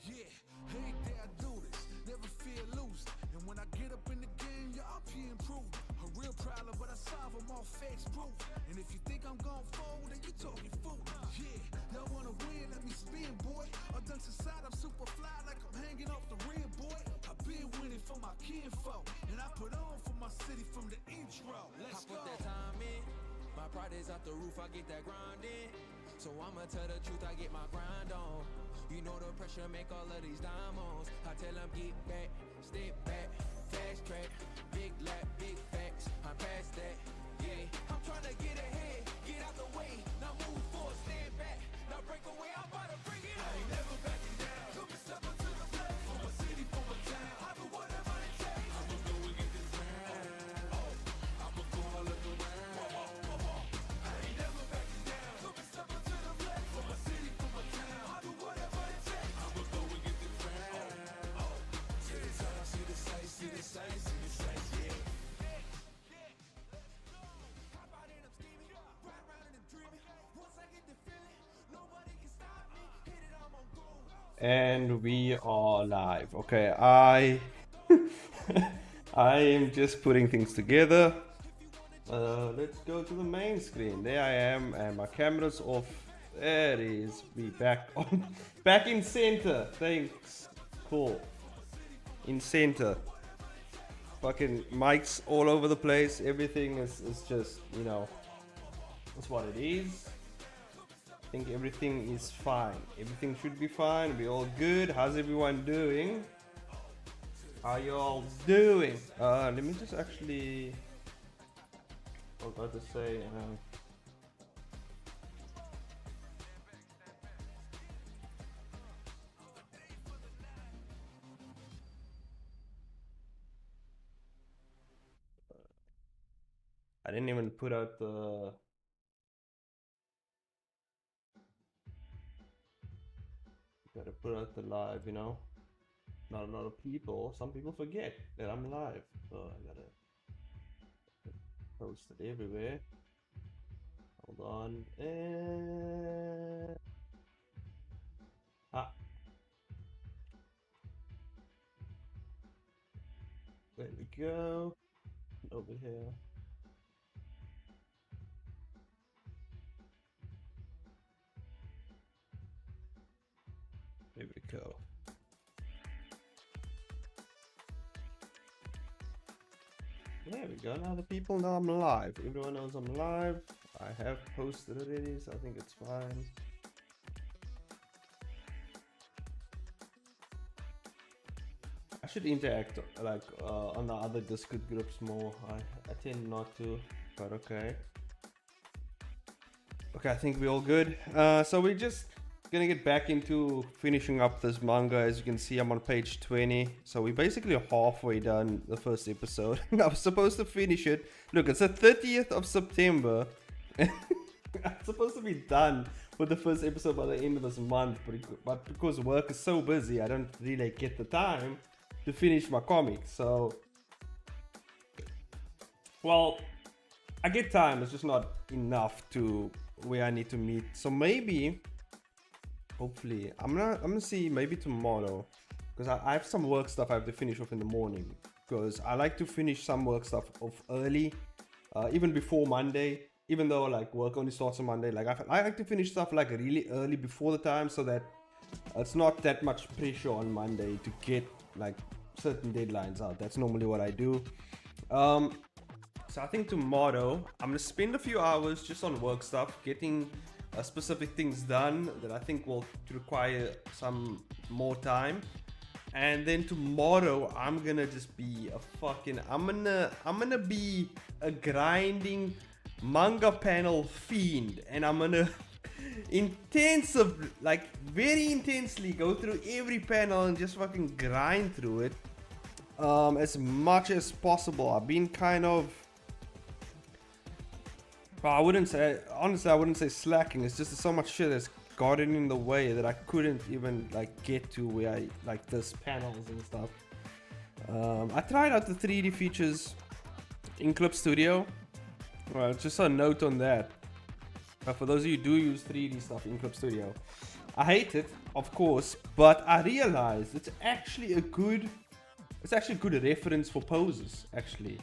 Yeah, every day I do this, never fear losing. And when I get up in the game, yeah, I'll be improving. A real problem, but I solve them all facts proof. And if you think I'm gon' fold, then you talking fool. Yeah, y'all wanna win, let me spin, boy. All dunks aside, I'm super fly like I'm hanging off the rim, boy. I've been winning for my kinfolk, and I put on for my city from the intro. Let's go. I put that time in, my pride is out the roof, I get that grind in. So I'ma tell the truth, I get my grind on. You know the pressure make all of these diamonds. I tell them get back, step back, fast track, big lap, big facts. I'm past that, yeah. I'm trying to get ahead, get out the way. Now move forward, stand back, now break away. I'm about to bring it. I ain't never backing down. Took me step up to the plate. For my city, for my town. I do whatever it takes. I'ma go and get this round. I'ma go all up around. I ain't never backing down. Took me step up to the plate. For my city, for my town. I do whatever it takes. I'ma go and get this round. See the time, see the sights, see the sights, see the sights, yeah. Hop out and I'm steaming, ride around and I'm dreaming. Once I get the feeling, nobody can stop me. Hit it, I'm on gold. And we are live. Okay, I am just putting things together. Let's go to the main screen. There I am, and my camera's off. There it is. We back on, back in center. Thanks. Cool. In center. Fucking mics all over the place. Everything is just, you know, that's what it is. I think everything is fine. Everything should be fine. We're all good. How's everyone doing? How y'all doing? Let me just actually. I was about to say. I didn't even put out the. Gotta put out the live, you know. Not a lot of people. Some people forget that I'm live, so I gotta post it everywhere. Hold on, and there we go. Over here. There we go. There we go. Now the people know I'm live. Everyone knows I'm live. I have posted already, so I think it's fine. I should interact like on the other Discord groups more. I tend not to, but okay. Okay, I think we're all good. So we're just gonna get back into finishing up this manga. As you can see, I'm on page 20, so we're basically halfway done the first episode. I was supposed to finish it. Look, it's the 30th of September. I'm supposed to be done with the first episode by the end of this month, but because work is so busy, I don't really get the time to finish my comic. So, well, I get time, it's just not enough to where I need to meet. So maybe, hopefully, I'm gonna see maybe tomorrow, because I have some work stuff I have to finish off in the morning, because I like to finish some work stuff off early, even before Monday, even though like work only starts on Monday. Like I like to finish stuff like really early before the time, so that it's not that much pressure on Monday to get like certain deadlines out. That's normally what I do. So I think tomorrow I'm gonna spend a few hours just on work stuff, getting specific things done that I think will require some more time. And then tomorrow I'm gonna just be a fucking I'm gonna be a grinding manga panel fiend, and I'm gonna very intensely go through every panel and just fucking grind through it as much as possible. I've been kind of, well, I wouldn't say slacking. It's just so much shit that's gotten in the way that I couldn't even like get to where I like this panels and stuff. I tried out the 3D features in Clip Studio. Just a note on that. For those of you who do use 3D stuff in Clip Studio, I hate it, of course, but I realized it's actually a good reference for poses, actually.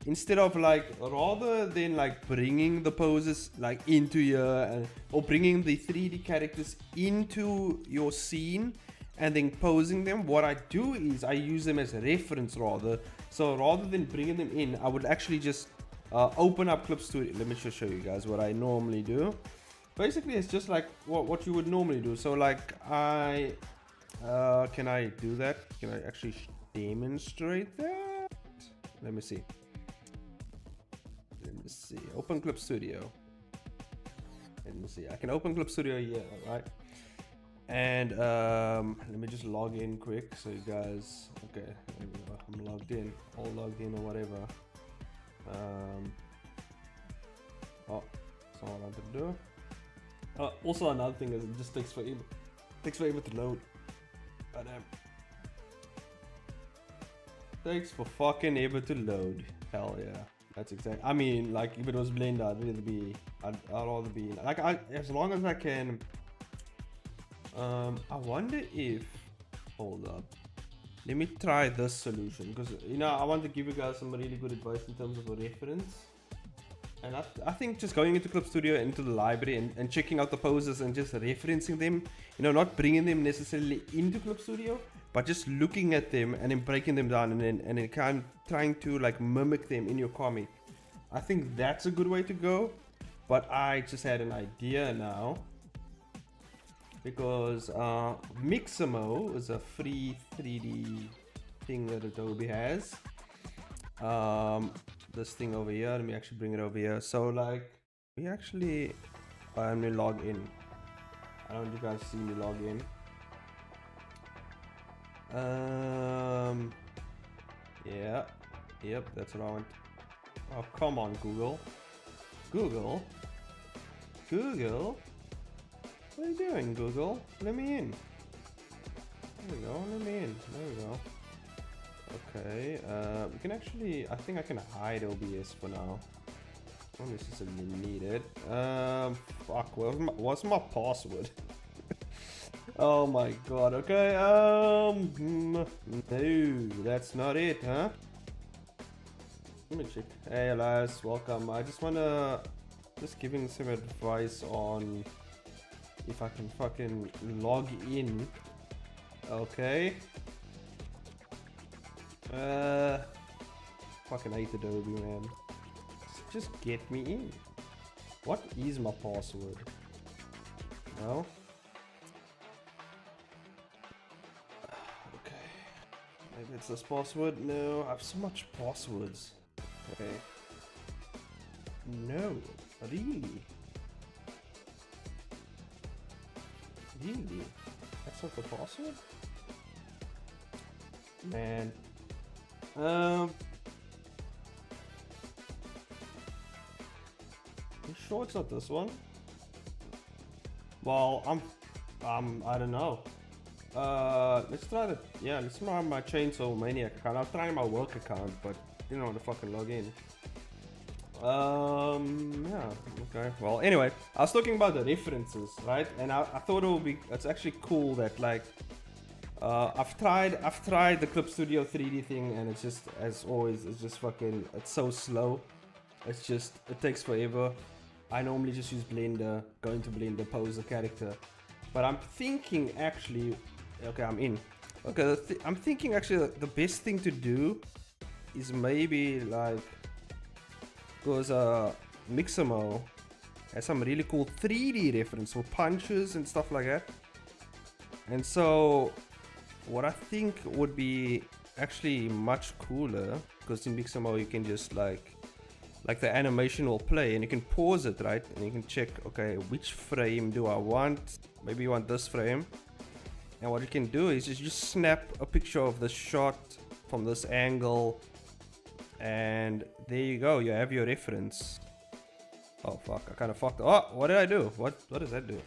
Instead of like, rather than like bringing the poses like into your, or bringing the 3D characters into your scene and then posing them, what I do is I use them as a reference rather. So rather than bringing them in, I would actually just open up Clip Studio. Let me just show you guys what I normally do. Basically, it's just like what you would normally do. So like can I do that? Can I actually demonstrate that? Let me see. Open Clip Studio. Let me see. I can open Clip Studio here, right? And let me just log in quick so you guys. Okay, there we go. I'm logged in, all logged in or whatever. Oh, that's all I wanted to do. Also, another thing is it just takes forever to load. But takes for fucking ever to load. Hell yeah. That's exactly. I mean, like if it was Blender, I'd rather be like as long as I can. I wonder if. Hold up. Let me try this solution because I want to give you guys some really good advice in terms of a reference. And I think just going into Clip Studio, into the library and checking out the poses and just referencing them, not bringing them necessarily into Clip Studio, but just looking at them and then breaking them down and then kind of trying to like mimic them in your comic. I think that's a good way to go. But I just had an idea now. Because Mixamo is a free 3D thing that Adobe has. This thing over here, let me actually bring it over here. So like let me log in. I don't want you guys to see me log in. Yep, that's what I want. Oh, come on, Google. What are you doing, Google? Let me in. There we go, let me in. There we go. Okay, we can actually, I think I can hide OBS for now. Not necessarily needed. Fuck, what's my password? Oh my god, okay, no, that's not it, huh? Let me check. Hey Elias, welcome. I just wanna, giving some advice on if I can fucking log in. Okay. Fucking hate Adobe, man. Just get me in. What is my password? No? Okay. Maybe it's this password? No, I have so much passwords. Okay. No, really? Really? That's not the password? Man. You sure it's not this one? Well, I don't know. Let's try that. Yeah, let's try my Chainsaw Maniac account. I'll try my work account, but you know how to fucking log in. Yeah, okay. Well, anyway, I was talking about the references, right? And I thought it's actually cool that like, I've tried the Clip Studio 3D thing, and it's just, as always, it's just fucking, it's so slow. It takes forever. I normally just use Blender, go into Blender, pose the character. But I'm thinking actually, okay, I'm in. Okay, I'm thinking actually the best thing to do is maybe like, because Mixamo has some really cool 3D reference for punches and stuff like that. And so what I think would be actually much cooler, because in Mixamo you can just like the animation will play and you can pause it, right? And you can check, okay, which frame do I want? Maybe you want this frame. And what you can do is just snap a picture of the shot from this angle, and there you go, you have your reference. Oh fuck, I kind of fucked. Oh, what did I do? What does that do?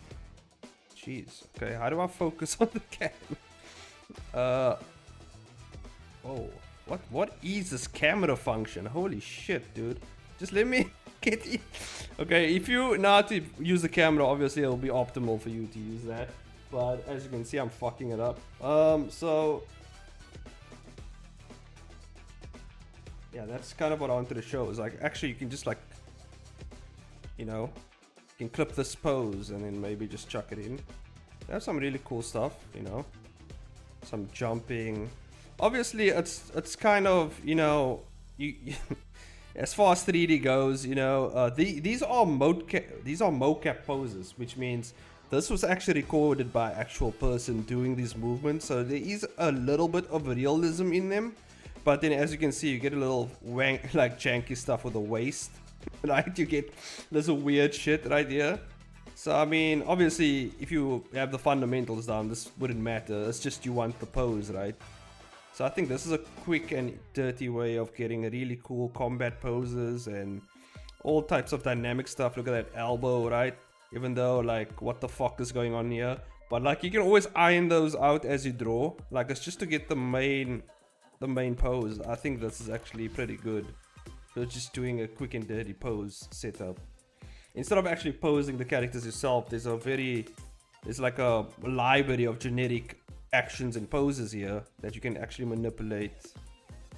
Jeez. Okay, how do I focus on the camera? Oh, what is this camera function? Holy shit, dude. Just let me get in. Okay, if you know how to use the camera, obviously it'll be optimal for you to use that. But as you can see, I'm fucking it up. So yeah, that's kind of what I wanted to show. Is like, actually you can just like, you know, you can clip this pose and then maybe just chuck it in. There's some really cool stuff, you know, some jumping. Obviously it's kind of, you know, you as far as 3D goes, you know, these are mocap poses, which means this was actually recorded by actual person doing these movements. So there is a little bit of realism in them, but then as you can see, you get a little like janky stuff with the waist, right? You get this weird shit right here. So I mean, obviously, if you have the fundamentals down, this wouldn't matter. It's just you want the pose, right? So I think this is a quick and dirty way of getting really cool combat poses and all types of dynamic stuff. Look at that elbow, right? Even though, like, what the fuck is going on here? But like, you can always iron those out as you draw. Like, it's just to get the main pose. I think this is actually pretty good. So just doing a quick and dirty pose setup. Instead of actually posing the characters yourself, there's like a library of generic actions and poses here that you can actually manipulate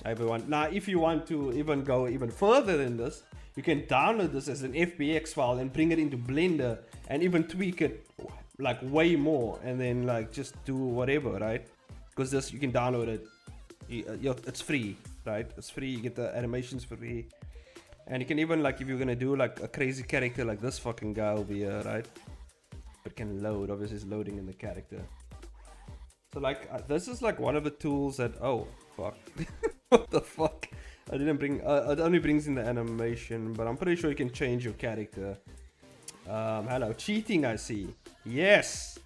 everyone. Now, if you want to even go even further than this, you can download this as an FBX file and bring it into Blender and even tweak it like way more, and then like just do whatever, right? Because this, you can download it. It's free, right? It's free. You get the animations for free. And you can even, like, if you're gonna do like a crazy character like this fucking guy over here, right? It can load. Obviously, it's loading in the character. So like, this is like one of the tools that, oh fuck, what the fuck? I didn't bring. It only brings in the animation, but I'm pretty sure you can change your character. Hello, cheating. I see. Yes,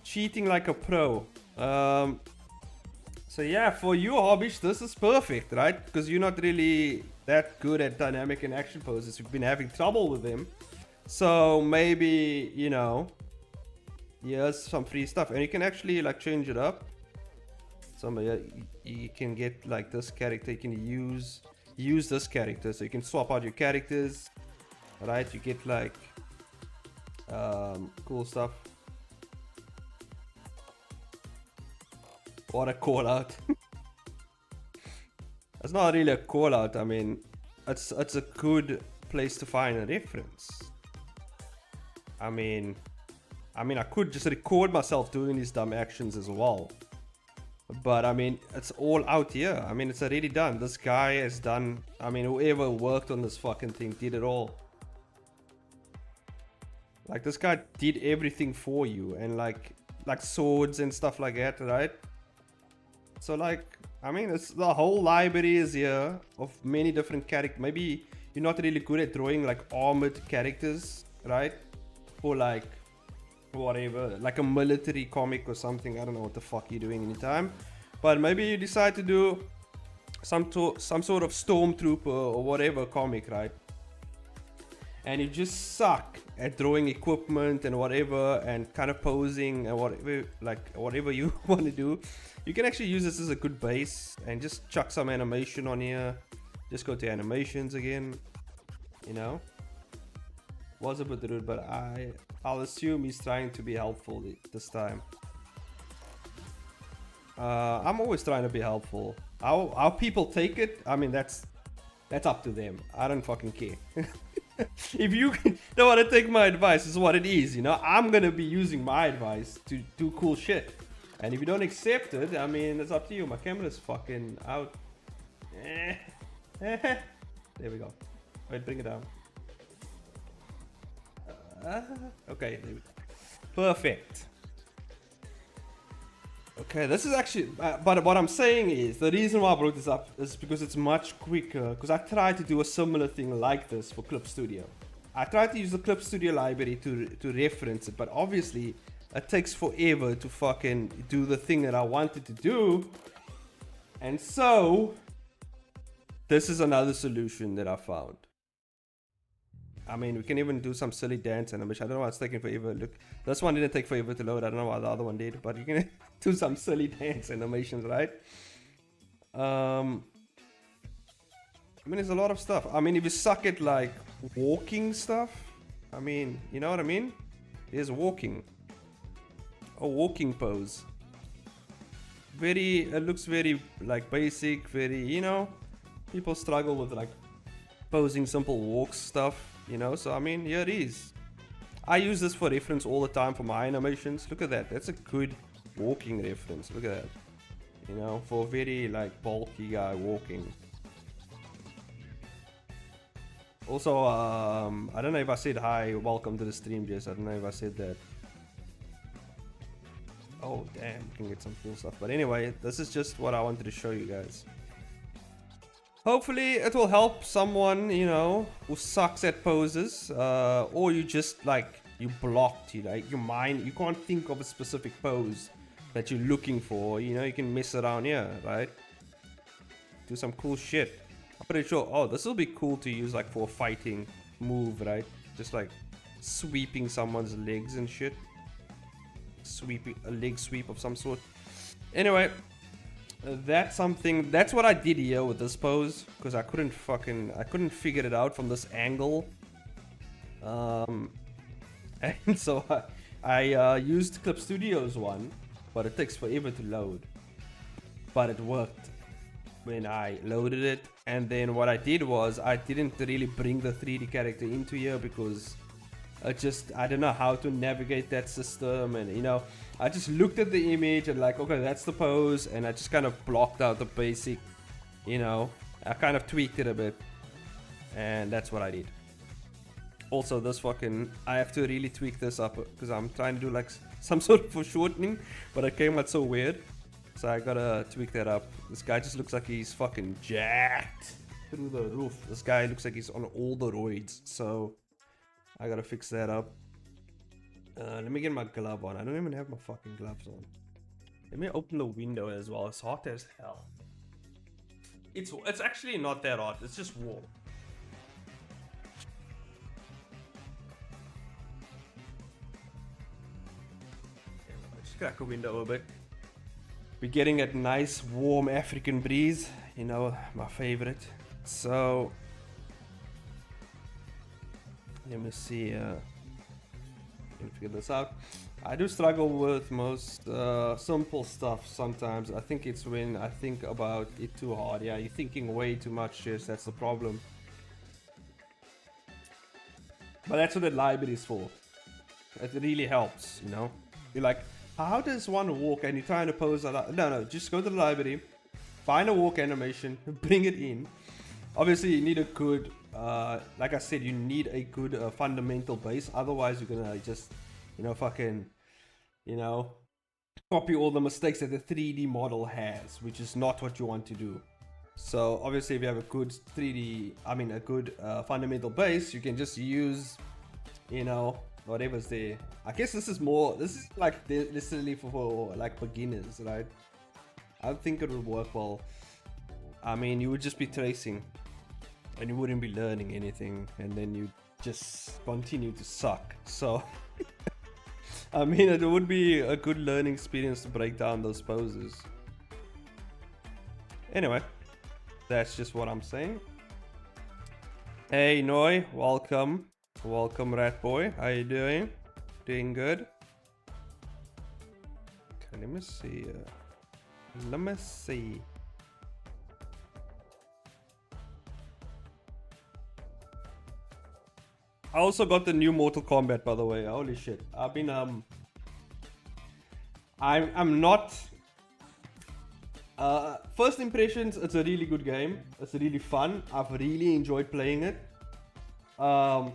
cheating like a pro. So yeah, for you hobbies, this is perfect, right? Because you're not really that good at dynamic and action poses. You've been having trouble with them. So maybe, you know, here's some free stuff. And you can actually like change it up. So you can get like this character. You can use this character. So you can swap out your characters, right? You get like cool stuff. What a call out. It's not really a call out. I mean, it's a good place to find a reference. I mean, I could just record myself doing these dumb actions as well. But I mean, it's all out here. I mean, it's already done. This guy has done. I mean, whoever worked on this fucking thing did it all. Like, this guy did everything for you, and like swords and stuff like that, right? So like, I mean, it's the whole library is here of many different characters. Maybe you're not really good at drawing like armored characters, right? Or like whatever, like a military comic or something. I don't know what the fuck you're doing anytime. But maybe you decide to do some sort of stormtrooper or whatever comic, right? And you just suck at drawing equipment and whatever, and kind of posing and whatever, like whatever you want to do. You can actually use this as a good base and just chuck some animation on here. Just go to animations again, you know. Was a bit rude, but I'll assume he's trying to be helpful this time. I'm always trying to be helpful. How people take it, I mean, that's up to them. I don't fucking care. If you don't want to take my advice, it's what it is, you know. I'm gonna be using my advice to do cool shit. And if you don't accept it, I mean, it's up to you. My camera's fucking out. There we go. Wait, bring it down. Okay, there we go. Perfect. Okay, this is actually, but what I'm saying is, the reason why I brought this up is because it's much quicker, because I tried to do a similar thing like this for Clip Studio. I tried to use the Clip Studio library to reference it, but obviously it takes forever to fucking do the thing that I wanted to do. And so, this is another solution that I found. I mean, we can even do some silly dance animation. I don't know why it's taking forever. Look, this one didn't take forever to load. I don't know why the other one did, but you can do some silly dance animations, right? I mean, there's a lot of stuff. I mean, if you suck at like walking stuff, I mean, you know what I mean? There's walking. A walking pose. Very, it looks very like basic, very, you know, people struggle with like posing simple walks stuff, you know, so I mean, here it is. I use this for reference all the time for my animations. Look at that. That's a good walking reference. Look at that. You know, for a very like bulky guy walking. Also, I don't know if I said hi, welcome to the stream, Jess. I don't know if I said that. Oh, damn, you can get some cool stuff. But anyway, this is just what I wanted to show you guys. Hopefully, it will help someone, you know, who sucks at poses. Or you just, like, you blocked, you know, your mind, you can't think of a specific pose that you're looking for. You know, you can mess around here, right? Do some cool shit. I'm pretty sure, oh, this will be cool to use, like, for a fighting move, right? Just, like, sweeping someone's legs and shit. Sweeping a leg sweep of some sort. Anyway, that's something, that's what I did here with this pose, because I couldn't figure it out from this angle. And so I used Clip Studio's one, but it takes forever to load. But it worked when I loaded it. And then what I did was I didn't really bring the 3D character into here because I don't know how to navigate that system, and you know, I just looked at the image and like, okay, that's the pose, and I just kind of blocked out the basic, you know, I kind of tweaked it a bit, and that's what I did. Also, this fucking, I have to really tweak this up because I'm trying to do like some sort of foreshortening, but it came out so weird, so I gotta tweak that up. This guy just looks like he's fucking jacked through the roof. This guy looks like he's on all the roids, so I gotta fix that up. Let me get my glove on. I don't even have my fucking gloves on. Let me open the window as well. It's hot as hell. It's actually not that hot. It's just warm. Just crack a window a bit. We're getting a nice warm African breeze. You know, my favorite. So let me see. Can figure this out. I do struggle with most simple stuff sometimes. I think it's when I think about it too hard. Yeah, you're thinking way too much. Yes, that's the problem. But that's what the library is for. It really helps, you know. You're like, how does one walk? And you're trying to pose. No, just go to the library, find a walk animation, bring it in. Obviously, you need a good, like I said, you need a good fundamental base. Otherwise, you're gonna just, you know, fucking, you know, copy all the mistakes that the 3D model has, which is not what you want to do. So obviously, if you have a good a good fundamental base, you can just use, you know, whatever's there. I guess this is like necessarily for like beginners, right? I don't think it would work well. I mean, you would just be tracing and you wouldn't be learning anything, and then you just continue to suck. So I mean, it would be a good learning experience to break down those poses. Anyway, that's just what I'm saying. Hey Noi, welcome Rat Boy, how you doing? Doing good? Okay, let me see. I also got the new Mortal Kombat, by the way. Holy shit. I've been I'm not first impressions, it's a really good game. It's really fun. I've really enjoyed playing it. I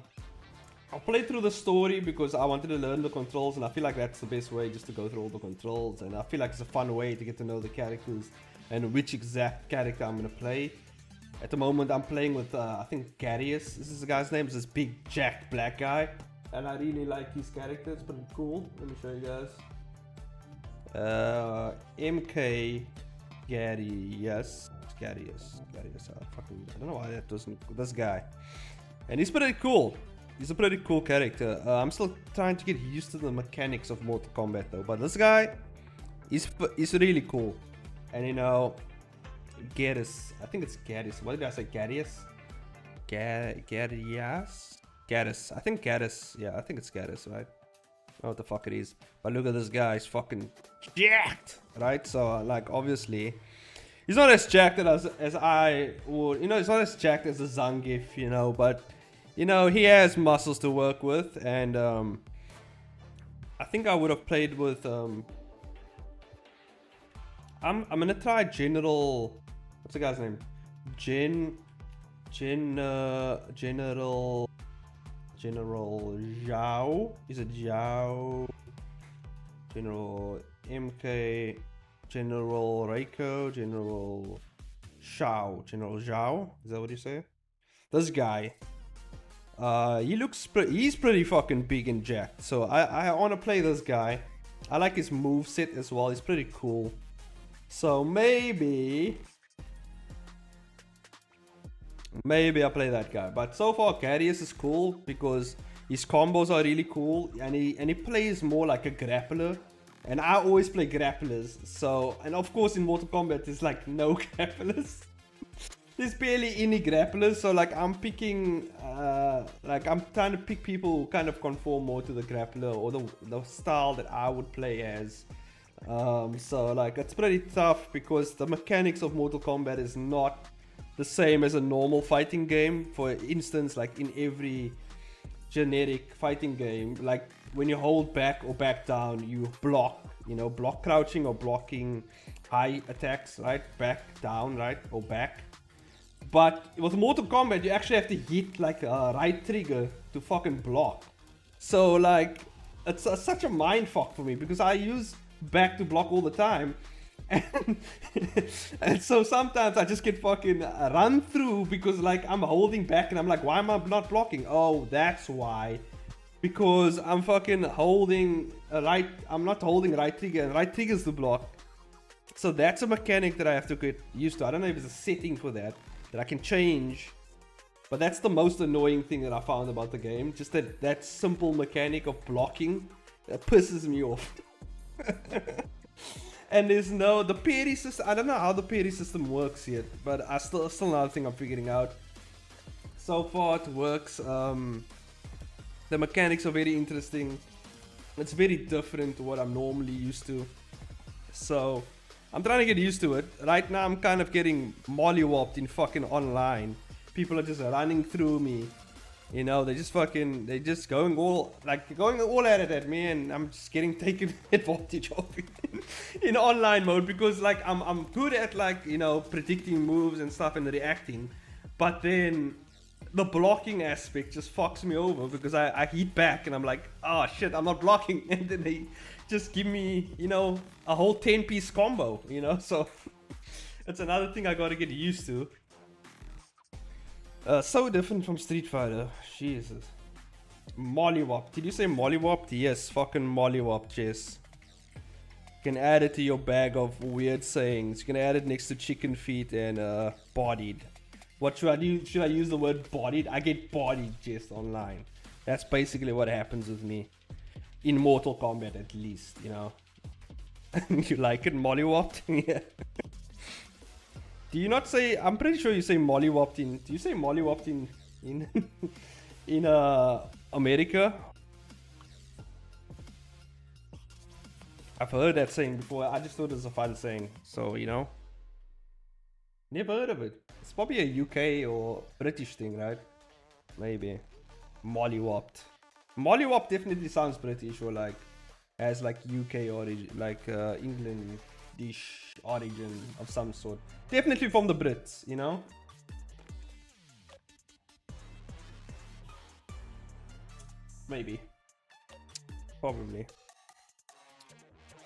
played through the story because I wanted to learn the controls, and I feel like that's the best way, just to go through all the controls, and I feel like it's a fun way to get to know the characters and which exact character I'm gonna play. At the moment, I'm playing with, I think, Garius. This is the guy's name. It's this big, jacked black guy. And I really like his character. It's pretty cool. Let me show you guys. MK Garius. Garius. I don't know why that doesn't... This guy. And he's pretty cool. He's a pretty cool character. I'm still trying to get used to the mechanics of Mortal Kombat, though. But this guy, he's really cool. And, you know... Gaddis. I think it's Gaddis. What did I say? Gaddis? Gaddis? Gaddis. I think Gaddis. Yeah, I think it's Gaddis, right? I don't know what the fuck it is. But look at this guy. He's fucking jacked, right? So, like, obviously, he's not as jacked as I would. You know, he's not as jacked as a Zangief, you know. But, you know, he has muscles to work with. And, I think I would have played with, I'm gonna try General. What's the guy's name? General Zhao. Is it Zhao? General MK. General Reiko. General Shao. General Zhao. Is that what you say? This guy. He looks. He's pretty fucking big and jacked. So I want to play this guy. I like his moveset as well. He's pretty cool. So maybe I'll play that guy. But so far, Carius is cool because his combos are really cool, and he plays more like a grappler. And I always play grapplers. So, and of course in Mortal Kombat there's like no grapplers. There's barely any grapplers. So like I'm picking, like I'm trying to pick people who kind of conform more to the grappler or the style that I would play as. So like it's pretty tough because the mechanics of Mortal Kombat is not the same as a normal fighting game. For instance, like in every generic fighting game, like when you hold back or back down, you block, you know, block crouching or blocking high attacks, right? Back down, right? Or back. But with Mortal Kombat, you actually have to hit like a right trigger to fucking block. So like it's such a mind fuck for me because I use back to block all the time, and so sometimes I just get fucking run through because like I'm holding back and I'm like, why am I not blocking? Oh, that's why, because I'm fucking holding right. I'm not holding right trigger, and right triggers the block. So that's a mechanic that I have to get used to. I don't know if there's a setting for that I can change, but that's the most annoying thing that I found about the game. Just that simple mechanic of blocking that pisses me off. And there's the parry system. I don't know how the parry system works yet, but still another thing I'm figuring out. So far it works. The mechanics are very interesting. It's very different to what I'm normally used to. So I'm trying to get used to it. Right now I'm kind of getting mollywopped in fucking online. People are just running through me. You know, they're just going all at it at me, and I'm just getting taken advantage of in online mode because like I'm good at like, you know, predicting moves and stuff and reacting, but then the blocking aspect just fucks me over because I hit back and I'm like, oh shit, I'm not blocking, and then they just give me, you know, a whole 10-piece combo, you know. So it's another thing I gotta get used to. So different from Street Fighter. Jesus. Mollywop. Did you say mollywop? Yes, fucking mollywop, Jess. You can add it to your bag of weird sayings. You can add it next to chicken feet and bodied. What should I do? Should I use the word bodied? I get bodied, Jess, online. That's basically what happens with me. In Mortal Kombat, at least, you know. You like it, mollywopped? Yeah. Do you not say? I'm pretty sure you say mollywopped in. Do you say mollywopped in America? I've heard that saying before. I just thought it was a fun saying. So, you know. Never heard of it. It's probably a UK or British thing, right? Maybe. Mollywopped. Mollywop definitely sounds British or like has like UK origin, like Englandish origin of some sort. Definitely from the Brits, you know. Maybe. Probably.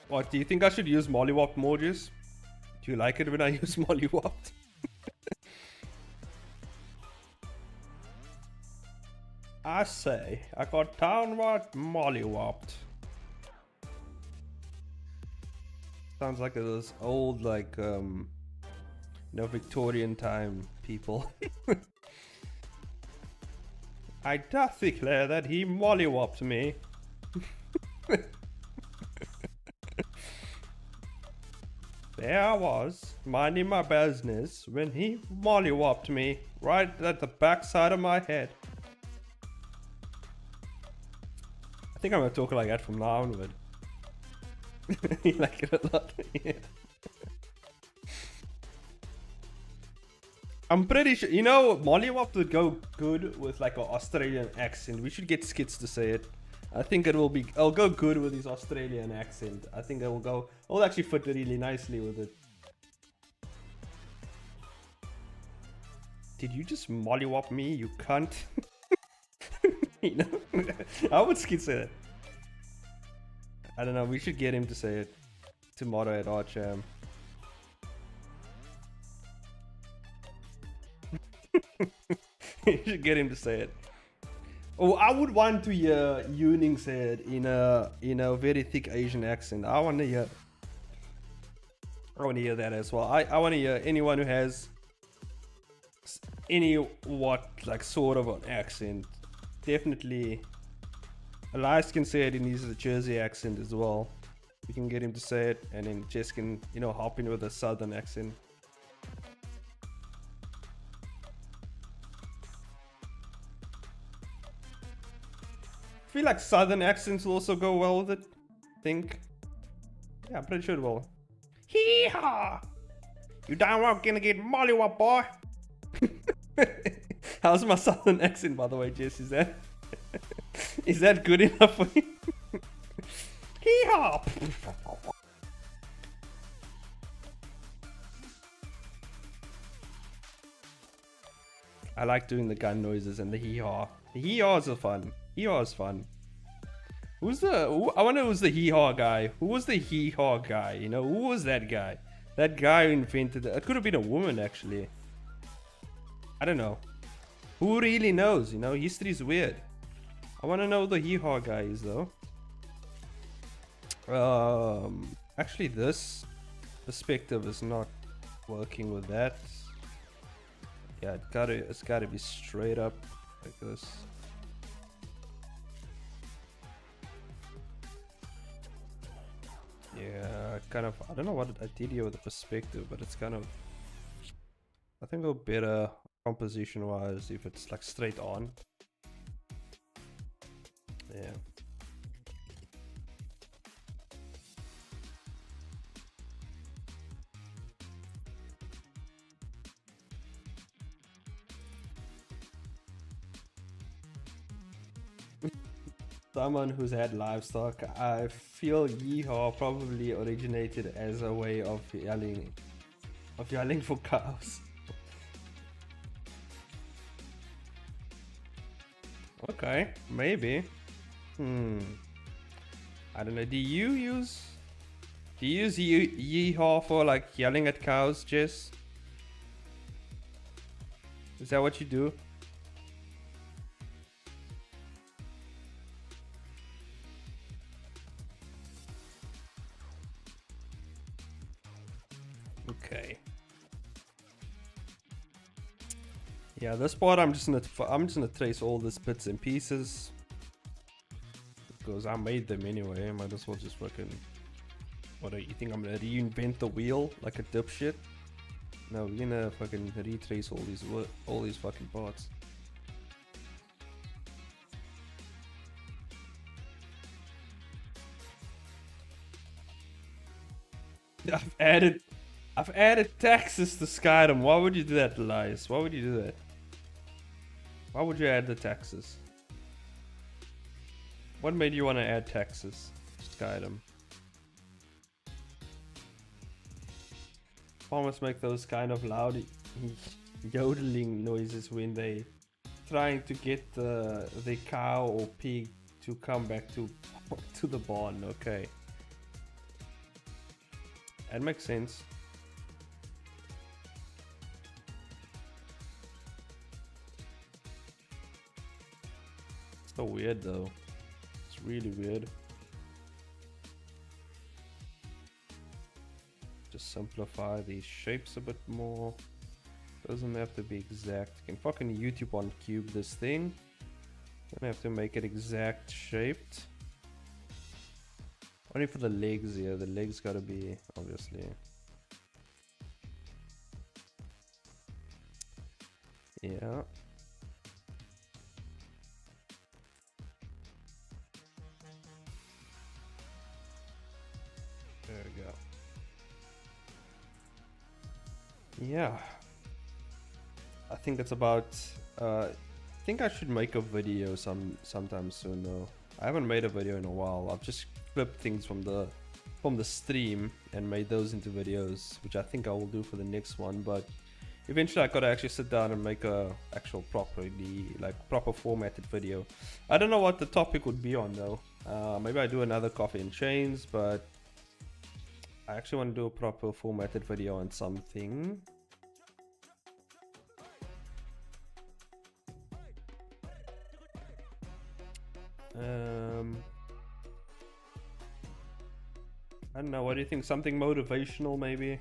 What, do you think I should use mollywopped more, Jess? Do you like it when I use mollywopped? I say, I got downright mollywopped. Sounds like those old, like, you know, Victorian time people. I doth declare that he mollywopped me. There I was, minding my business, when he mollywopped me right at the backside of my head. I think I'm gonna talk like that from now onward. You like it a lot. Yeah. I'm pretty sure, you know, mollywop would go good with like an Australian accent. We should get Skits to say it. I think it will be, it'll go good with his Australian accent. I think it will actually fit really nicely with it. Did you just mollywop me, you cunt? You know? How would Skit say that? I don't know, we should get him to say it tomorrow at Archam. You should get him to say it. Oh, I would want to hear Yuning say it in a very thick Asian accent. I want to hear that as well. I want to hear anyone who has any like sort of an accent. Definitely, Elias can say it in his Jersey accent as well. We can get him to say it, and then Jess can, you know, hop in with a southern accent. I feel like southern accents will also go well with it. I think. Yeah, I'm pretty sure it will. Hee-haw! You damn well gonna get mollywop, boy! How's my southern accent, by the way, Jess? Is that good enough for you? Hee-haw! I like doing the gun noises and the hee-haw. The hee-haws are fun. Hee-haw is fun. I wonder who's the hee-haw guy. Who was the hee-haw guy? You know, who was that guy? That guy who invented it. It could have been a woman, actually. I don't know. Who really knows? You know, history's weird. I want to know who the hee-haw guy is, though. Actually, this perspective is not working with that. Yeah, it's gotta be straight up like this. Yeah, kind of. I don't know what I did here with the perspective, but it's kind of. I think it'll better composition wise if it's like straight on. Yeah. Someone who's had livestock, I feel yeehaw probably originated as a way of yelling for cows. Okay, maybe. I don't know. Do you use yeehaw for like yelling at cows, Jess? Is that what you do? Okay. Yeah, this part I'm just gonna trace all these bits and pieces because I made them anyway. Might as well just fucking. What do you think? I'm gonna reinvent the wheel like a dipshit? No, we're gonna fucking retrace all these fucking parts. I've added taxes to Skyrim. Why would you do that, Elias? Why would you do that? Why would you add the taxes? What made you want to add taxes to Skyrim? Farmers make those kind of loud yodeling noises when they trying to get the cow or pig to come back to the barn. Okay, that makes sense. So weird though. It's really weird. Just simplify these shapes a bit more. Doesn't have to be exact. You can fucking YouTube on cube this thing. Don't have to make it exact shaped. Only for the legs here. The legs gotta be obviously Yeah. There we go. Yeah. I think that's about. I think I should make a video sometime soon though. I haven't made a video in a while. I've just clipped things from the stream and made those into videos, which I think I will do for the next one. But eventually, I gotta actually sit down and make a actual proper formatted video. I don't know what the topic would be on though. Maybe I do another Coffee and Chains, but I actually want to do a proper formatted video on something. I don't know, what do you think? Something motivational maybe?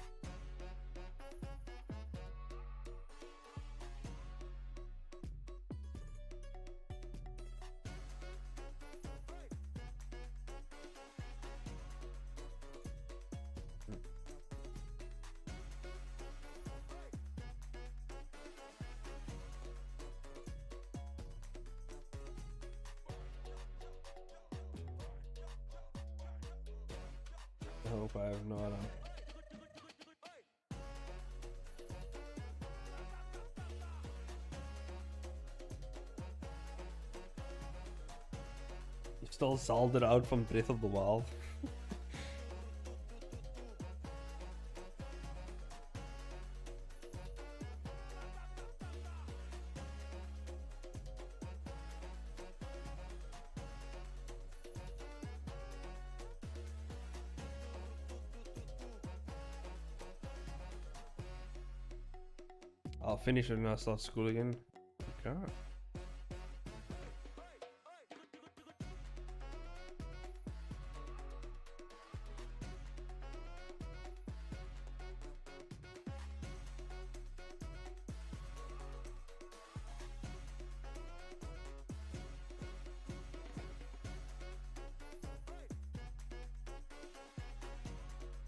I hope I have not. You still sold it out from Breath of the Wild. I'll finish it and I'll start school again. Okay.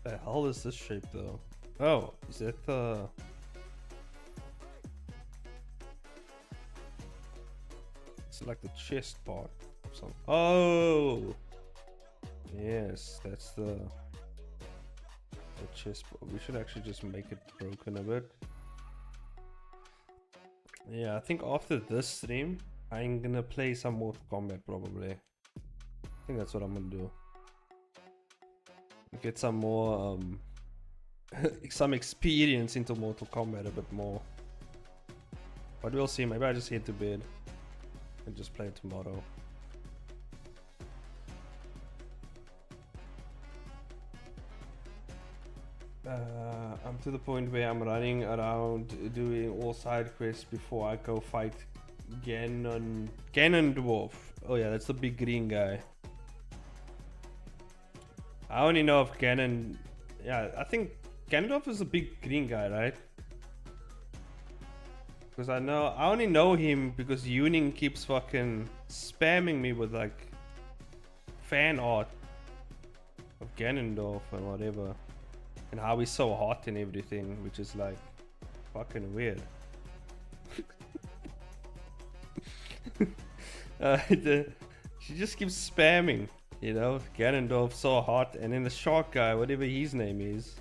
The hell is this shape though? Oh, is that the... It's like the chest part or something. Oh! Yes, that's the chest part. We should actually just make it broken a bit. Yeah, I think after this stream, I'm gonna play some Mortal Kombat probably. I think that's what I'm gonna do. Get some more some experience into Mortal Kombat a bit more. But we'll see. Maybe I just head to bed and just play it tomorrow. I'm to the point where I'm running around doing all side quests before I go fight Ganon Dwarf. Oh yeah, that's the big green guy. I only know of Ganon. Yeah, I think Ganondorf is a big green guy, right? Because I only know him because Yuning keeps fucking spamming me with like fan art of Ganondorf and whatever, and how he's so hot and everything, which is like fucking weird. She just keeps spamming. You know, Ganondorf so hot, and then the shark guy, whatever his name is.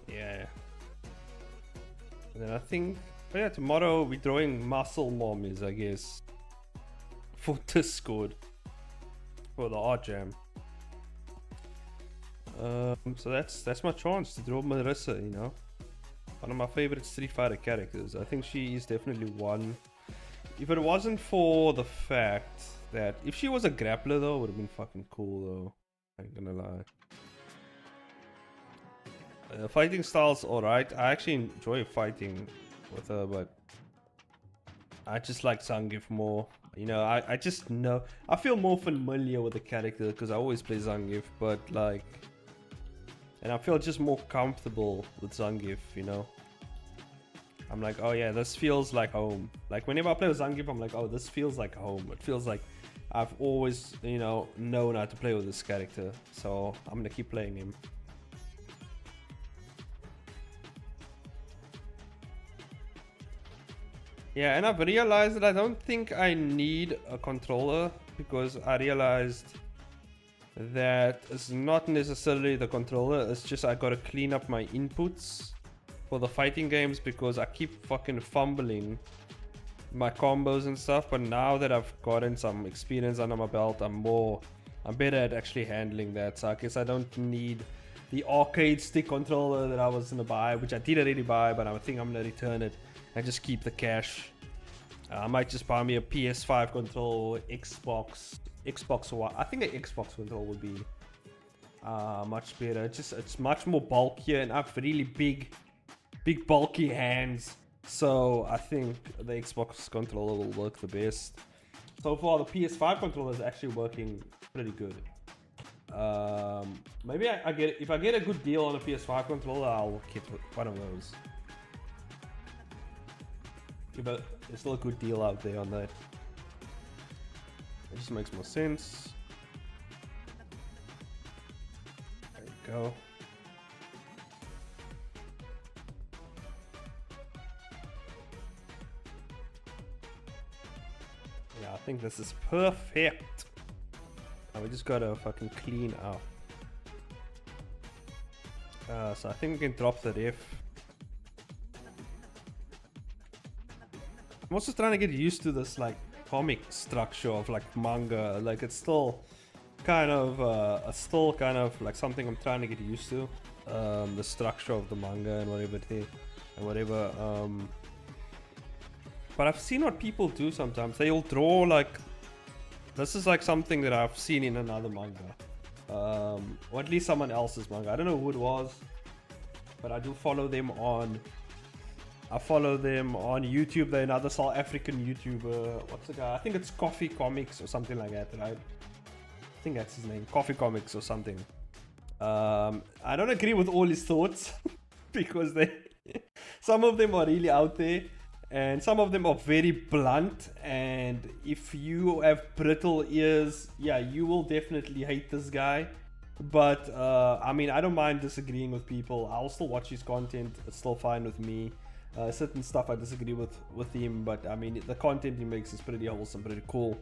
Yeah. And then I think, oh yeah, tomorrow we're drawing muscle mommies, I guess, for Discord, for the art jam. So that's my chance to draw Marissa, you know, one of my favorite Street Fighter characters. I think she is definitely one. If it wasn't for the fact that if she was a grappler though, it would have been fucking cool though. I ain't gonna lie. Fighting style's alright. I actually enjoy fighting with her, but I just like Zangief more. You know, I just know, I feel more familiar with the character because I always play Zangief, but like, and I feel just more comfortable with Zangief, you know. I'm like, oh yeah, this feels like home. Like whenever I play with Zangief, I'm like, oh, this feels like home. It feels like I've always, you know, known how to play with this character. So I'm gonna keep playing him. Yeah, and I've realized that I don't think I need a controller, because I realized that it's not necessarily the controller, it's just I gotta clean up my inputs for the fighting games, because I keep fucking fumbling my combos and stuff. But now that I've gotten some experience under my belt, I'm better at actually handling that. So I guess I don't need the arcade stick controller that I was gonna buy, which I did already buy, but I think I'm gonna return it and just keep the cash. I might just buy me a PS5 controller, Xbox One. I think an Xbox controller would be much better. It's much more bulkier, and I have really big bulky hands. So I think the Xbox controller will work the best. So far, the PS5 controller is actually working pretty good. Maybe if I get a good deal on a PS5 controller, I'll get one of those. But there's still a good deal out there on that. It just makes more sense. There we go. Yeah, I think this is perfect. And we just gotta fucking clean up. So I think we can drop the ref. I'm also trying to get used to this like comic structure of like manga. Like it's still kind of like something I'm trying to get used to. The structure of the manga and whatever. But I've seen what people do sometimes. They'll draw like, this is like something that I've seen in another manga, or at least someone else's manga. I don't know who it was, but I do follow them on. I follow them on YouTube. They're another South African YouTuber. What's the guy? I think it's Coffee Comics or something like that, right? I think that's his name. Coffee Comics or something. I don't agree with all his thoughts because some of them are really out there and some of them are very blunt. And if you have brittle ears, yeah, you will definitely hate this guy. But I mean, I don't mind disagreeing with people. I'll still watch his content. It's still fine with me. Certain stuff I disagree with him, but I mean the content he makes is pretty wholesome, pretty cool.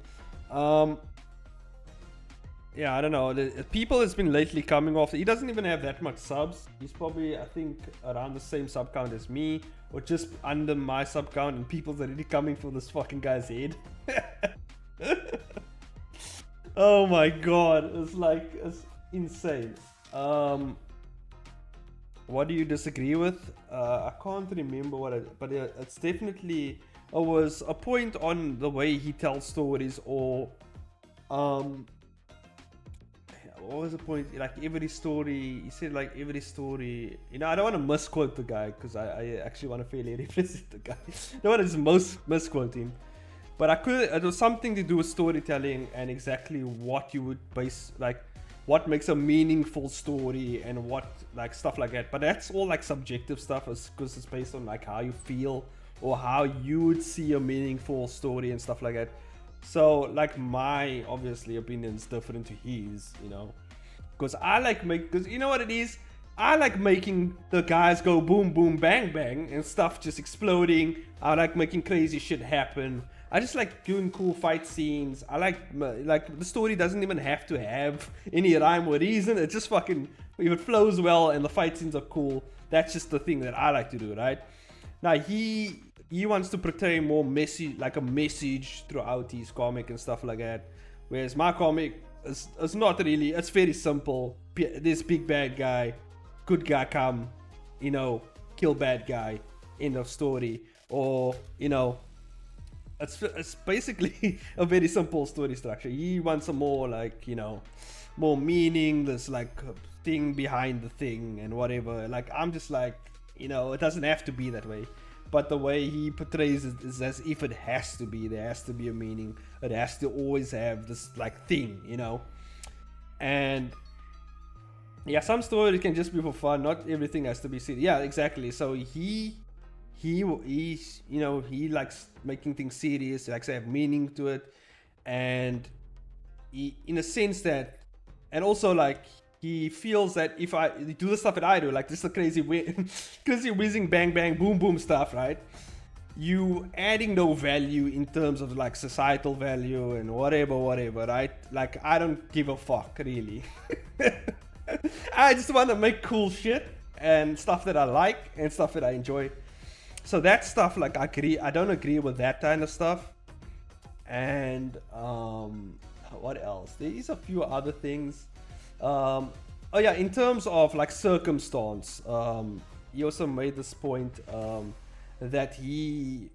Yeah, I don't know. The people has been lately coming off. He doesn't even have that much subs. He's probably, I think, around the same sub count as me, or just under my sub count, and people's already coming for this fucking guy's head. Oh my god, it's insane. What do you disagree with? I can't remember but it's definitely, it was a point on the way he tells stories, or what was the point? Like every story, he said like every story, you know, I don't want to misquote the guy because I actually want to fairly represent the guy. I don't want to just misquote him. But it was something to do with storytelling and exactly what you would base, like what makes a meaningful story and what, like stuff like that. But that's all like subjective stuff, because it's based on like how you feel or how you would see a meaningful story and stuff like that. So like my obviously opinion is different to his, you know, because because you know what it is, I like making the guys go boom boom bang bang and stuff just exploding. I like making crazy shit happen. I just like doing cool fight scenes. I like the story doesn't even have to have any rhyme or reason. It just fucking, if it flows well and the fight scenes are cool, that's just the thing that I like to do, right? Now he wants to portray more like a message throughout his comic and stuff like that. Whereas my comic is not really, it's very simple. This big bad guy, good guy come, you know, kill bad guy, end of story. Or, you know, it's basically a very simple story structure. He wants a more like, you know, more meaning, this like thing behind the thing and whatever. Like I'm just like, you know, it doesn't have to be that way. but the way he portrays it is as if it has to be. There has to be a meaning. It has to always have this like thing, you know. And yeah, some stories can just be for fun. Not everything has to be serious. Yeah, exactly. So he you know, he likes making things serious. He likes to have meaning to it, and he, in a sense that, and also like he feels that if I do the stuff that I do, like this is the crazy crazy whizzing bang bang boom boom stuff, right? You adding no value in terms of like societal value and whatever, right? Like I don't give a fuck really. I just want to make cool shit and stuff that I like and stuff that I enjoy. So that stuff, like I don't agree with that kind of stuff. And what else? There's a few other things. Oh yeah, in terms of like circumstance, he also made this point that he's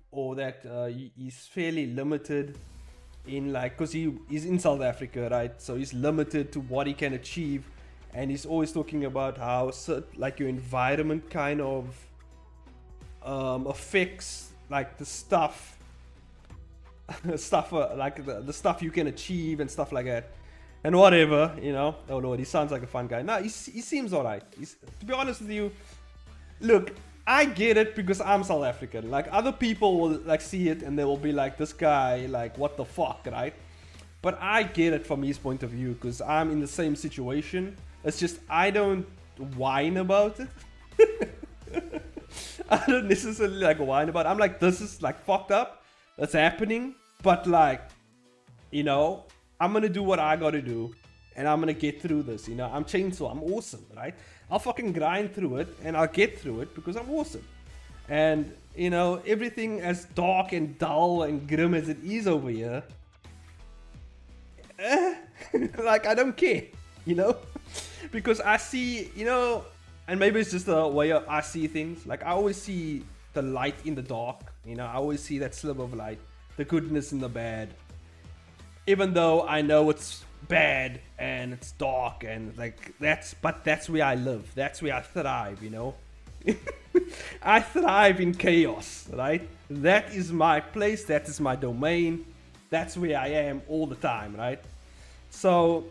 fairly limited in like, because he's in South Africa, right? So he's limited to what he can achieve, and he's always talking about how like your environment kind of affects like the stuff like the stuff you can achieve and stuff like that and whatever, you know. Oh lord, he sounds like a fun guy. No, he seems alright. To be honest with you, look, I get it because I'm South African. Like other people will like see it and they will be like, this guy, like what the fuck, right? But I get it from his point of view because I'm in the same situation. It's just I don't whine about it. I don't necessarily like whine about it. I'm like, this is like fucked up. That's happening. But like, you know, I'm gonna do what I gotta do, and I'm gonna get through this. You know, I'm Chainsaw. I'm awesome, right? I'll fucking grind through it, and I'll get through it because I'm awesome. And you know, everything as dark and dull and grim as it is over here, like I don't care, you know, because I see, you know, and maybe it's just the way I see things. Like I always see the light in the dark. You know, I always see that sliver of light, the goodness in the bad. Even though I know it's bad and it's dark and like that's where I live. That's where I thrive, you know. I thrive in chaos, right? That is my place. That is my domain. That's where I am all the time, right? So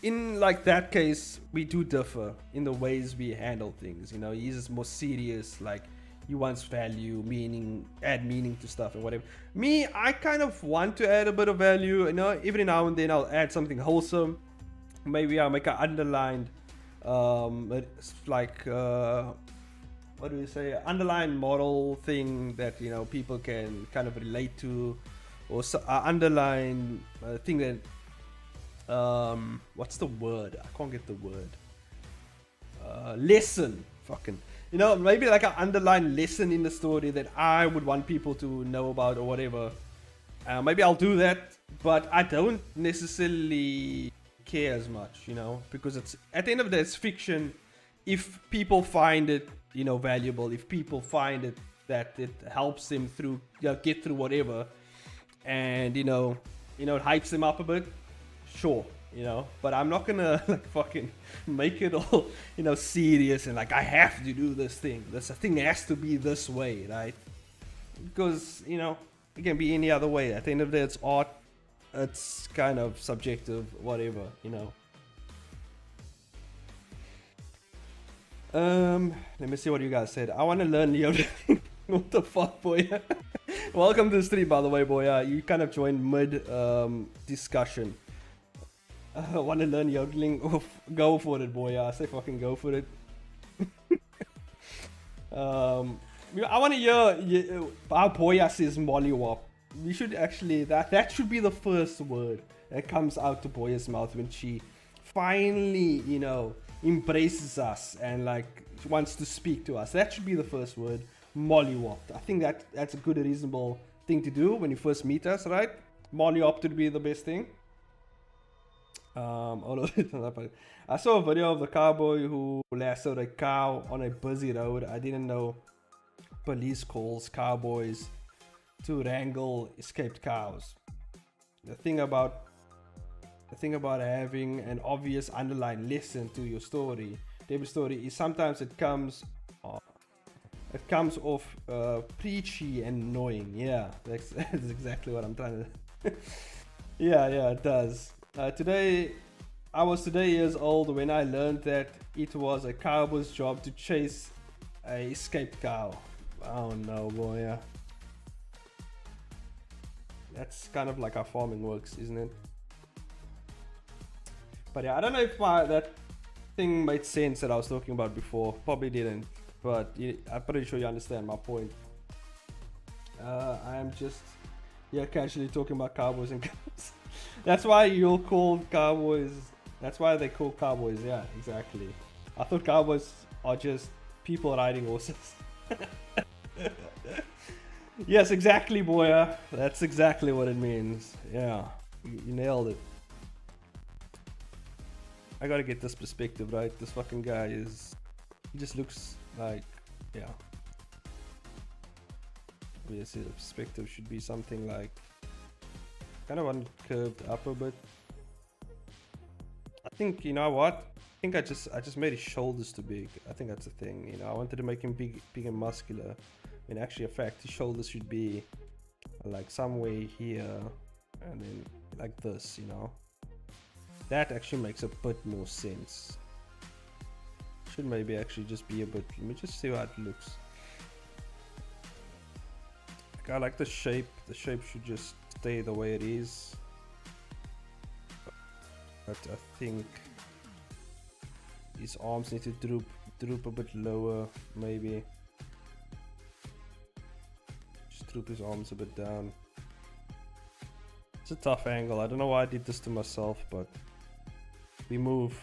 in like that case, we do differ in the ways we handle things. You know, he's just more serious, like he wants value, meaning, add meaning to stuff and whatever. Me, I kind of want to add a bit of value. You know, every now and then I'll add something wholesome. Maybe I'll make an underlined, like, what do you say? Underlined moral thing that, you know, people can kind of relate to, or underline thing that, what's the word? I can't get the word. Lesson, fucking. You know, maybe like an underlying lesson in the story that I would want people to know about or whatever. Maybe I'll do that, but I don't necessarily care as much, you know, because it's at the end of the day, it's fiction. If people find it, you know, valuable, if people find it that it helps them through, you know, get through whatever, and you know, it hypes them up a bit, sure. You know, but I'm not gonna like fucking make it all, you know, serious and like I have to do this thing. This thing has to be this way, right? Because, you know, it can be any other way. At the end of the day, it's art. It's kind of subjective, whatever, you know. Let me see what you guys said. I want to learn yodeling. What the fuck, boy? Welcome to the stream, by the way, boy. You kind of joined mid discussion. I want to learn yodeling. Oh, go for it, boy. I say fucking go for it. I want to hear how Boya says mollywop. We should actually, that should be the first word that comes out to Boya's mouth when she finally, you know, embraces us and like wants to speak to us. That should be the first word, mollywop. I think that's a good, reasonable thing to do when you first meet us, right? Mollywop would be the best thing. I saw a video of the cowboy who lassoed a cow on a busy road. I didn't know police calls cowboys to wrangle escaped cows. The thing about having an obvious underlying lesson to your story, David's story, is sometimes it comes comes off preachy and annoying. Yeah, that's exactly what I'm trying to. Yeah, it does. I was today years old when I learned that it was a cowboy's job to chase a escaped cow. Oh no, boy, yeah. That's kind of like how farming works, isn't it? But yeah, I don't know if that thing made sense that I was talking about before. Probably didn't, but I'm pretty sure you understand my point. I am just casually talking about cowboys and cows. That's why you'll call cowboys. That's why they call cowboys. Yeah, exactly. I thought cowboys are just people riding horses. Yes, exactly, boya. That's exactly what it means. Yeah, you nailed it. I gotta get this perspective right. This fucking guy he just looks like, yeah. Obviously the perspective should be something like, kind of uncurved up a bit. I think, you know what? I think I just made his shoulders too big. I think that's the thing, you know. I wanted to make him big and muscular. In actually, in fact, his shoulders should be like somewhere here, and then like this, you know. That actually makes a bit more sense. Should maybe actually just be a bit. Let me just see how it looks. Like, I like the shape. The shape should just stay the way it is. But I think his arms need to droop a bit lower, maybe. Just droop his arms a bit down. It's a tough angle. I don't know why I did this to myself, but we move.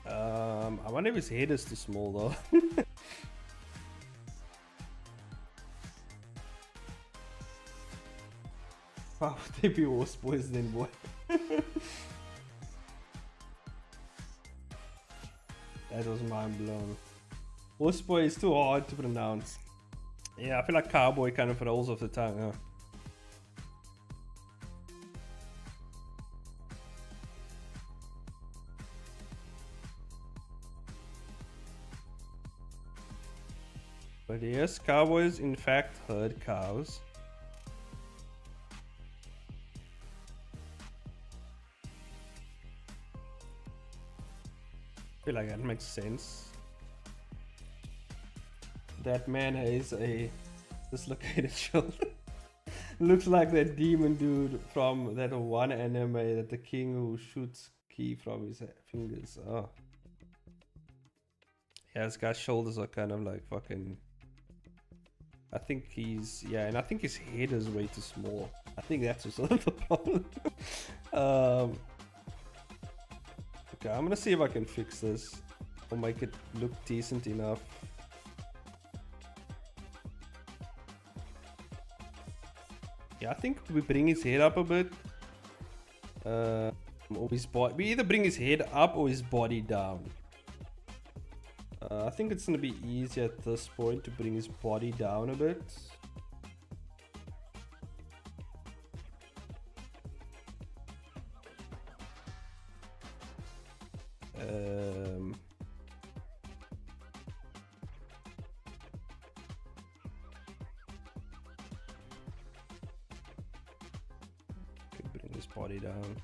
I wonder if his head is too small though. Wow, they be horse boys then, boy. That was mind blown. Horse boy is too hard to pronounce. Yeah, I feel like cowboy kind of rolls off the tongue, huh? But yes, cowboys in fact herd cows. I feel like that makes sense. That man has a dislocated shoulder. Looks like that demon dude from that one anime, that the king who shoots ki from his fingers. Oh. Yeah, this guy's shoulders are kind of like fucking... I think he's... Yeah, and I think his head is way too small. I think that's sort of the problem. Okay, I'm gonna see if I can fix this. Or make it look decent enough. Yeah, I think we bring his head up a bit. Or his body. We either bring his head up or his body down. I think it's gonna be easier at this point to bring his body down a bit. Could bring his body down.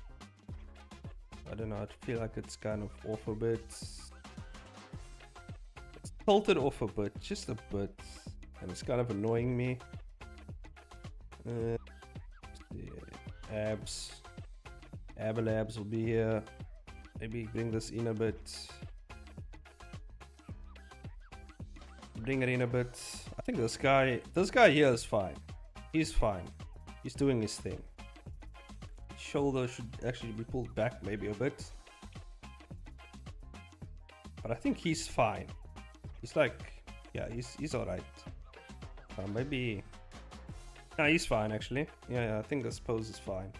I don't know, I feel like it's kind of off a bit. Tilted off a bit, just a bit, and it's kind of annoying me. Abs, abs will be here. Maybe bring this in a bit. Bring it in a bit. I think this guy here is fine. He's fine. He's doing his thing. Shoulder should actually be pulled back maybe a bit, but I think he's fine. He's like, yeah, he's alright. Maybe... No, he's fine actually. Yeah, I think this pose is fine.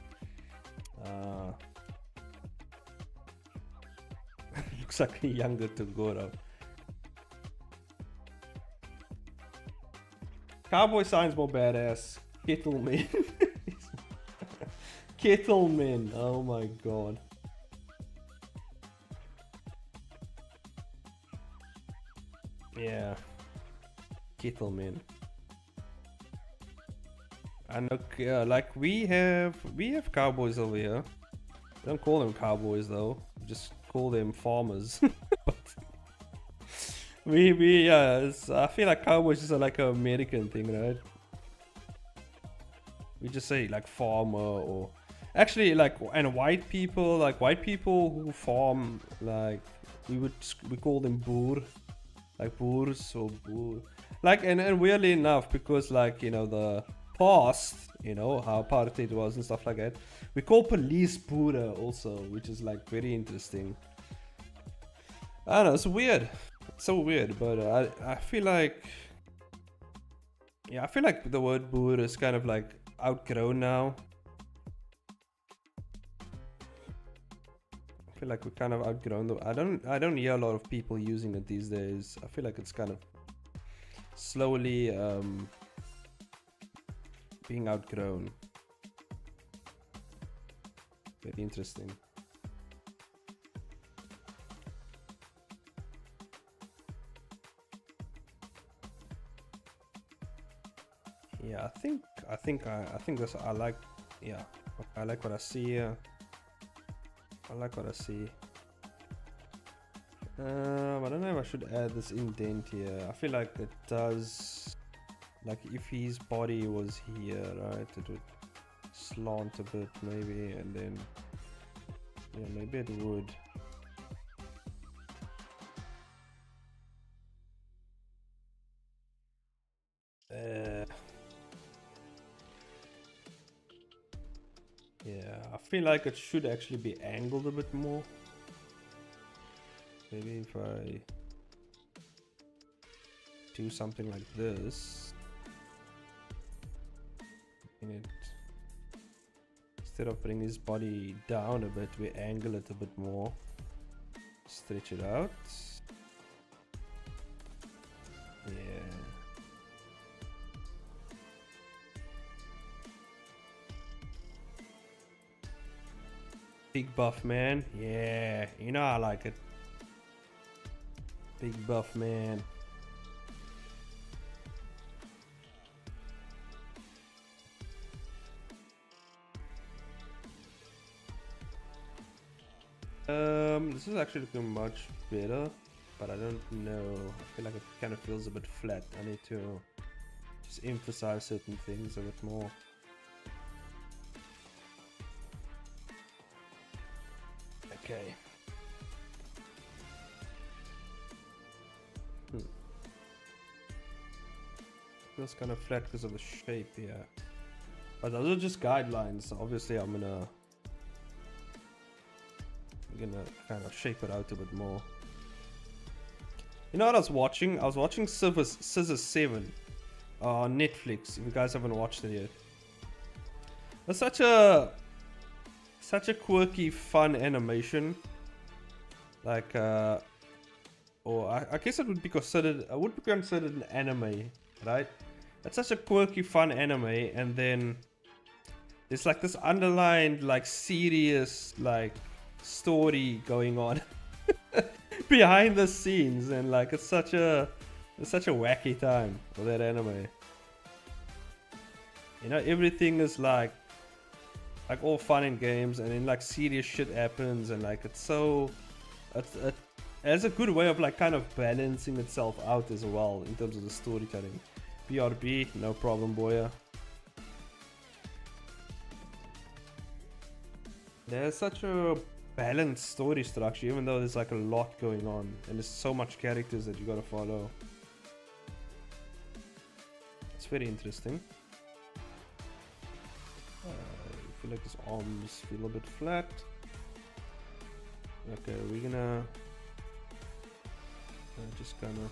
Looks like a younger Toguro. Cowboy sounds more badass. Kettleman. Kettleman, oh my god. Yeah, Kettleman. And okay, like we have cowboys over here. We don't call them cowboys though. We just call them farmers. But I feel like cowboys is like an American thing, right? We just say like farmer, or actually like, and white people who farm, like we call them boer, like boers or boer. Like, and weirdly enough, because like, you know, the past, you know, how apartheid was and stuff like that, we call police boere also, which is like very interesting. I don't know, it's weird. It's so weird, but I feel like, yeah, I feel like the word boer is kind of like outgrown now. I feel like we kind of outgrown the, I don't hear a lot of people using it these days. I feel like it's kind of slowly being outgrown. Very interesting. Yeah, I think that's, I like, yeah, I like what I see here. I like what I see. I don't know if I should add this indent here. I feel like it does, like if his body was here, right, it would slant a bit maybe, and then, yeah, maybe it would. Yeah, I feel like it should actually be angled a bit more. Maybe if I do something like this, instead of bringing his body down a bit, we angle it a bit more, stretch it out. Yeah. Big buff man, yeah, you know I like it. Big buff man. This is actually looking much better, but I don't know. I feel like it kind of feels a bit flat. I need to just emphasize certain things a bit more. Okay. Feels kind of flat because of the shape here. But those are just guidelines. Obviously, I'm gonna kind of shape it out a bit more. You know what I was watching? I was watching Scissor 7 on Netflix. If you guys haven't watched it yet, it's such a quirky, fun animation. Like, or I guess it would be considered. I would be considered an anime, right? It's such a quirky, fun anime, and then there's like this underlined, like serious, like story going on behind the scenes, and like it's such a wacky time for that anime. You know, everything is like all fun and games, and then like serious shit happens, and like it has a good way of like kind of balancing itself out as well in terms of the storytelling. BRB, no problem, boya. There's such a balanced story structure, even though there's like a lot going on, and there's so much characters that you gotta follow. It's very interesting. I feel like his arms feel a bit flat. Okay, we're gonna just kind of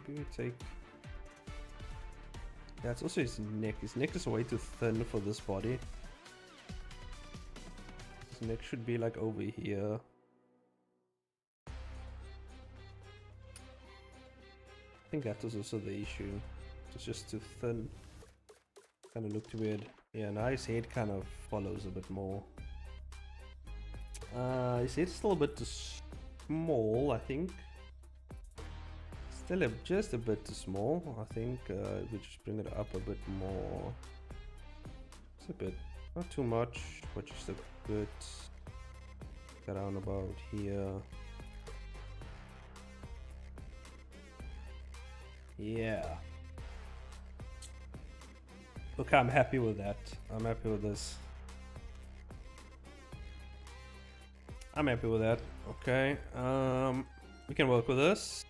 maybe we take, yeah, it's also his neck. His neck is way too thin for this body. His neck should be like over here. I think that was also the issue. It's just too thin. Kind of looked weird. Yeah, now his head kind of follows a bit more. His head's still a bit too small, I think. Still just a bit too small, I think. If we just bring it up a bit more. It's a bit, not too much, but just a bit. Around about here. Yeah. Okay, I'm happy with that. I'm happy with this. I'm happy with that. Okay. We can work with this.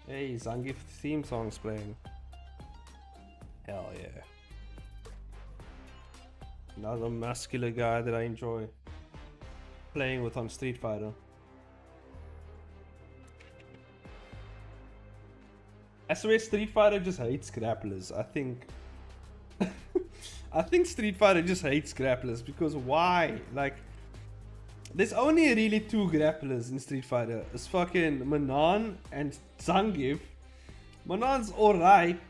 Hey, Zangief theme song's playing. Hell yeah. Another muscular guy that I enjoy playing with on Street Fighter. I swear Street Fighter just hates grapplers. I think I think Street Fighter just hates grapplers because why? Like, there's only really two grapplers in Street Fighter. It's fucking Manon and Zangief. Manon's alright,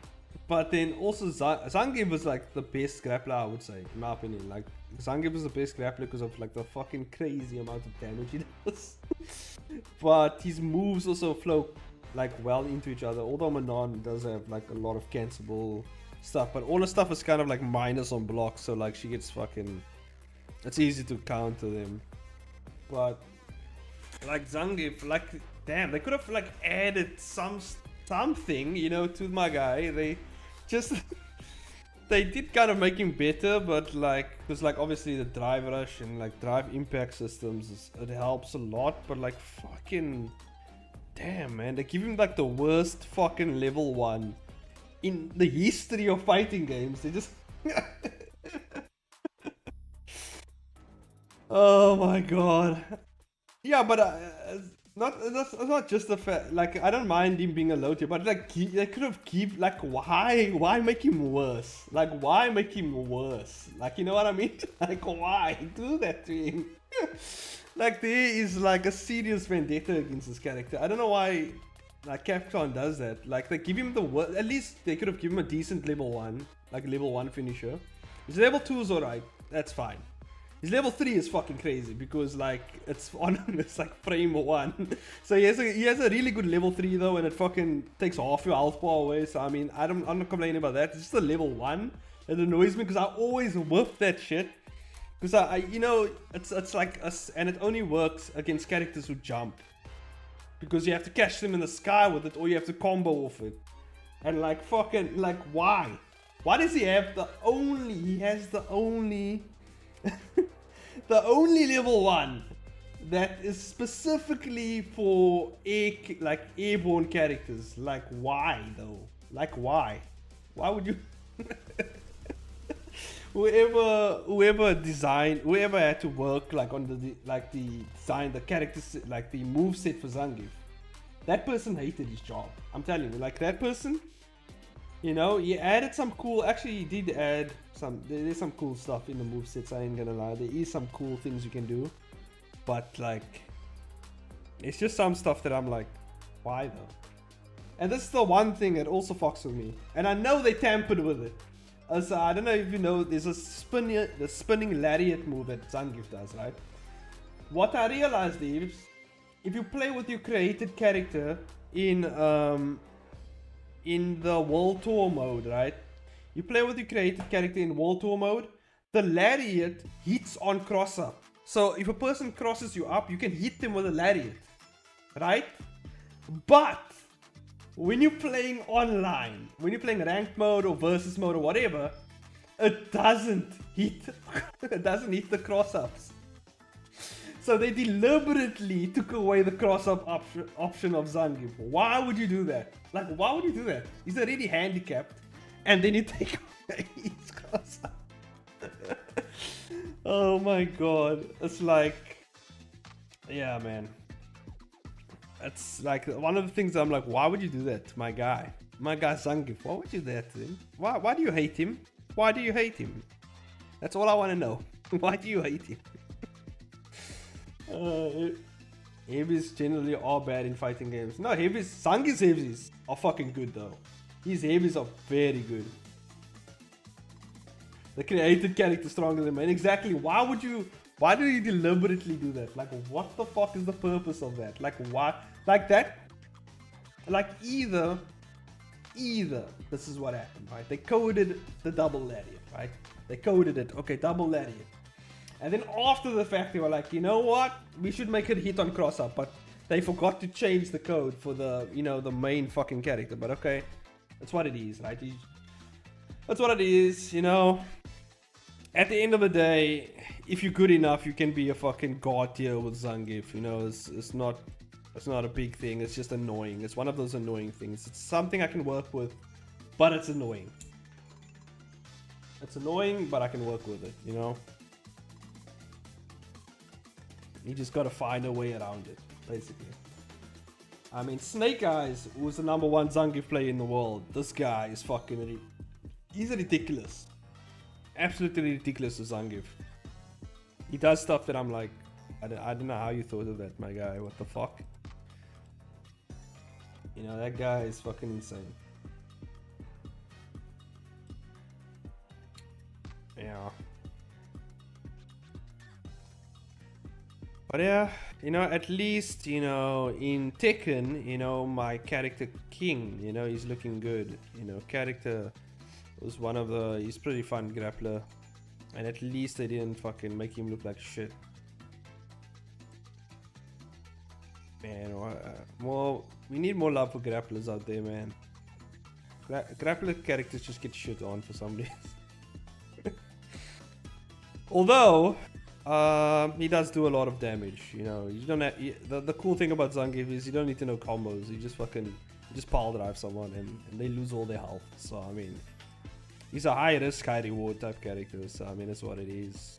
but then also Zangief was like the best grappler, I would say, in my opinion. Like, Zangief is the best grappler because of like the fucking crazy amount of damage he does. But his moves also flow like well into each other, although Manon does have like a lot of cancelable stuff, but all the stuff is kind of like minus on blocks, so like she gets fucking, it's easy to counter them. But like Zangief, like damn, they could have like added something, you know, to my guy. They just they did kind of make him better, but like, because like obviously the drive rush and like drive impact systems it helps a lot, but like fucking damn, man, they give him like the worst fucking level 1 in the history of fighting games. They just oh my god. Yeah, but that's not just the fact. Like, I don't mind him being a low tier, but like they could have keep like why make him worse? Like, why make him worse? Like, you know what I mean? Like, why do that to him? Like, there is like a serious vendetta against this character. I don't know why like Capcom does that. Like, they give him the worst. At least they could have given him a decent level 1, like level 1 finisher. His level 2 is alright. That's fine. His level 3 is fucking crazy because like it's on it's like frame 1. So he has a really good level 3 though, and it fucking takes half your health bar away. So I mean, I'm not complaining about that. It's just a level 1 that annoys me because I always whiff that shit. Because I you know, it's like and it only works against characters who jump, because you have to catch them in the sky with it, or you have to combo off it. And like fucking like why does he have the only the only level 1 that is specifically for airborne characters? Like, why though? Like, why would you whoever had to work like on the design, the characters, like the move set for Zangief, that person hated his job. I'm telling you, like that person, you know, he added some cool, actually he did add there's some cool stuff in the movesets, I ain't gonna lie. There is some cool things you can do, but like, it's just some stuff that I'm like, why though? And this is the one thing that also fucks with me, and I know they tampered with it. So I don't know if you know, there's the spinning lariat move that Zangief does, right? What I realized is, if you play with your created character in the World Tour mode, right? You play with your created character in World Tour mode, the lariat hits on cross up. So if a person crosses you up, you can hit them with a lariat, right? But when you're playing online, when you're playing ranked mode or versus mode or whatever, it doesn't hit the cross ups. So they deliberately took away the cross up option of Zangief. Why would you do that? Like, why would you do that? He's already handicapped, and then you take away his cross up. Oh my god. It's like, yeah, man. It's like one of the things I'm like, why would you do that to my guy? My guy Zangief, why would you do that to him? Why do you hate him? Why do you hate him? That's all I want to know. Why do you hate him? Heavies generally are bad in fighting games. No, heavies, Zangief's heavies are fucking good though. His heavies are very good. The created character stronger than main. Exactly. Why do you deliberately do that? Like, what the fuck is the purpose of that? Like, why? Like that? Like, either, this is what happened, right? They coded the double lariat, right? They coded it. Okay, double lariat. And then after the fact, they were like, you know what? We should make it hit on cross up. But they forgot to change the code for the, you know, the main fucking character. But okay, that's what it is, right? That's what it is, you know. At the end of the day, if you're good enough, you can be a fucking god tier with Zangief. You know, it's not a big thing. It's just annoying. It's one of those annoying things. It's something I can work with, but it's annoying. It's annoying, but I can work with it, you know. You just gotta find a way around it, basically. I mean, Snake Eyes, who's the #1 Zangief player in the world, this guy is fucking... He's ridiculous. Absolutely ridiculous with Zangief. He does stuff that I'm like, I don't know how you thought of that, my guy. What the fuck? You know, that guy is fucking insane. Yeah. But yeah, you know, at least, you know, in Tekken, you know, my character King, you know, he's looking good. You know, character was one of the... He's pretty fun grappler. And at least they didn't fucking make him look like shit. Man, well, we need more love for grapplers out there, man. Grappler characters just get shit on for some reason. Although, he does do a lot of damage, you know. You don't have, the cool thing about Zangief is you don't need to know combos. You just pile drive someone and they lose all their health. So, I mean... He's a high risk, high reward type character, so I mean, that's what it is.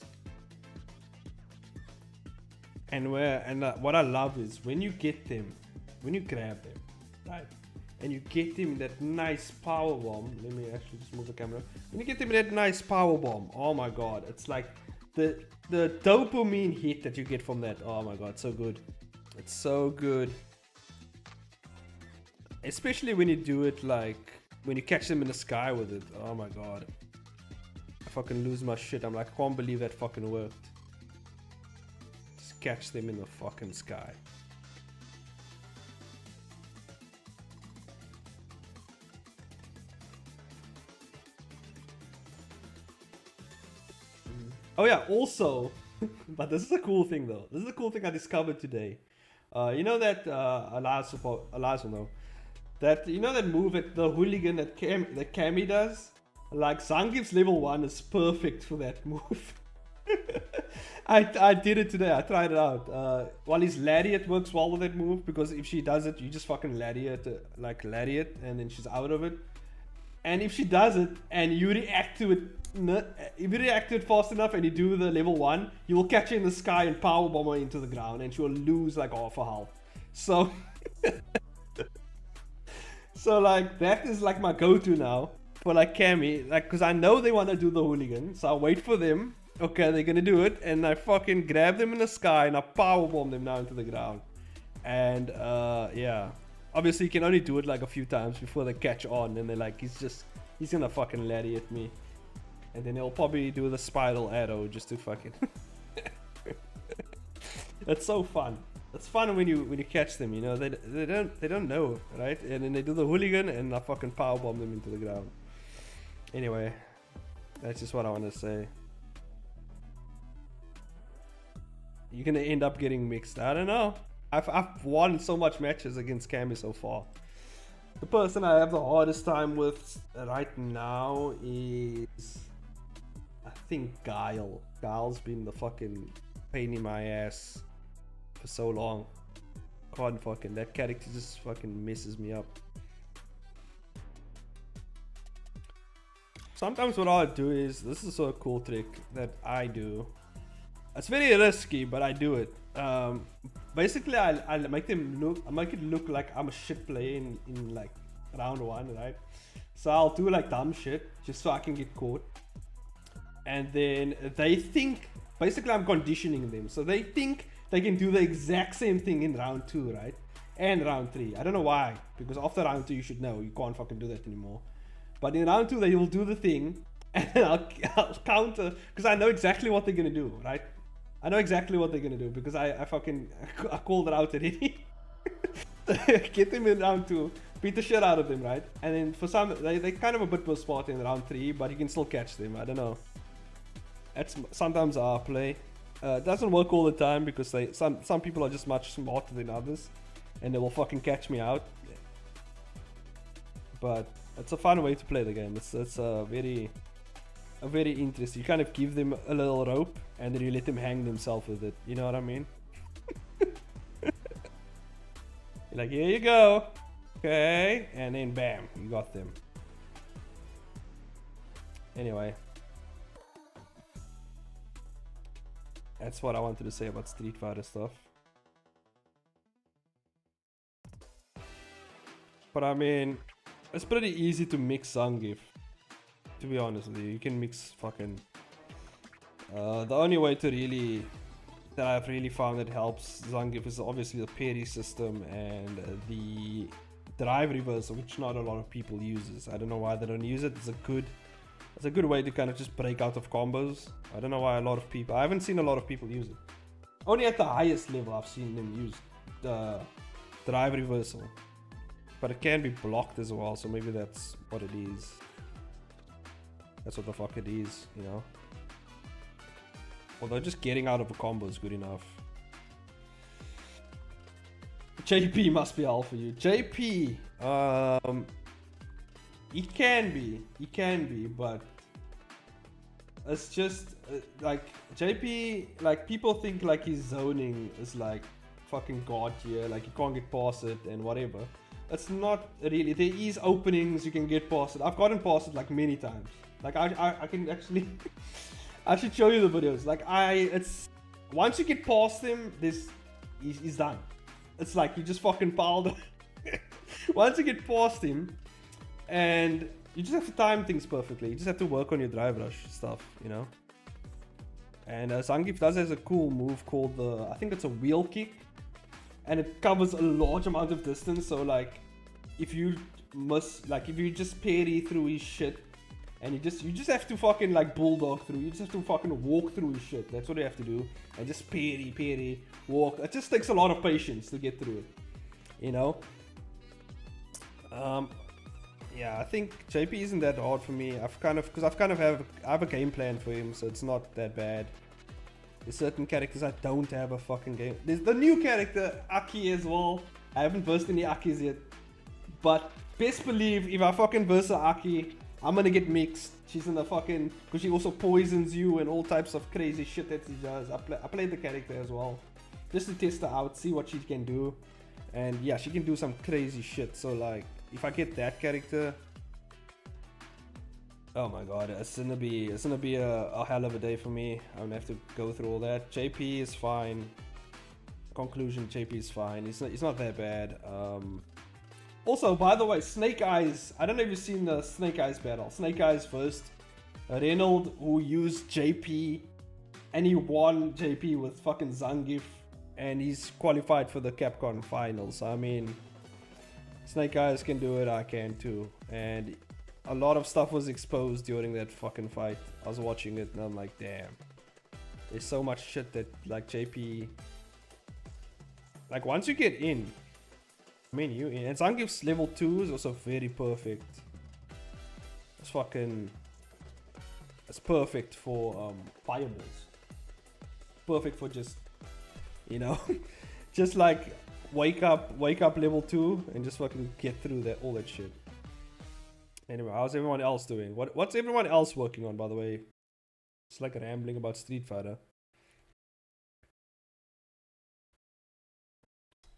And what I love is when you get them, when you grab them, right? And you get them in that nice power bomb. Let me actually just move the camera. When you get them in that nice power bomb, oh my god, it's like the dopamine hit that you get from that. Oh my god, so good. It's so good. Especially when you do it like, when you catch them in the sky with it, oh my god. I fucking lose my shit. I'm like, I can't believe that fucking worked. Just catch them in the fucking sky. Oh yeah, also, but this is a cool thing though. This is a cool thing I discovered today. You know that, Elias will know. That, you know that move at the hooligan that Cammy does? Like, Zangief's level 1 is perfect for that move. I did it today, I tried it out. While his lariat works well with that move, because if she does it, you just fucking lariat, and then she's out of it. And if she does it, and you react to it, if you react to it fast enough and you do the level 1, you will catch her in the sky and powerbomb her into the ground, and she will lose like half her health. So... So like that is like my go-to now for like Cammy, like, because I know they want to do the hooligan, so I wait for them. Okay, they're gonna do it, and I fucking grab them in the sky and I powerbomb them down to the ground. And yeah, obviously you can only do it like a few times before they catch on, and they're like, he's gonna fucking lariat me, and then he'll probably do the spiral arrow just to fucking. It's so fun. It's fun when you catch them, you know. They don't know, right? And then they do the hooligan and I fucking powerbomb them into the ground. Anyway, that's just what I want to say. You're gonna end up getting mixed. I don't know. I've won so much matches against Cammy so far. The person I have the hardest time with right now is, I think, Guile. Guile's been the fucking pain in my ass for so long. Can't fucking, that character just fucking messes me up. Sometimes what I'll do is, this is a cool trick that I do. It's very risky, but I do it. Basically, I make them look, I make it look like I'm a shit player in like round 1, right? So I'll do like dumb shit just so I can get caught. And then they think, basically I'm conditioning them. So they think they can do the exact same thing in round 2, right? And round 3. I don't know why, because after round 2 you should know you can't fucking do that anymore. But in round 2 they will do the thing, and then I'll counter, because I know exactly what they're gonna do, right? I know exactly what they're gonna do because I called it out already. Get them in round 2, beat the shit out of them, right? And then for some, they kind of a bit more smart in round 3, but you can still catch them. I don't know. That's sometimes our play. It doesn't work all the time because some people are just much smarter than others, and they will fucking catch me out. But it's a fun way to play the game. It's a very interesting. You kind of give them a little rope, and then you let them hang themselves with it. You know what I mean? You're like, here you go. Okay, and then bam, you got them. Anyway. That's what I wanted to say about Street Fighter stuff. But I mean, it's pretty easy to mix Zangief. To be honest with you, you can mix fucking... the only way to really... that I've really found that helps Zangief is obviously the parry system and the drive reversal, which not a lot of people uses. I don't know why they don't use it. It's a good way to kind of just break out of combos. I don't know why a lot of people... I haven't seen a lot of people use it. Only at the highest level I've seen them use the drive reversal. But it can be blocked as well, so maybe that's what it is. That's what the fuck it is, you know? Although just getting out of a combo is good enough. JP must be all for you. JP, He can be, but it's just like JP, like people think like his zoning is like fucking god tier, like you can't get past it and whatever. It's not really. There is openings you can get past it. I've gotten past it like many times. Like I can actually I should show you the videos. Like it's once you get past him, he's done. It's like you just fucking piled. Once you get past him, and you just have to time things perfectly. You just have to work on your drive rush stuff, you know. And Zangief does has a cool move called the, I think it's a wheel kick, and it covers a large amount of distance. So like, if you just parry through his shit, and you just have to fucking like bulldog through. You just have to fucking walk through his shit. That's what you have to do, and just parry, walk. It just takes a lot of patience to get through it, you know. Yeah, I think JP isn't that hard for me. I have a game plan for him, so it's not that bad. There's certain characters I don't have a fucking game. There's the new character, Aki, as well. I haven't versed any Akis yet. But best believe, if I fucking verse a Aki, I'm gonna get mixed. She's in the fucking... because she also poisons you and all types of crazy shit that she does. I played the character as well. Just to test her out, see what she can do. And yeah, she can do some crazy shit. So like, if I get that character... oh my god, it's gonna be a hell of a day for me. I'm gonna have to go through all that. JP is fine. Conclusion, JP is fine. It's not that bad. Also, by the way, Snake Eyes. I don't know if you've seen the Snake Eyes battle. Snake Eyes first. Reynold, who used JP, and he won JP with fucking Zangief, and he's qualified for the Capcom finals. I mean, Snake Eyes can do it, I can too. And a lot of stuff was exposed during that fucking fight. I was watching it and I'm like, damn. There's so much shit that like JP... like once you get in, I mean you in. And Zangief's level 2 is also very perfect. It's fucking... it's perfect for fireballs. Perfect for just, you know, just like wake up level 2 and just fucking get through that all that shit. Anyway, how's everyone else doing? What's everyone else working on, by the way? It's like rambling about Street Fighter.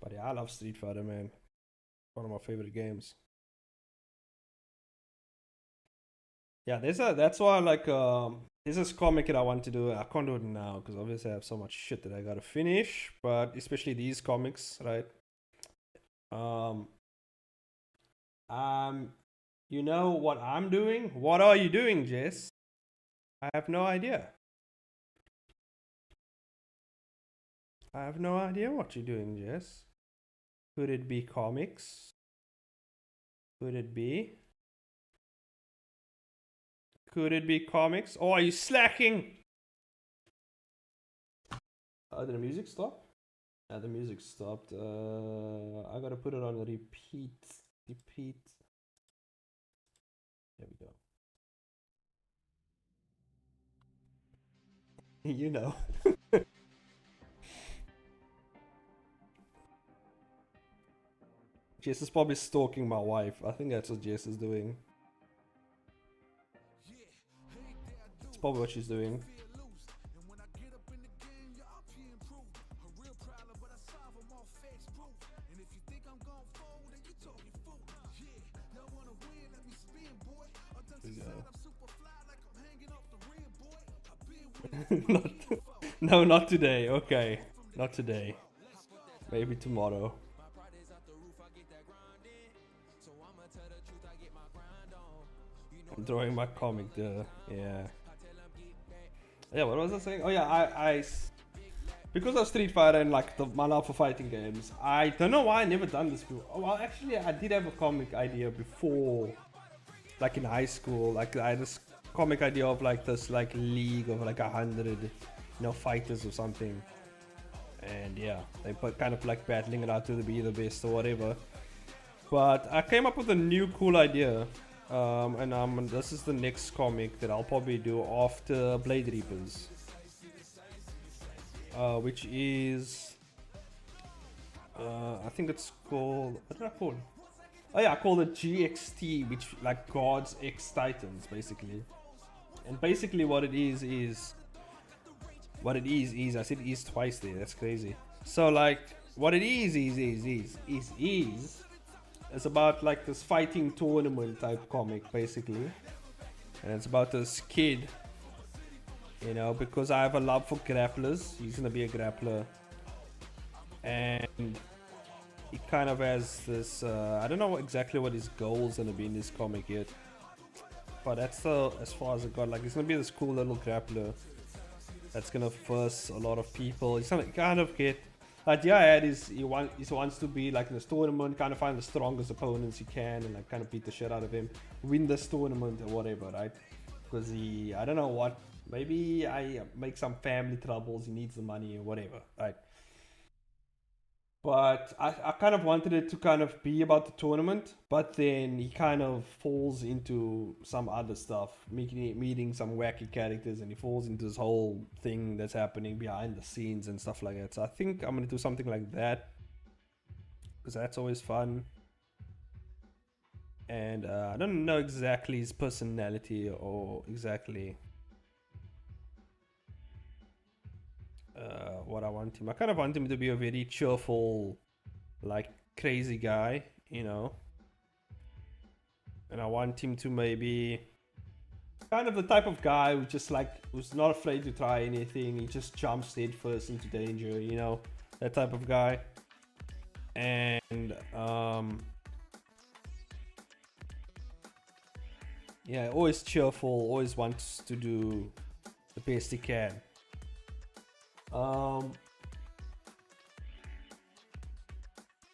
But yeah, I love Street Fighter, man. One of my favorite games. Yeah, that's why like there's this comic that I want to do. I can't do it now because obviously I have so much shit that I gotta finish. But especially these comics, right? You know what I'm doing? What are you doing, Jess? I have no idea. I have no idea what you're doing, Jess. Could it be comics? Could it be? Could it be comics? Oh, are you slacking? Did the music stop? Yeah, the music stopped. I gotta put it on repeat. Repeat. There we go. You know. Jess is probably stalking my wife. I think that's what Jess is doing. It's probably what she's doing. Not, no, not today. Okay, not today. Maybe tomorrow. I'm drawing my comic there. Yeah. Yeah, what was I saying? Oh yeah, because of Street Fighter and like my love for fighting games, I don't know why I never done this before. Oh, well, actually, I did have a comic idea before, like in high school. Like I had this comic idea of like this like league of like 100, fighters or something. And yeah, they put kind of like battling it out to be the best or whatever. But I came up with a new cool idea. And this is the next comic that I'll probably do after Blade Reapers, which is I think it's called, what did I call it? Oh yeah, I call it GXT, which like Gods X Titans basically. And basically what it is I said is twice there, that's crazy. So like what it is it's about like this fighting tournament type comic basically, and it's about this kid, because I have a love for grapplers. He's gonna be a grappler, and he kind of has this I don't know exactly what his goal's gonna be in this comic yet, but that's as far as I got. Like he's gonna be this cool little grappler that's gonna verse a lot of people. He's gonna kind of get like the idea is he wants to be like in this tournament, kind of find the strongest opponents he can and like kind of beat the shit out of him, win this tournament or whatever, right? Because I don't know what, maybe I make some family troubles, he needs the money or whatever, right? But I kind of wanted it to kind of be about the tournament, but then he kind of falls into some other stuff, meeting some wacky characters, and he falls into this whole thing that's happening behind the scenes and stuff like that. So I think I'm going to do something like that, because that's always fun. And I don't know exactly his personality or exactly what I want him. I kind of want him to be a very cheerful, like crazy guy, and I want him to maybe kind of the type of guy who's not afraid to try anything. He just jumps head first into danger, that type of guy. And yeah, always cheerful, always wants to do the best he can.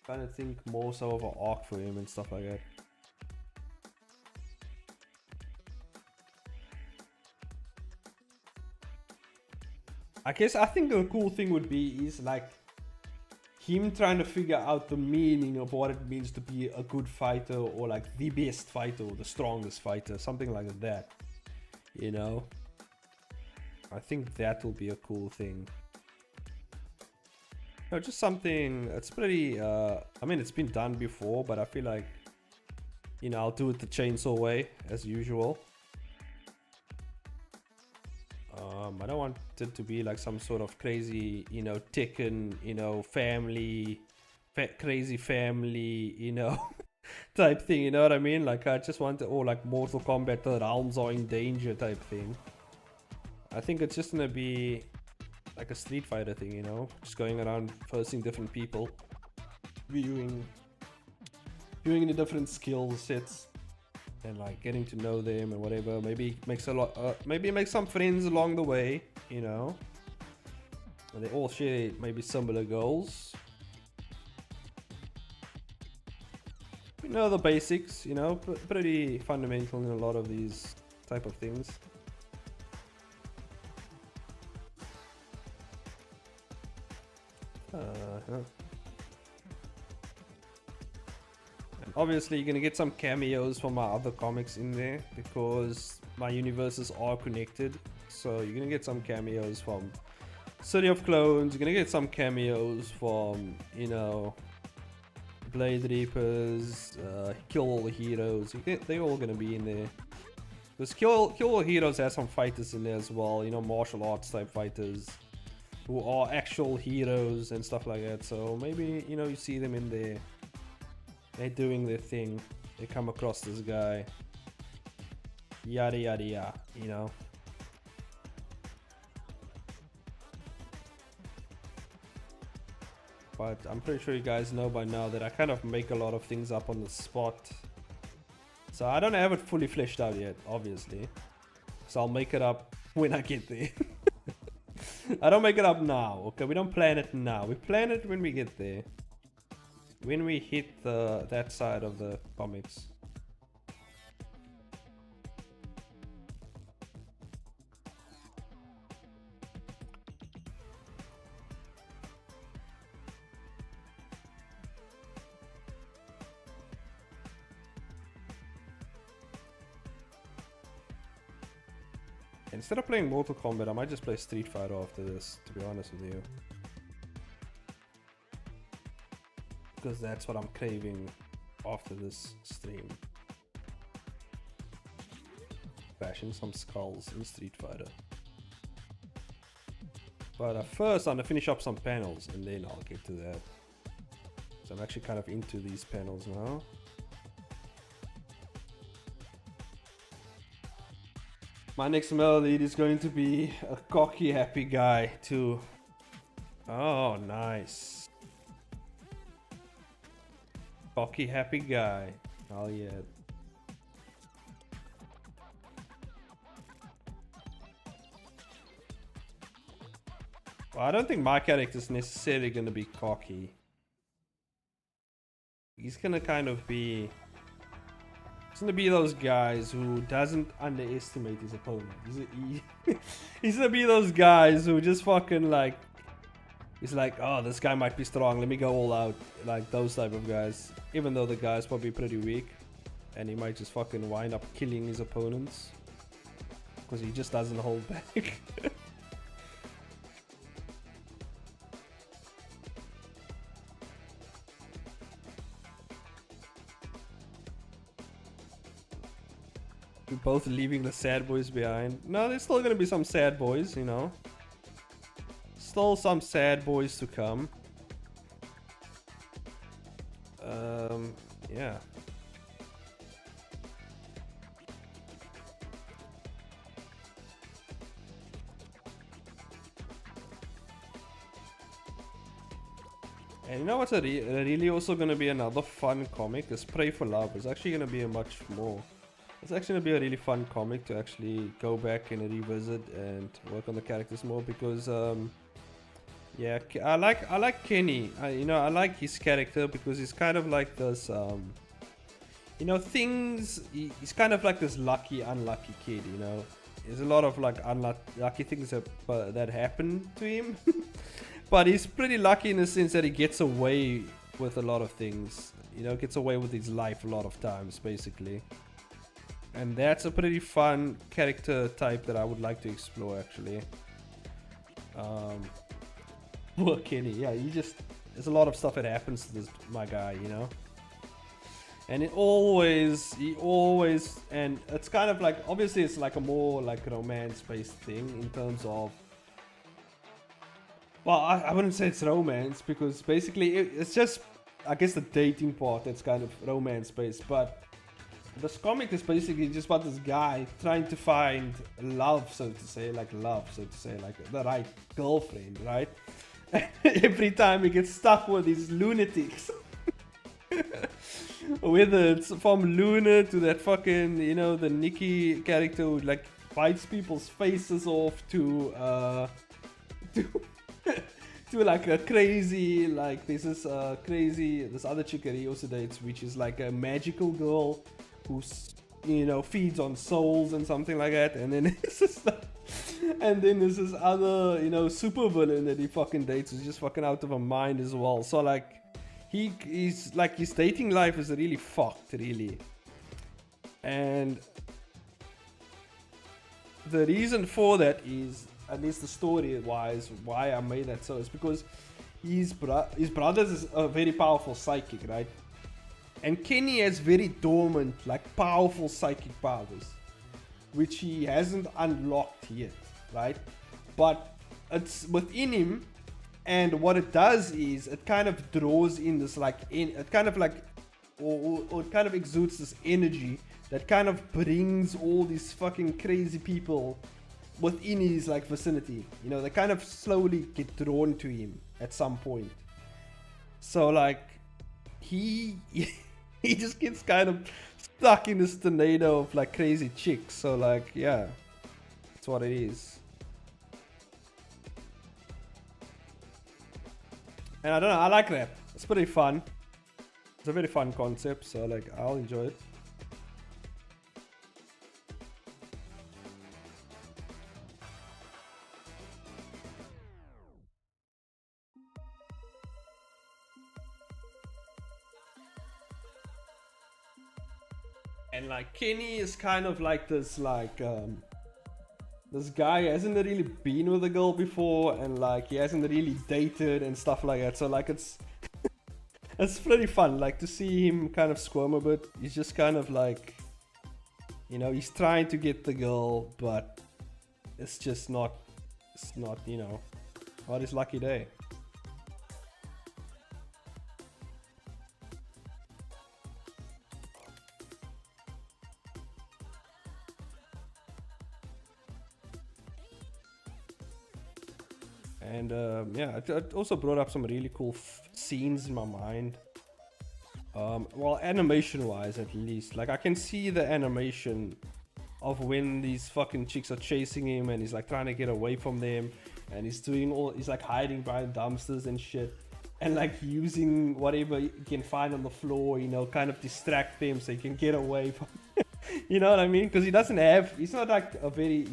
Kind of think more so of an arc for him and stuff like that. I think the cool thing would be is like him trying to figure out the meaning of what it means to be a good fighter, or like the best fighter or the strongest fighter, something like that, I think that will be a cool thing. No, just something, it's pretty, it's been done before, but I feel like, I'll do it the chainsaw way, as usual. I don't want it to be like some sort of crazy, Tekken, crazy family, type thing, you know what I mean? Like, I just want it, or like Mortal Kombat, the realms are in danger type thing. I think it's just gonna be like a Street Fighter thing, just going around versing different people, viewing the different skill sets, and like getting to know them and whatever. Maybe make some friends along the way, And they all share maybe similar goals. You know the basics, you know, pretty fundamental in a lot of these type of things. And obviously you're gonna get some cameos from my other comics in there because my universes are connected. So you're gonna get some cameos from City of Clones, you're gonna get some cameos from, you know, Blade Reapers, Kill All the Heroes. They're all gonna be in there. Because Kill All the Heroes has some fighters in there as well, you know, martial arts type fighters who are actual heroes and stuff like that. So maybe, you know, you see them in there. They're doing their thing. They come across this guy. Yada yada yada, you know. But I'm pretty sure you guys know by now that I kind of make a lot of things up on the spot. So I don't have it fully fleshed out yet, obviously. So I'll make it up when I get there. I don't make it up now, okay? We don't plan it now. We plan it when we get there. When we hit that side of the comics. Instead of playing Mortal Kombat, I might just play Street Fighter after this, to be honest with you. Because that's what I'm craving after this stream. Bashing some skulls in Street Fighter. But first I'm gonna finish up some panels and then I'll get to that. So I'm actually kind of into these panels now. My next melody is going to be a cocky happy guy too. Oh, nice. Cocky happy guy. Oh yeah. Well, I don't think my character is necessarily going to be cocky. He's going to kind of be... He's gonna be those guys who doesn't underestimate his opponent. He's gonna be those guys who just fucking like... He's like, oh, this guy might be strong, let me go all out. Like those type of guys. Even though the guy's probably pretty weak. And he might just fucking wind up killing his opponents. Because he just doesn't hold back. We're both leaving the sad boys behind. No, there's still gonna be some sad boys, you know. Still some sad boys to come. Yeah. And you know what's really also gonna be another fun comic is Pray for Love. It's actually gonna be a much more... It's actually gonna be a really fun comic to actually go back and revisit and work on the characters more because yeah, I like Kenny. You know, I like his character because he's kind of like this you know, he's kind of like this lucky unlucky kid, you know. There's a lot of like unlucky things that happen to him. But he's pretty lucky in the sense that he gets away with a lot of things, you know, gets away with his life a lot of times basically. And that's a pretty fun character type that I would like to explore actually. Poor Kenny, yeah, there's a lot of stuff that happens to my guy, you know. And he always, and it's kind of like, obviously it's like a more like romance-based thing in terms of, well, I wouldn't say it's romance because basically it's just, I guess the dating part that's kind of romance-based, but this comic is basically just about this guy trying to find love, so to say, like the right girlfriend, right? Every time he gets stuck with these lunatics. Whether it's from Luna to that fucking, you know, the Nikki character who like bites people's faces off to to like a crazy, like this is this other chick that he also dates, which is like a magical girl who's, you know, feeds on souls and something like that. And then it's just like, and then there's this other, you know, super villain that he fucking dates who's just fucking out of her mind as well. So like he's like, his dating life is really fucked, really. And the reason for that is, at least the story wise, why I made that so, is because his brother is a very powerful psychic, right? And Kenny has very dormant, like powerful psychic powers, which he hasn't unlocked yet, right? But it's within him, and what it does is it kind of draws in this like, it kind of like, or it kind of exudes this energy that kind of brings all these fucking crazy people within his like vicinity. You know, they kind of slowly get drawn to him at some point. So like he he just gets kind of stuck in this tornado of like crazy chicks. So like, yeah, that's what it is. And I don't know, I like that. It's pretty fun. It's a very fun concept, so like I'll enjoy it. And like Kenny is kind of like this, like this guy hasn't really been with a girl before, and like he hasn't really dated and stuff like that. So like it's it's pretty fun, like to see him kind of squirm a bit. He's just kind of like, you know, he's trying to get the girl, but it's just not, you know, not his lucky day. And yeah, it also brought up some really cool scenes in my mind. Well, animation wise at least. Like I can see the animation of when these fucking chicks are chasing him and he's like trying to get away from them. And he's like hiding behind dumpsters and shit. And like using whatever he can find on the floor, you know, kind of distract them so he can get away from you know what I mean? Because he's not like a very,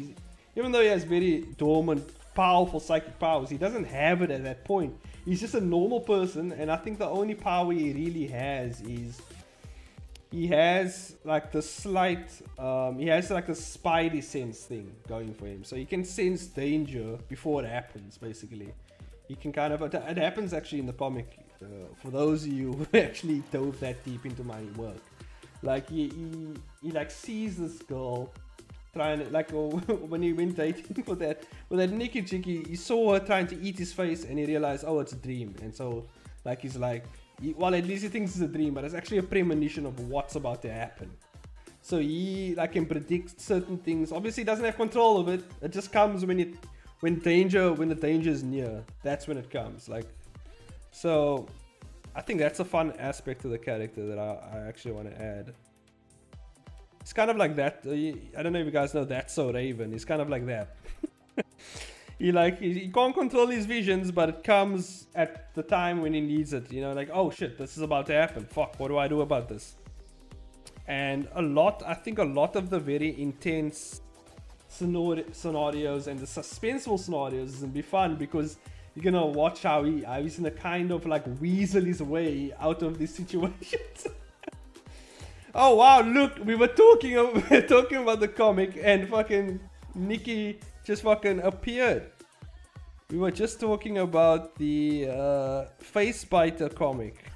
even though he has very dormant, powerful psychic powers, he doesn't have it at that point. He's just a normal person, and I think the only power he really has is he has like the slight he has like a spidey sense thing going for him, so he can sense danger before it happens. Basically, he can kind of, it happens actually in the comic, for those of you who actually dove that deep into my work. Like he like sees this girl trying to, like, when he went dating with that Nikki chick, he saw her trying to eat his face, and he realized, oh, it's a dream. And so like he's like, well, at least he thinks it's a dream, but it's actually a premonition of what's about to happen. So he like can predict certain things. Obviously he doesn't have control of it. It just comes when the danger is near. That's when it comes. Like, so I think that's a fun aspect to the character that I actually want to add. It's kind of like that. I don't know if you guys know That's So Raven. He's kind of like that. He can't control his visions, but it comes at the time when he needs it. You know, like, oh shit, this is about to happen. Fuck, what do I do about this? And I think a lot of the very intense scenarios and the suspenseful scenarios is gonna be fun, because you're gonna watch how he's gonna kind of like weasel his way out of these situations. Oh wow, look, we were talking about the comic, and fucking Nikki just fucking appeared. We were just talking about the Face Biter comic.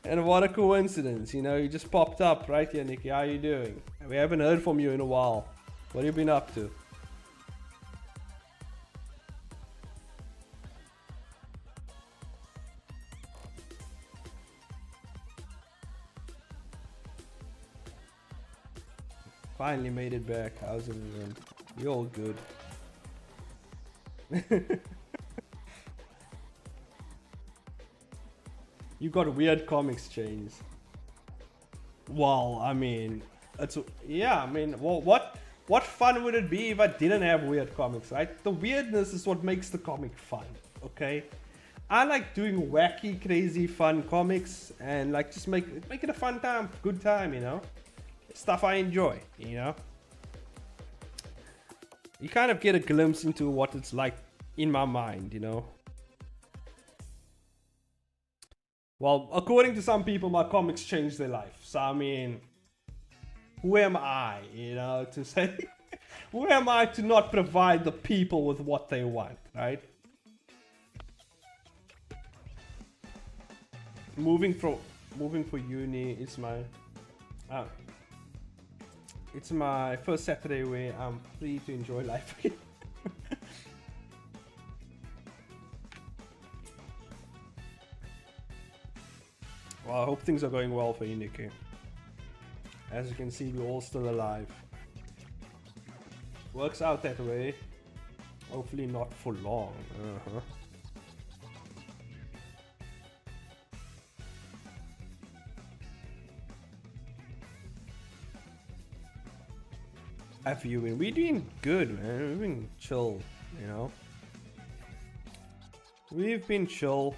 And what a coincidence, you know, you just popped up right here, Nikki. How you doing? We haven't heard from you in a while. What have you been up to? Finally made it back. How's everyone? You all good? You got weird comics chains. Well, I mean, well, what fun would it be if I didn't have weird comics, right? The weirdness is what makes the comic fun. okay? I like doing wacky, crazy, fun comics and like just make it a fun time, good time, you know? Stuff I enjoy, you know? You kind of get a glimpse into what it's like in my mind, you know? Well, according to some people, my comics changed their life. So, I mean, who am I, you know, to say... Who am I to not provide the people with what they want, right? Moving for uni is my... it's my first Saturday where I'm free to enjoy life again. Well, I hope things are going well for you, Nikki. As you can see, we're all still alive. Works out that way. Hopefully not for long. Have you been? We're doing good, man. We've been chill, you know. We've been chill.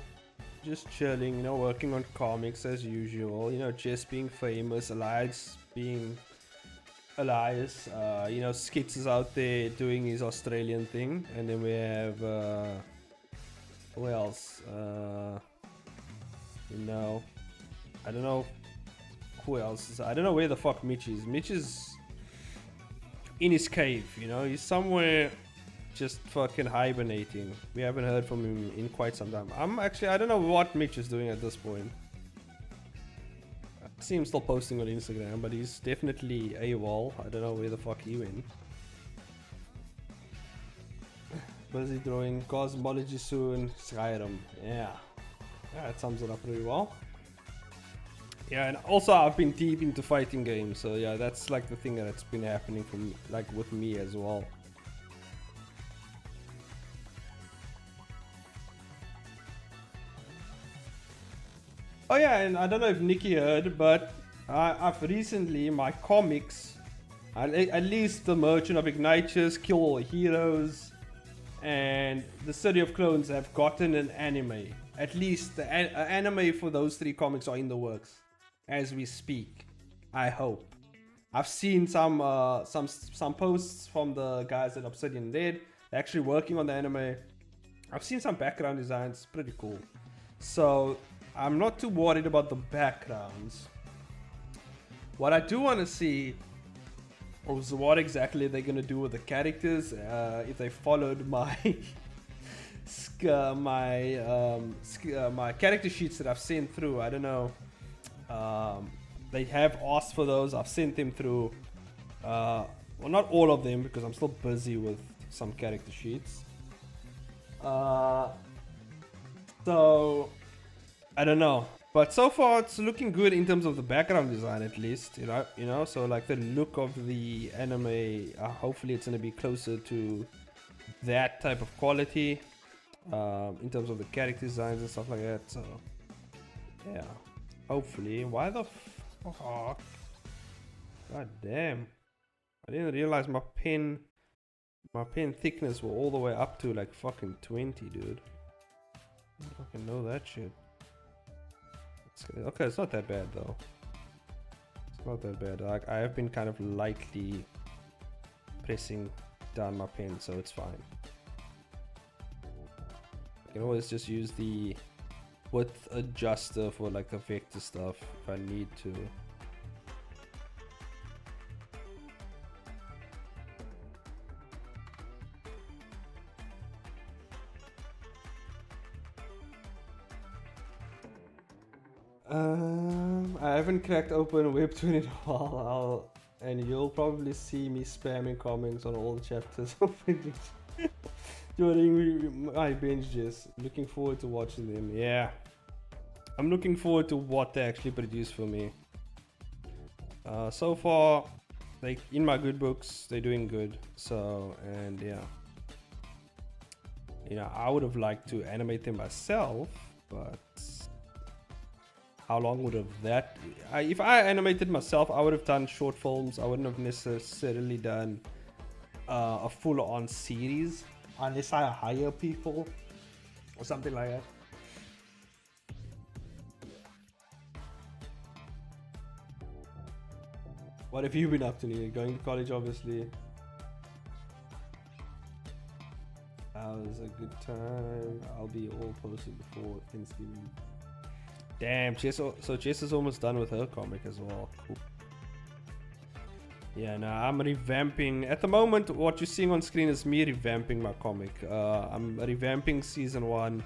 Just chilling, you know, working on comics as usual. You know, Jess being famous, Elias being Elias. You know, Skits is out there doing his Australian thing. And then we have, who else? You know, I don't know who else. I don't know where the fuck Mitch is. Mitch is in his cave, you know, he's somewhere just fucking hibernating. We haven't heard from him in quite some time. I don't know what Mitch is doing at this point. I see him still posting on Instagram, but he's definitely AWOL. I don't know where the fuck he went. Busy drawing cosmology soon, Skyrim. Yeah, that sums it up pretty well. Yeah, and also I've been deep into fighting games, so yeah, that's like the thing that's been happening for me, like with me as well. Oh yeah, and I don't know if Nikki heard, but I've recently, my comics, at least the Merchant of Ignatius, Kill All Heroes, and the City of Clones have gotten an anime. At least the anime for those three comics are in the works as we speak. I hope. I've seen some posts from the guys at Obsidian Dead. They're actually working on the anime. I've seen some background designs, pretty cool. So I'm not too worried about the backgrounds. What I do want to see is what exactly they're gonna do with the characters. If they followed my my character sheets that I've sent through, I don't know. They have asked for those. I've sent them through. Well, not all of them because I'm still busy with some character sheets. So I don't know, but so far it's looking good in terms of the background design, at least. You know. So like the look of the anime, hopefully it's gonna be closer to that type of quality in terms of the character designs and stuff like that. So yeah, hopefully. Why the fuck? God damn! I didn't realize my pen thickness were all the way up to like fucking 20, dude. I don't fucking know that shit. Okay, it's not that bad though. It's not that bad. Like, I have been kind of lightly pressing down my pen, so it's fine. I can always just use the width adjuster for like the vector stuff if I need to. I haven't cracked open Webtoon in a while, and you'll probably see me spamming comments on all the chapters during my binges. Looking forward to watching them. Yeah, I'm looking forward to what they actually produce for me. So far, like in my good books, they're doing good. So, and yeah, you know, I would have liked to animate them myself, but how long would have that? If I animated myself, I would have done short films. I wouldn't have necessarily done a full-on series unless I hire people. or something like that. What have you been up to, Neil? Going to college, obviously. That was a good time. I'll be all posted before Thanksgiving. Damn, so Jess is almost done with her comic as well. Cool. Yeah, no, I'm revamping. At the moment, what you're seeing on screen is me revamping my comic. I'm revamping season 1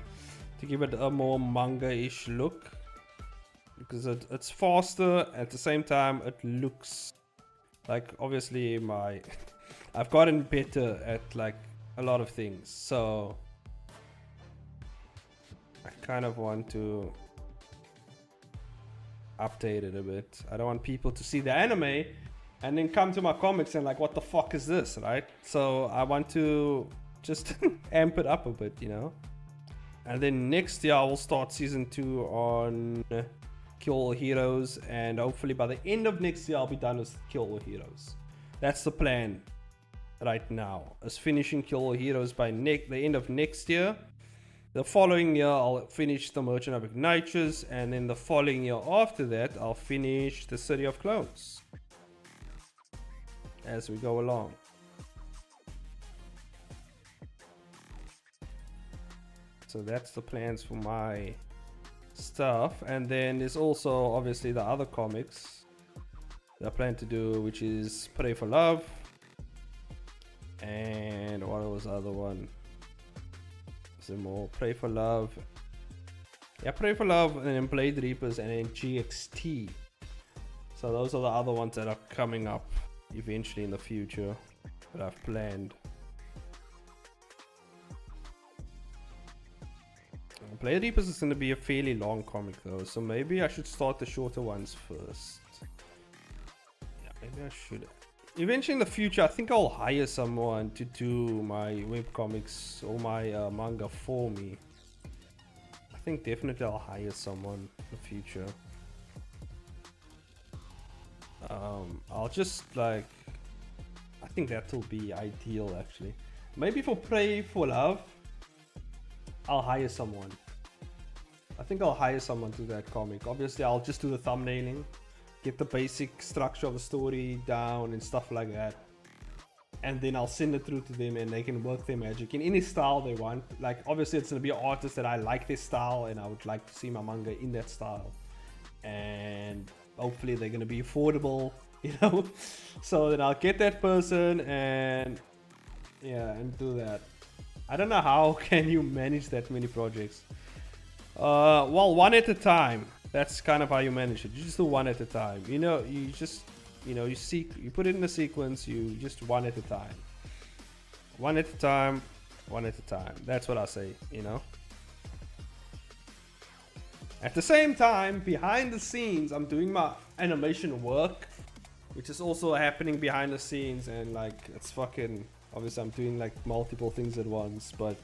to give it a more manga-ish look. Because it's faster, at the same time, it looks like, obviously, I've gotten better at, like, a lot of things. So, I kind of want to update it a bit. I don't want people to see the anime and then come to my comics and like, what the fuck is this, right? So I want to just amp it up a bit, you know? And then next year I will start season 2 on Kill All Heroes, and hopefully by the end of next year I'll be done with Kill All Heroes. That's the plan right now, is finishing Kill All Heroes by the end of next year. The following year I'll finish the Merchant of Ignatius, and then the following year after that I'll finish the City of Clones as we go along. So that's the plans for my stuff. And then there's also obviously the other comics that I plan to do, which is Pray for Love, and what was the other one? Some more Pray for Love. Yeah, Pray for Love, and then Blade Reapers, and then GXT. So those are the other ones that are coming up eventually in the future that I've planned. Blade Reapers is going to be a fairly long comic though, so maybe I should start the shorter ones first. Yeah, maybe I should. Eventually in the future, I think I'll hire someone to do my webcomics or my manga for me. I think definitely I'll hire someone in the future. I'll just like, I think that will be ideal actually. Maybe for Pray for Love, I'll hire someone. I think I'll hire someone to do that comic. Obviously I'll just do the thumbnailing, get the basic structure of the story down and stuff like that, and then I'll send it through to them and they can work their magic in any style they want. Like obviously it's going to be an artist that I like their style and I would like to see my manga in that style, and hopefully they're going to be affordable, you know. So then I'll get that person and yeah, and do that. I don't know how can you manage that many projects. Well, one at a time. That's kind of how you manage it. You just do one at a time. You know, you just, you know, you put it in a sequence. You just one at a time. One at a time. One at a time. That's what I say. You know. At the same time, behind the scenes, I'm doing my animation work, which is also happening behind the scenes, and like it's fucking. Obviously, I'm doing like multiple things at once, but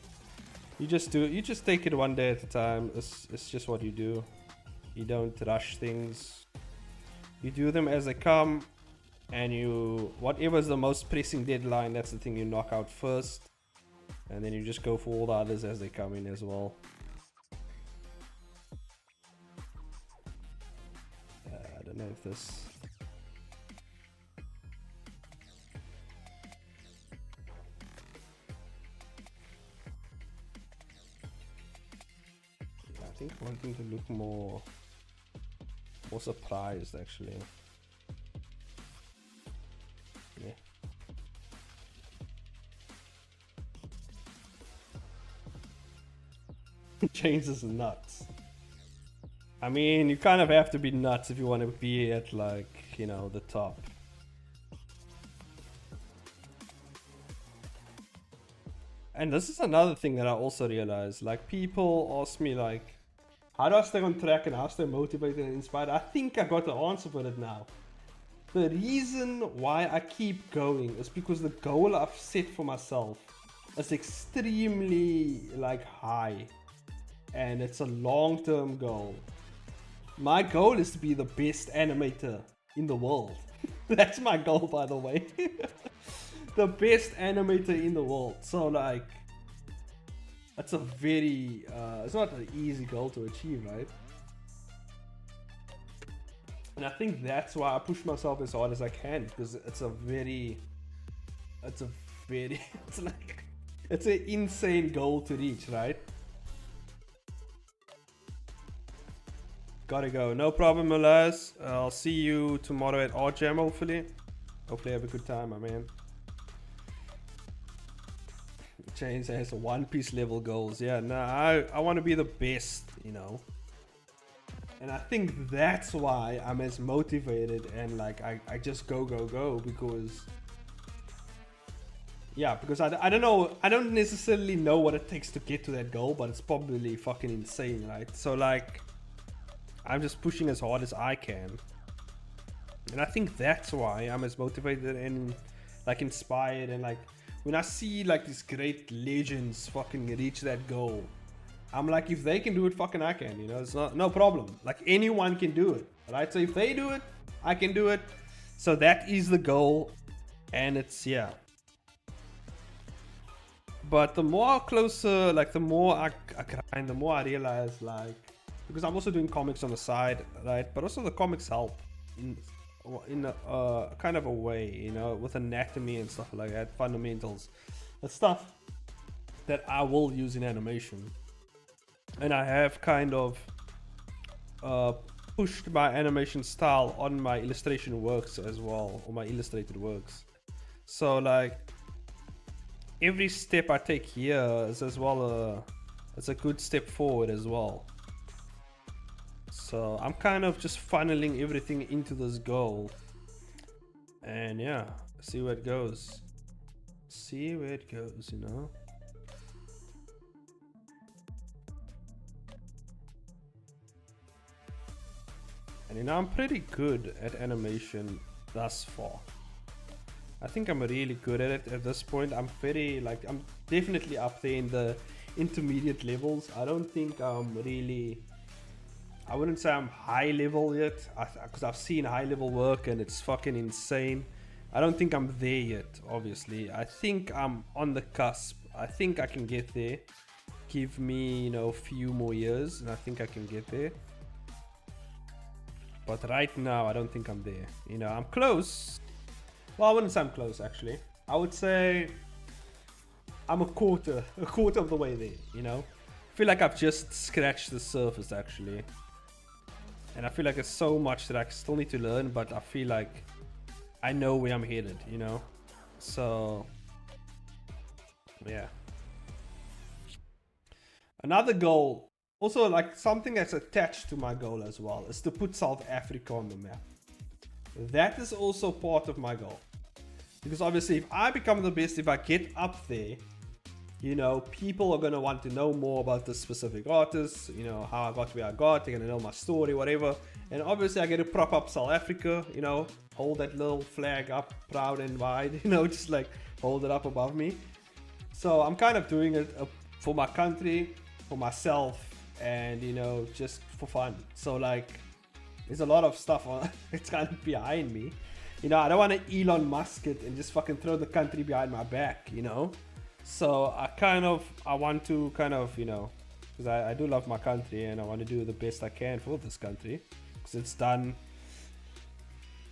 you just take it one day at a time. It's just what you do. You don't rush things. You do them as they come, and whatever's the most pressing deadline, that's the thing you knock out first, and then you just go for all the others as they come in as well. I don't know if this. I think wanting to look more surprised actually. Yeah. James is nuts. I mean, you kind of have to be nuts if you want to be at like, you know, the top. And this is another thing that I also realized. Like, people ask me like, how do I stay on track and how stay motivated and inspired? I think I got the answer for it now. The reason why I keep going is because the goal I've set for myself is extremely like high, and it's a long-term goal. My goal is to be the best animator in the world. That's my goal, by the way. The best animator in the world. So like, That's a very, it's not an easy goal to achieve, right? And I think that's why I push myself as hard as I can, because it's it's an insane goal to reach, right? Gotta go. No problem, Malas. I'll see you tomorrow at Art Jam, hopefully. Hopefully have a good time, my man. Chains has One Piece level goals. Yeah, no, I want to be the best, you know. And I think that's why I'm as motivated and like I just go because yeah, because I don't know, I don't necessarily know what it takes to get to that goal, but it's probably fucking insane, right? So like I'm just pushing as hard as I can. And I think that's why I'm as motivated and like inspired, and like when I see like these great legends fucking reach that goal, I'm like, if they can do it, fucking I can, you know, it's no problem. Like anyone can do it, right? So if they do it, I can do it. So that is the goal, and it's, yeah. But the more closer, like the more I grind, the more I realize, like, because I'm also doing comics on the side, right? But also the comics help in a kind of a way, you know, with anatomy and stuff like that, fundamentals. That's stuff that I will use in animation. And I have kind of pushed my animation style on my illustration works as well, or my illustrated works. So like every step I take here is as well it's a good step forward as well. So I'm kind of just funneling everything into this goal, and yeah, see where it goes. See where it goes, you know. And you know, I'm pretty good at animation thus far. I think I'm really good at it at this point. I'm very, like, I'm definitely up there in the intermediate levels. I don't think I'm really, I wouldn't say I'm high level yet, because I've seen high level work and it's fucking insane. I don't think I'm there yet, obviously. I think I'm on the cusp. I think I can get there. Give me, you know, a few more years and I think I can get there. But right now, I don't think I'm there. You know, I'm close. Well, I wouldn't say I'm close, actually. I would say I'm a quarter of the way there, you know? I feel like I've just scratched the surface, actually. And I feel like there's so much that I still need to learn, but I feel like I know where I'm headed, you know? So, yeah. Another goal, also like something that's attached to my goal as well, is to put South Africa on the map. That is also part of my goal. Because obviously if I become the best, if I get up there, you know, people are going to want to know more about this specific artist, you know, how I got where I got, they're going to know my story, whatever. And obviously I get to prop up South Africa, you know, hold that little flag up proud and wide, you know, just like hold it up above me. So I'm kind of doing it for my country, for myself, and, you know, just for fun. So like, there's a lot of stuff on it's kind of behind me. You know, I don't want to Elon Musk it and just fucking throw the country behind my back, you know. So I want to kind of, you know, because I do love my country and I want to do the best I can for this country, because it's done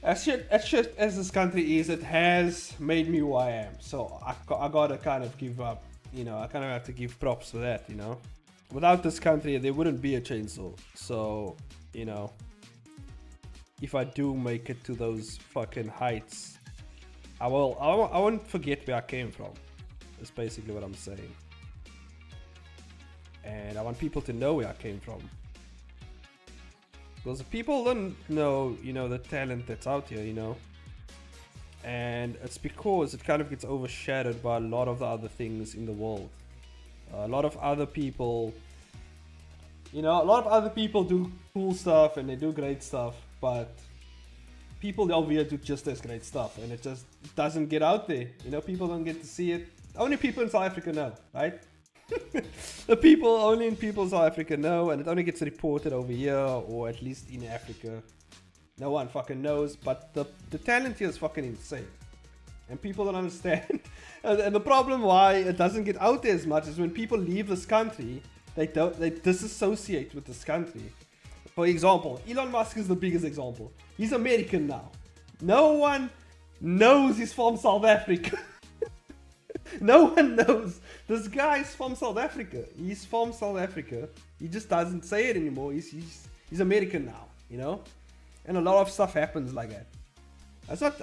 as shit as this country is. It has made me who I am. So I gotta kind of give up, you know. I kind of have to give props for that, you know. Without this country, there wouldn't be a chainsaw. So, you know, if I do make it to those fucking heights, I won't forget where I came from. That's basically what I'm saying. And I want people to know where I came from. Because people don't know, you know, the talent that's out here, you know. And it's because it kind of gets overshadowed by a lot of the other things in the world. A lot of other people, you know, a lot of other people do cool stuff and they do great stuff, but people over here do just as great stuff, and it just doesn't get out there. You know, people don't get to see it. Only people in South Africa know, right? The people only in South Africa know, and it only gets reported over here, or at least in Africa. No one fucking knows, but the talent here is fucking insane. and people don't understand. And the problem why it doesn't get out there as much is when people leave this country, they disassociate with this country. For example, Elon Musk is the biggest example. He's American now. No one knows he's from South Africa. No one knows. This guy's from South Africa. He's from South Africa. He just doesn't say it anymore. He's American now, you know? And a lot of stuff happens like that.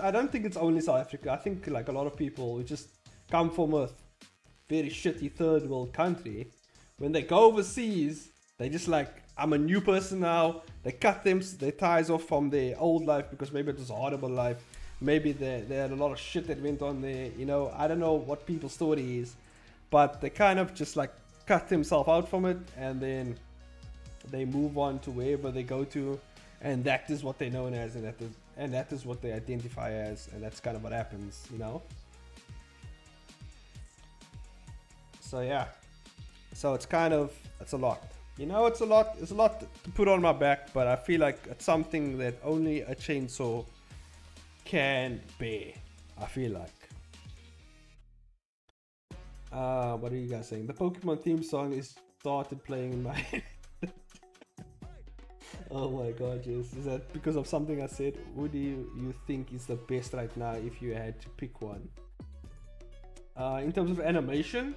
I don't think it's only South Africa. I think like a lot of people who just come from a very shitty third world country, when they go overseas, they just like, I'm a new person now. They cut their ties off from their old life because maybe it was a horrible life. Maybe they had a lot of shit that went on there. You know, I don't know what people's story is, but they kind of just like cut themselves out from it, and then they move on to wherever they go to, and that is what they're known as, and that is what they identify as, and that's kind of what happens, you know. So yeah, so it's a lot. You know, it's a lot to put on my back, but I feel like it's something that only a chainsaw can bear. I feel like. What are you guys saying? The Pokemon theme song is started playing in my head. Oh my god, yes. Is that because of something I said? Who do you think is the best right now if you had to pick one? In terms of animation,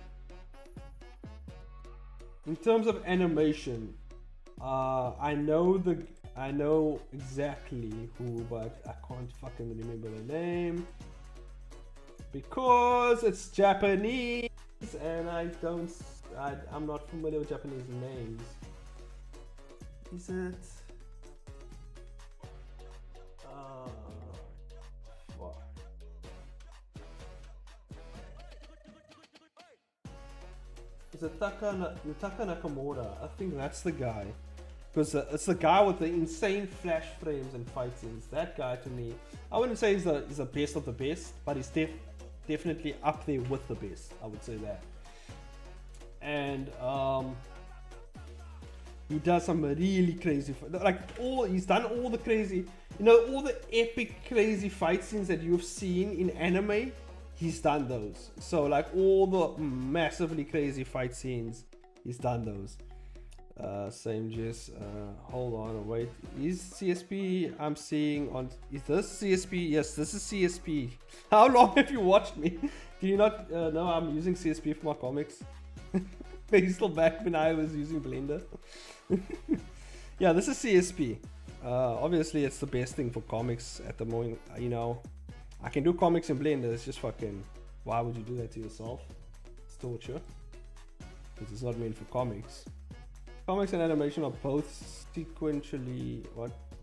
I know exactly who, but I can't fucking remember the name because it's Japanese and I'm not familiar with Japanese names. Is it? Fuck. Is it Taka Nakamura? I think that's the guy. Because it's the guy with the insane flash frames and fight scenes. That guy, to me, I wouldn't say he's the best of the best, but he's definitely up there with the best. I would say that. And he does some really crazy, he's done all the crazy, all the epic crazy fight scenes that you've seen in anime. He's done those. So like all the massively crazy fight scenes, he's done those. Same just hold on, wait, is CSP I'm seeing on, is this CSP? Yes, this is CSP. How long have you watched me? Do you not know I'm using CSP for my comics? Maybe still back when I was using Blender. Yeah, this is CSP. Obviously it's the best thing for comics at the moment. I can do comics in Blender. It's just fucking, why would you do that to yourself? It's torture, because it's not meant for comics. Comics and animation are both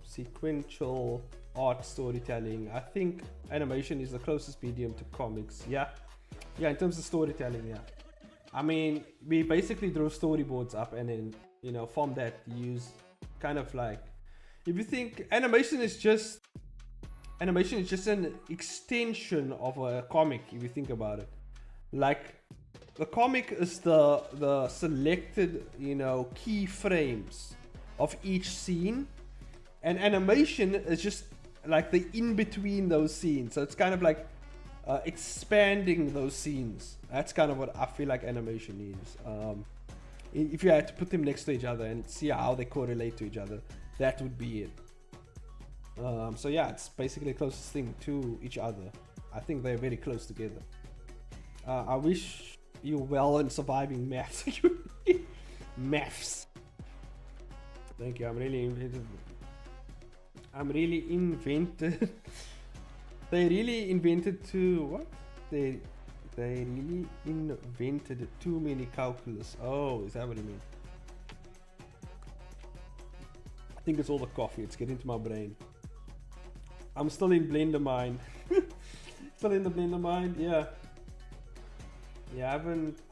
sequential art storytelling. I think animation is the closest medium to comics. Yeah, in terms of storytelling, yeah. I mean, we basically draw storyboards up and then, from that use kind of like, if you think animation is just an extension of a comic, if you think about it. Like, the comic is the selected, key frames of each scene, and animation is just like the in between those scenes. So it's kind of like expanding those scenes. That's kind of what I feel like animation is. If you had to put them next to each other and see how they correlate to each other, that would be it. So yeah, it's basically the closest thing to each other. I think they're very close together. I wish you well in surviving maths. Maths. Thank you. I'm really invented. They really invented what? They really invented too many calculus. Oh, is that what you mean? I think it's all the coffee. It's getting to my brain. I'm still in Blender mind. Still in the Blender mind, yeah. Yeah,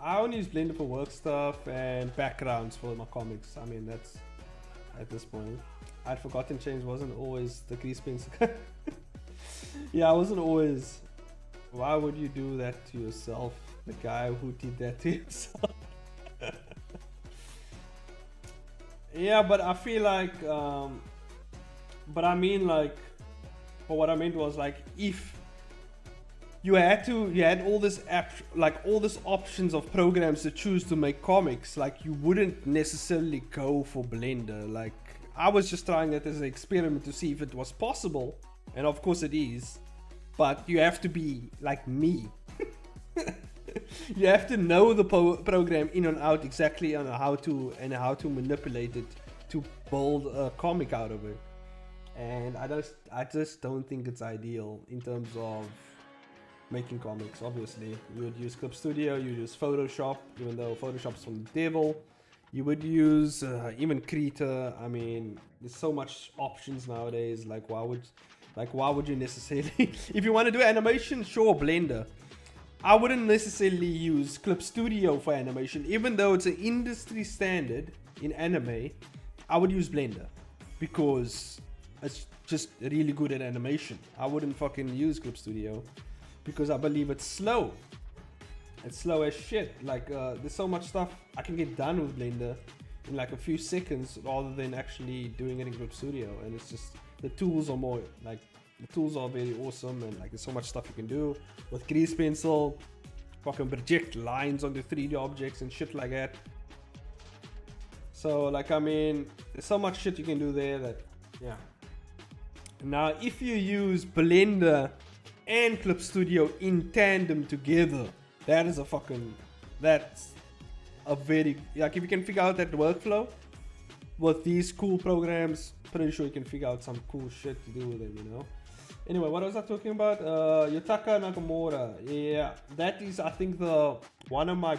I only use Blender for work stuff and backgrounds for my comics. I mean, that's at this point. I'd forgotten change wasn't always the grease pencil. Yeah, I wasn't always. Why would you do that to yourself? The guy who did that to himself. Yeah, but I feel like, but I mean like, but what I meant was like, if you had all this all this options of programs to choose to make comics. Like you wouldn't necessarily go for Blender. Like I was just trying it as an experiment to see if it was possible, and of course it is. But you have to be like me. You have to know the program in and out exactly on how to manipulate it to build a comic out of it. And I just don't think it's ideal in terms of making comics. Obviously, you would use Clip Studio, you use Photoshop, even though Photoshop's from the devil. You would use even Krita. I mean, there's so much options nowadays. Like why would you necessarily if you want to do animation, sure, Blender. I wouldn't necessarily use Clip Studio for animation, even though it's an industry standard in anime. I would use Blender because it's just really good at animation. I wouldn't fucking use Clip Studio because I believe it's slow. It's slow as shit. Like there's so much stuff I can get done with Blender in like a few seconds rather than actually doing it in Clip Studio. And it's just the tools are more like the tools are very awesome, and like there's so much stuff you can do with grease pencil, fucking project lines onto 3D objects and shit like that. So like I mean, there's so much shit you can do there that yeah. Now if you use Blender and Clip Studio in tandem together, that's a very, like if you can figure out that workflow with these cool programs, pretty sure you can figure out some cool shit to do with them, you know. Anyway, what was I talking about? Yutaka Nakamura. Yeah, that is, I think, one of the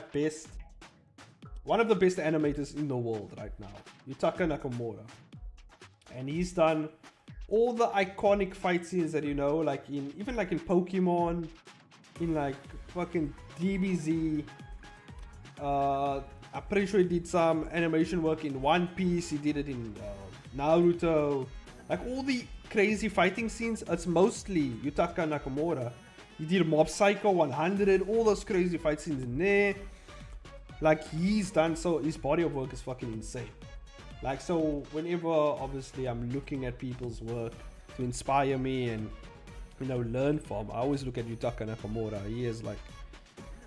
best animators in the world right now. Yutaka Nakamura. And he's done all the iconic fight scenes that you know, like even in Pokemon, in like fucking DBZ. I'm pretty sure he did some animation work in One Piece. He did it in Naruto. Like all the crazy fighting scenes, it's mostly Yutaka Nakamura. He did Mob Psycho 100, all those crazy fight scenes in there. Like he's done, so his body of work is fucking insane. Like so whenever obviously I'm looking at people's work to inspire me and you know learn from, I always look at Yutaka Nakamura. He is like,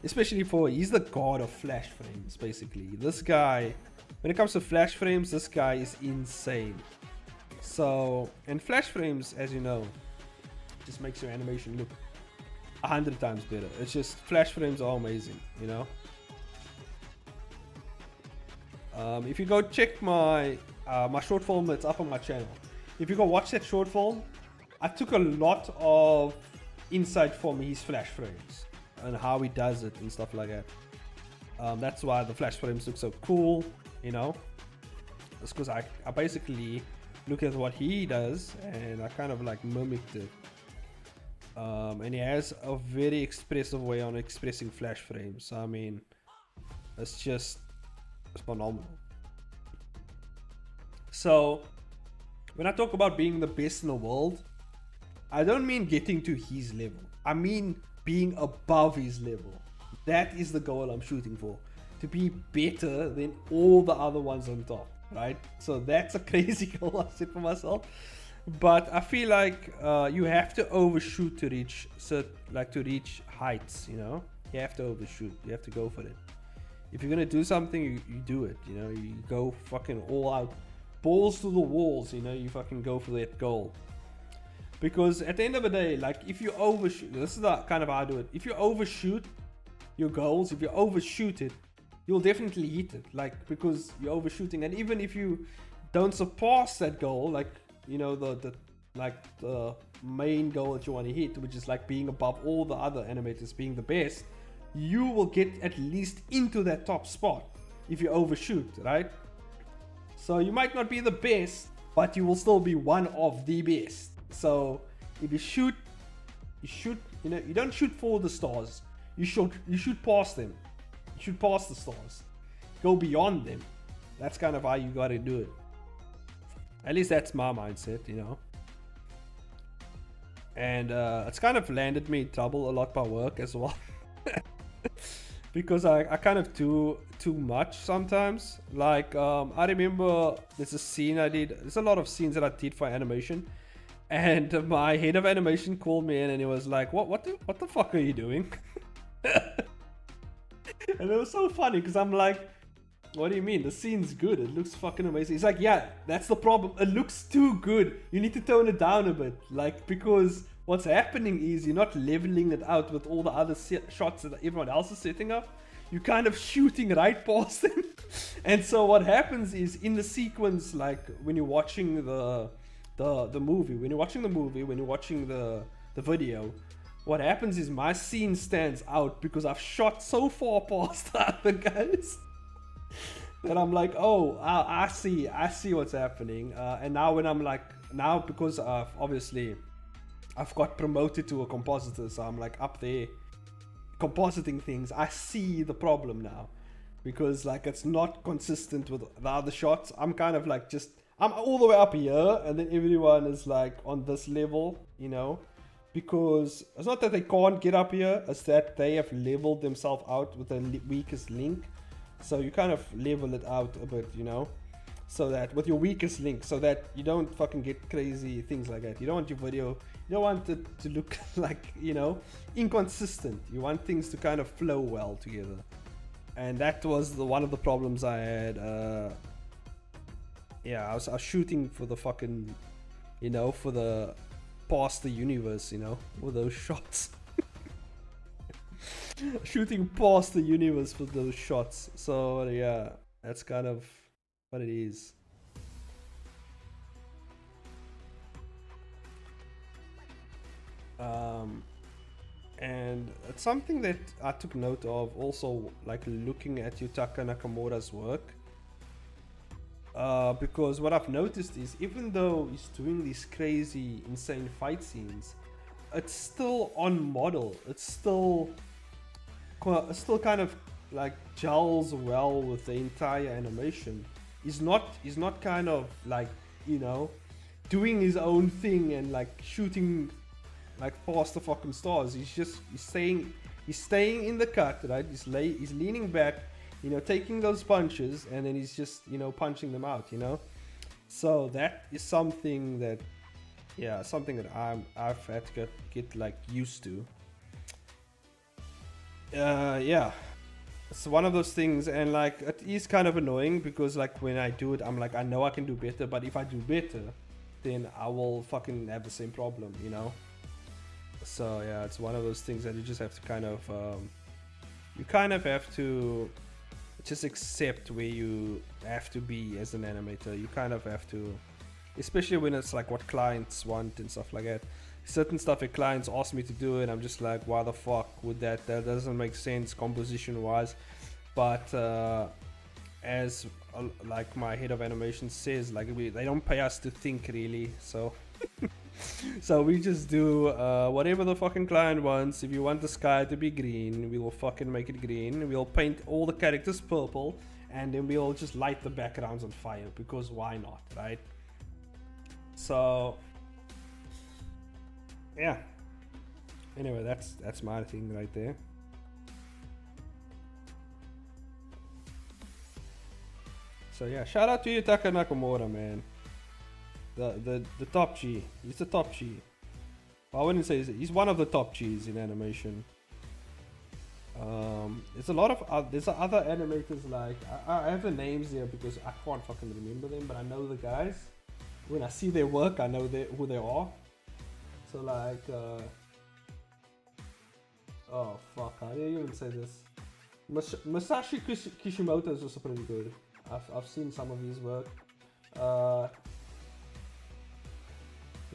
especially he's the god of flash frames basically. This guy, when it comes to flash frames, this guy is insane. So, and flash frames, as you know, just makes your animation look 100 times better. It's just, flash frames are amazing, you know. If you go check my short film that's up on my channel, if you go watch that short film, I took a lot of insight from his flash frames and how he does it and stuff like that. That's why the flash frames look so cool, you know. It's because I basically look at what he does and I kind of like mimicked it. And he has a very expressive way on expressing flash frames. I mean, it's phenomenal. So when I talk about being the best in the world, I don't mean getting to his level. I mean being above his level. That is the goal I'm shooting for. To be better than all the other ones on top, right? So that's a crazy goal I set for myself. But I feel like you have to overshoot to reach heights, you know? You have to overshoot. You have to go for it. If you're gonna do something, you do it, you know? You go fucking all out. Balls to the walls, you know? You fucking go for that goal. Because at the end of the day, like if you overshoot, this is the kind of how I do it. If you overshoot your goals, if you overshoot it, you'll definitely hit it. Like because you're overshooting, and even if you don't surpass that goal, like you know the main goal that you want to hit, which is like being above all the other animators, being the best, you will get at least into that top spot if you overshoot, right? So you might not be the best, but you will still be one of the best. So if you shoot, you know, you don't shoot for the stars. You shoot past them. You shoot past the stars. Go beyond them. That's kind of how you gotta do it. At least that's my mindset, you know. And it's kind of landed me in trouble a lot by work as well. Because I kind of do too much sometimes. Like I remember there's a scene I did. There's a lot of scenes that I did for animation. And my head of animation called me in and he was like, what the fuck are you doing? And it was so funny because I'm like, what do you mean? The scene's good. It looks fucking amazing. He's like, yeah, that's the problem. It looks too good. You need to tone it down a bit. Like, because what's happening is you're not leveling it out with all the other shots that everyone else is setting up. You're kind of shooting right past them. And so what happens is in the sequence, like when you're watching the movie, when you're watching the video, what happens is my scene stands out because I've shot so far past the other guys that I'm like, oh, I see what's happening. And now when I'm like, now because obviously I've got promoted to a compositor, so I'm like up there compositing things, I see the problem now. Because like it's not consistent with the other shots. I'm kind of like I'm all the way up here and then everyone is like on this level, you know? Because it's not that they can't get up here, it's that they have leveled themselves out with the weakest link. So you kind of level it out a bit, you know? So that with your weakest link, so that you don't fucking get crazy things like that. You don't want your video, you don't want it to look like, you know, inconsistent. You want things to kind of flow well together. And that was one of the problems I had. Yeah, I was shooting for the fucking, you know, for the past the universe, you know, with those shots. Shooting past the universe with those shots. So yeah, that's kind of what it is. And it's something that I took note of also, like looking at Yutaka Nakamura's work. Because what I've noticed is even though he's doing these crazy, insane fight scenes, it's still on model. It's still kind of like gels well with the entire animation. He's not kind of like, you know, doing his own thing and like shooting like past the fucking stars. He's staying in the cut, right? He's leaning back, you know, taking those punches, and then he's just, you know, punching them out, you know. So that is something that, yeah, something that I've had to get like used to. Yeah, it's one of those things, and like it is kind of annoying because like when I do it, I'm like, I know I can do better, but if I do better, then I will fucking have the same problem, you know. So yeah, it's one of those things that you just have to kind of have to just accept where you have to be as an animator. You kind of have to, especially when it's like what clients want and stuff like that. Certain stuff that clients ask me to do, and I'm just like, why the fuck would that doesn't make sense composition wise. But as like my head of animation says, like they don't pay us to think really, so so we just do whatever the fucking client wants. If you want the sky to be green, we will fucking make it green. We'll paint all the characters purple, and then we'll just light the backgrounds on fire, because why not, right? So yeah, anyway, that's my thing right there. So yeah, shout out to Yutaka Nakamura, man. The top G. He's the top G. Well, I wouldn't say he's one of the top G's in animation. There's a lot of there's other animators, like I have the names here because I can't fucking remember them, but I know the guys. When I see their work, I know who they are. So like oh fuck, how do you even say this? Masashi Kishimoto is also pretty good. I've seen some of his work.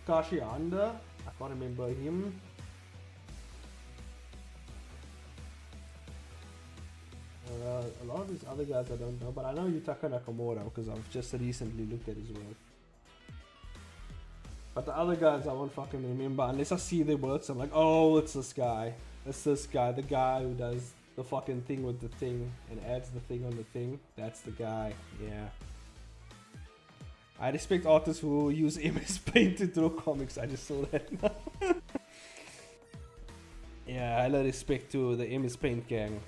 Takashi Anda, I can't remember him. A lot of these other guys I don't know, but I know Yutaka Nakamura because I've just recently looked at his work. But the other guys I won't fucking remember unless I see their works. I'm like, oh, it's this guy. It's this guy, the guy who does the fucking thing with the thing and adds the thing on the thing. That's the guy, yeah. I respect artists who use MS Paint to draw comics. I just saw that now. Yeah, I love respect to the MS Paint gang.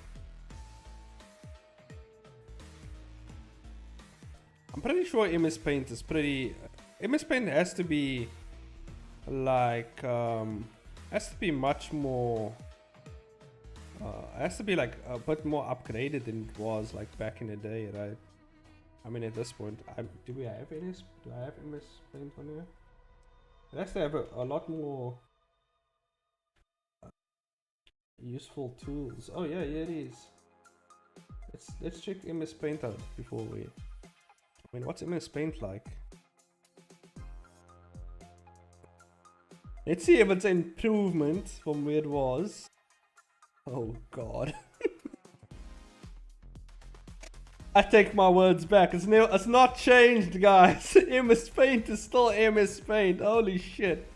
I'm pretty sure MS Paint is pretty... MS Paint has to be like has to be much more has to be like a bit more upgraded than it was like back in the day, right? I mean, at this point, do I have MS Paint on here? It has to have a lot more useful tools. Oh yeah, yeah it is. Let's check MS Paint out before we. I mean, what's MS Paint like? Let's see if it's an improvement from where it was. Oh god. I take my words back. It's not changed, guys. MS Paint is still MS Paint. Holy shit.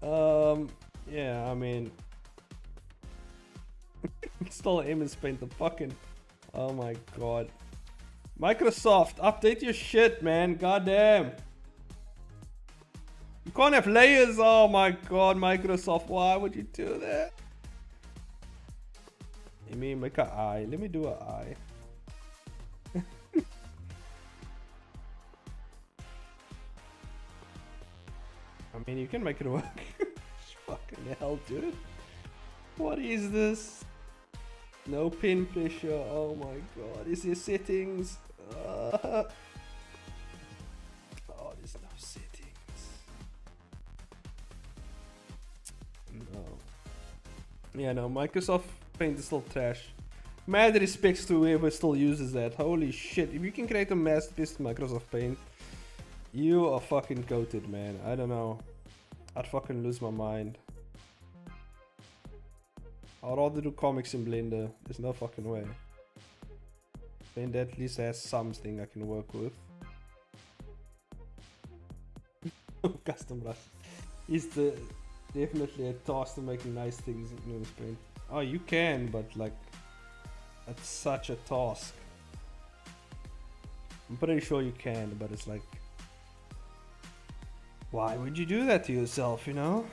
Yeah, I mean, it's still MS Paint. The fucking, oh my god. Microsoft, update your shit, man. Goddamn. You can't have layers. Oh my god, Microsoft. Why would you do that? Let me make an eye. Let me do an eye. I mean, you can make it work. Fucking hell, dude. What is this? No pin pressure. Oh my god. Is there settings? Oh, there's no settings. No. Yeah, no. Microsoft Paint is still trash. Mad respects to whoever still uses that. Holy shit. If you can create a masterpiece in Microsoft Paint, you are fucking goated, man. I don't know. I'd fucking lose my mind. I'd rather do comics in Blender. There's no fucking way. Blender at least has something I can work with. Custom brush is definitely a task to making nice things in Paint. Oh, you can, but like, that's such a task. I'm pretty sure you can, but it's like, why would you do that to yourself, you know?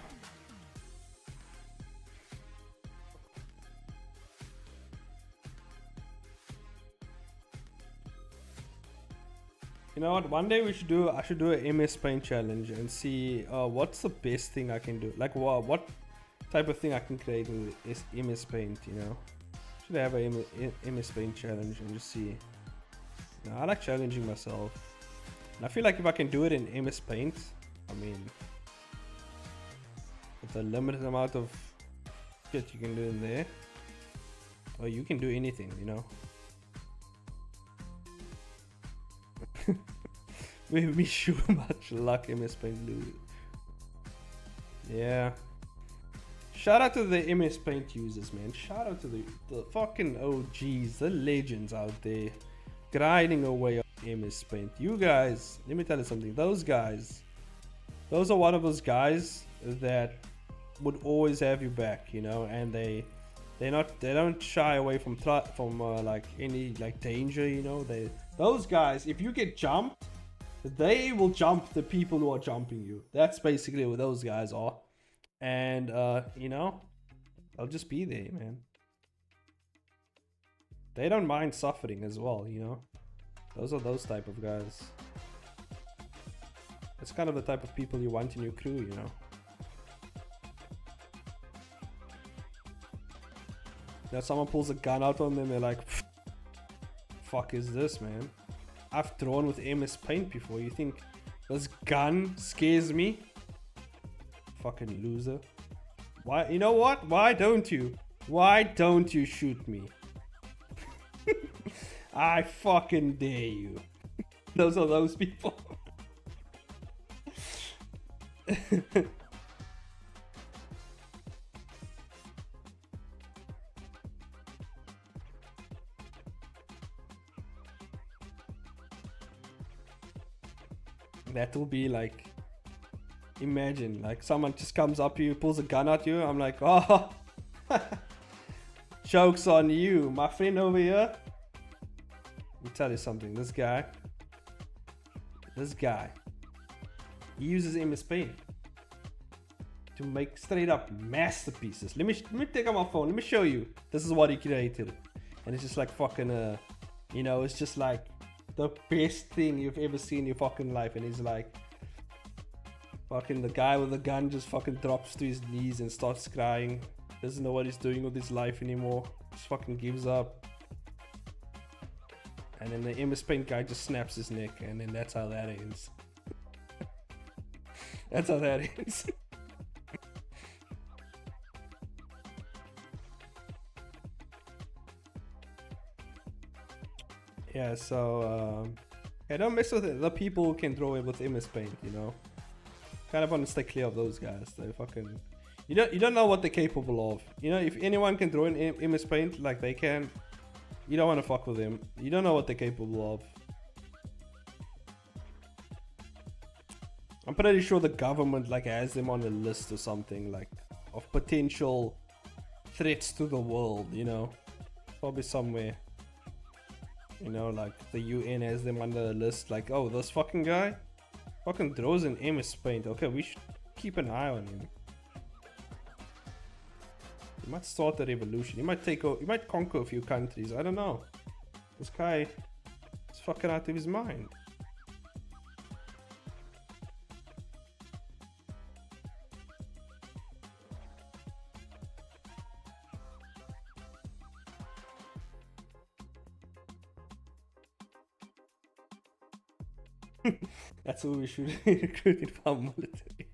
You know what? One day I should do a MS Paint challenge and see what's the best thing I can do. Like what type of thing I can create with MS Paint, you know? Should I have a MS Paint challenge and just see. You know, I like challenging myself. And I feel like if I can do it in MS Paint, I mean, with a limited amount of shit you can do in there, or you can do anything, you know. With me sure much luck MS Paint dude. Yeah. Shout out to the MS Paint users, man. Shout out to the fucking OGs, the legends out there grinding away on MS Paint. You guys, let me tell you something. Those guys, those are one of those guys that would always have you back, you know, and they don't shy away from like any like danger, you know. Those guys, if you get jumped, they will jump the people who are jumping you. That's basically what those guys are. And you know, they'll just be there, man. They don't mind suffering as well, you know. Those are those type of guys. It's kind of the type of people you want in your crew, you know. Now someone pulls a gun out on them, they're like, fuck is this, man? I've drawn with MS Paint before. You think this gun scares me? Fucking loser. Why? You know what? Why don't you? Why don't you shoot me? I fucking dare you. Those are those people. That will be like, imagine like someone just comes up to you, pulls a gun at you. I'm like, oh, joke's on you, my friend over here. Let me tell you something. This guy, he uses MS Paint to make straight up masterpieces. Let me take out my phone. Let me show you. This is what he created, and it's just like fucking you know, it's just like the best thing you've ever seen in your fucking life. And he's like, Fucking the guy with the gun just fucking drops to his knees and starts crying. Doesn't know what he's doing with his life anymore. Just fucking gives up. And then the MS Paint guy just snaps his neck, and then that's how that ends. That's how that ends. Yeah, so yeah, don't mess with it. The people who can draw it with MS Paint, you know. Kind of want to stay clear of those guys. They fucking, you don't know what they're capable of. You know, if anyone can draw in MS Paint like they can, you don't want to fuck with them. You don't know what they're capable of. I'm pretty sure the government like has them on a list or something like of potential threats to the world. You know, probably somewhere. You know, like the UN has them on the list. Like, oh, this fucking guy fucking draws in MS Paint. Okay, we should keep an eye on him. He might start a revolution. He might he might conquer a few countries. I don't know. This guy is fucking out of his mind. That's what we should recruit in our military.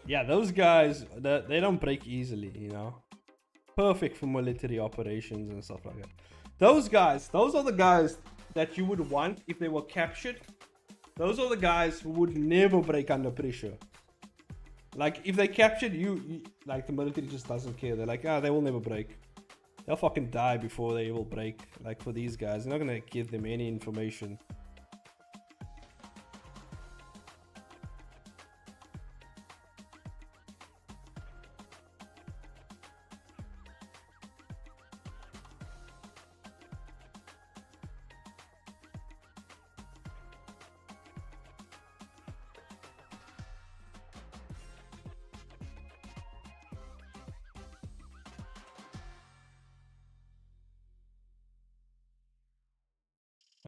Yeah, those guys, they don't break easily, you know. Perfect for military operations and stuff like that. Those guys, those are the guys that you would want if they were captured. Those are the guys who would never break under pressure. Like, if they captured you, like, the military just doesn't care. They're like, ah, they will never break. They'll fucking die before they will break. Like, for these guys, they're not gonna give them any information.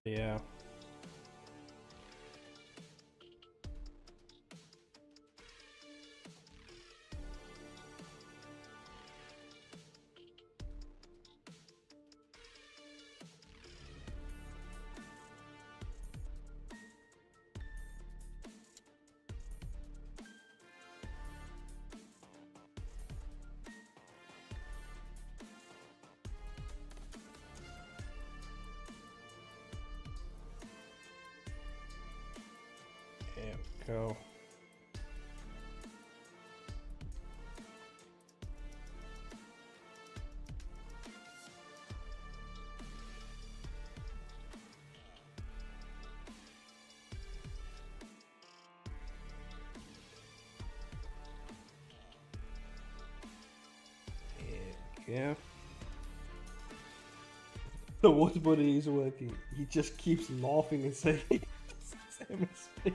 Yeah. There we go. Yeah. The water body is working. He just keeps laughing and saying, MSP.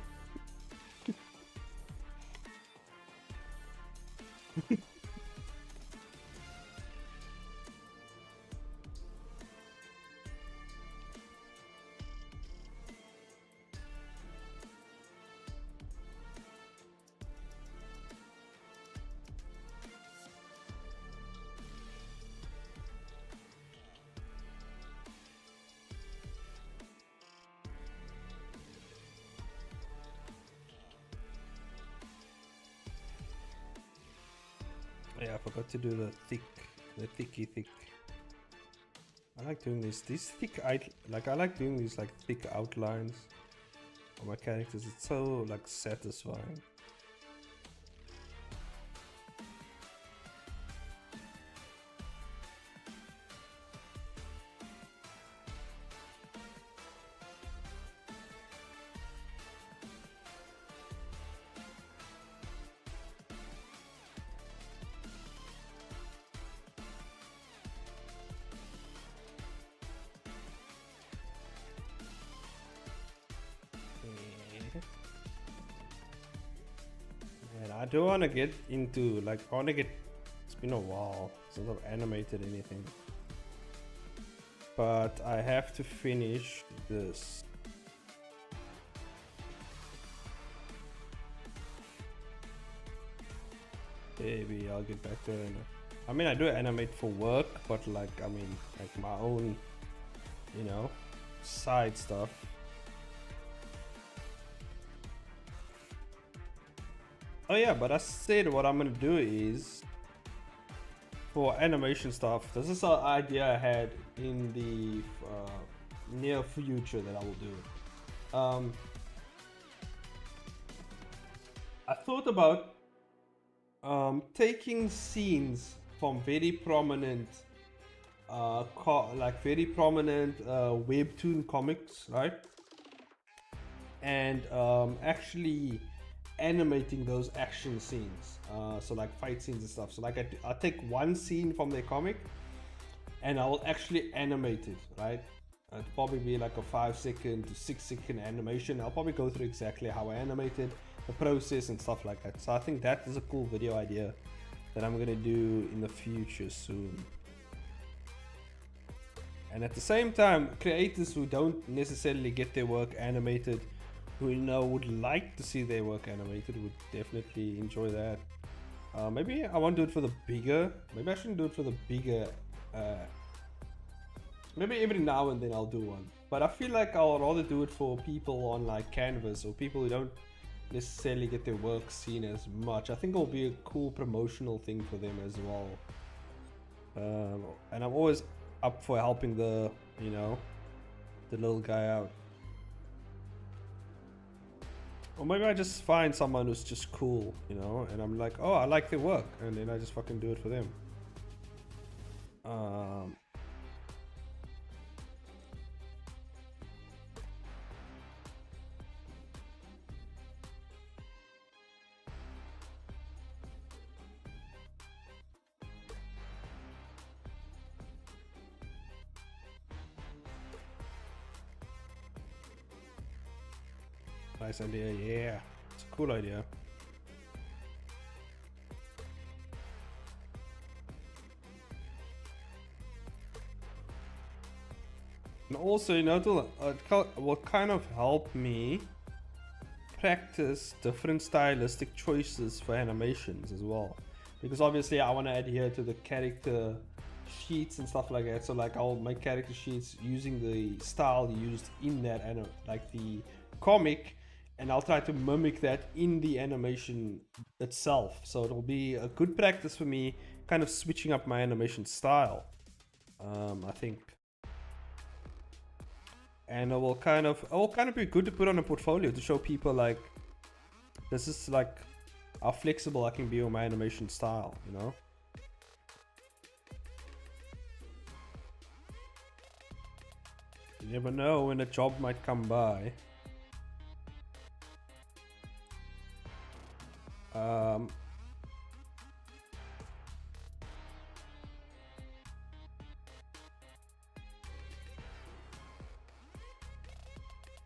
Yeah, I forgot to do the thicky thick. I like doing these thick I like doing these like thick outlines on my characters. It's so like satisfying. And I do want to get into like it's been a while since I've animated anything, but I have to finish this. Maybe I'll get back there. I mean, I do animate for work, but like, I mean, like my own, you know, side stuff. Oh yeah, but I said what I'm gonna do is for animation stuff. This is an idea I had in the near future that I will do. I thought about taking scenes from very prominent webtoon comics, right, and actually animating those action scenes, so like fight scenes and stuff. So like I'll take one scene from their comic and I will actually animate it, right? It'll probably be like a 5-second to 6-second animation. I'll probably go through exactly how I animated the process and stuff like that. So I think that is a cool video idea that I'm gonna do in the future soon. And at the same time, creators who don't necessarily get their work animated, who would like to see their work animated, would definitely enjoy that. Maybe I won't do it for the bigger. Maybe I shouldn't do it for the bigger. Maybe every now and then I'll do one. But I feel like I'll rather do it for people on like Canvas or people who don't necessarily get their work seen as much. I think it'll be a cool promotional thing for them as well. And I'm always up for helping the little guy out. Or maybe I just find someone who's just cool, and I'm like, oh, I like their work, and then I just fucking do it for them. Nice idea, yeah. It's a cool idea. And also, it will kind of help me practice different stylistic choices for animations as well. Because obviously I want to adhere to the character sheets and stuff like that. So like I'll make character sheets using the style used in that like the comic, and I'll try to mimic that in the animation itself. So it'll be a good practice for me, kind of switching up my animation style, I think. And it will kind of be good to put on a portfolio to show people like, this is like how flexible I can be on my animation style, You never know when a job might come by.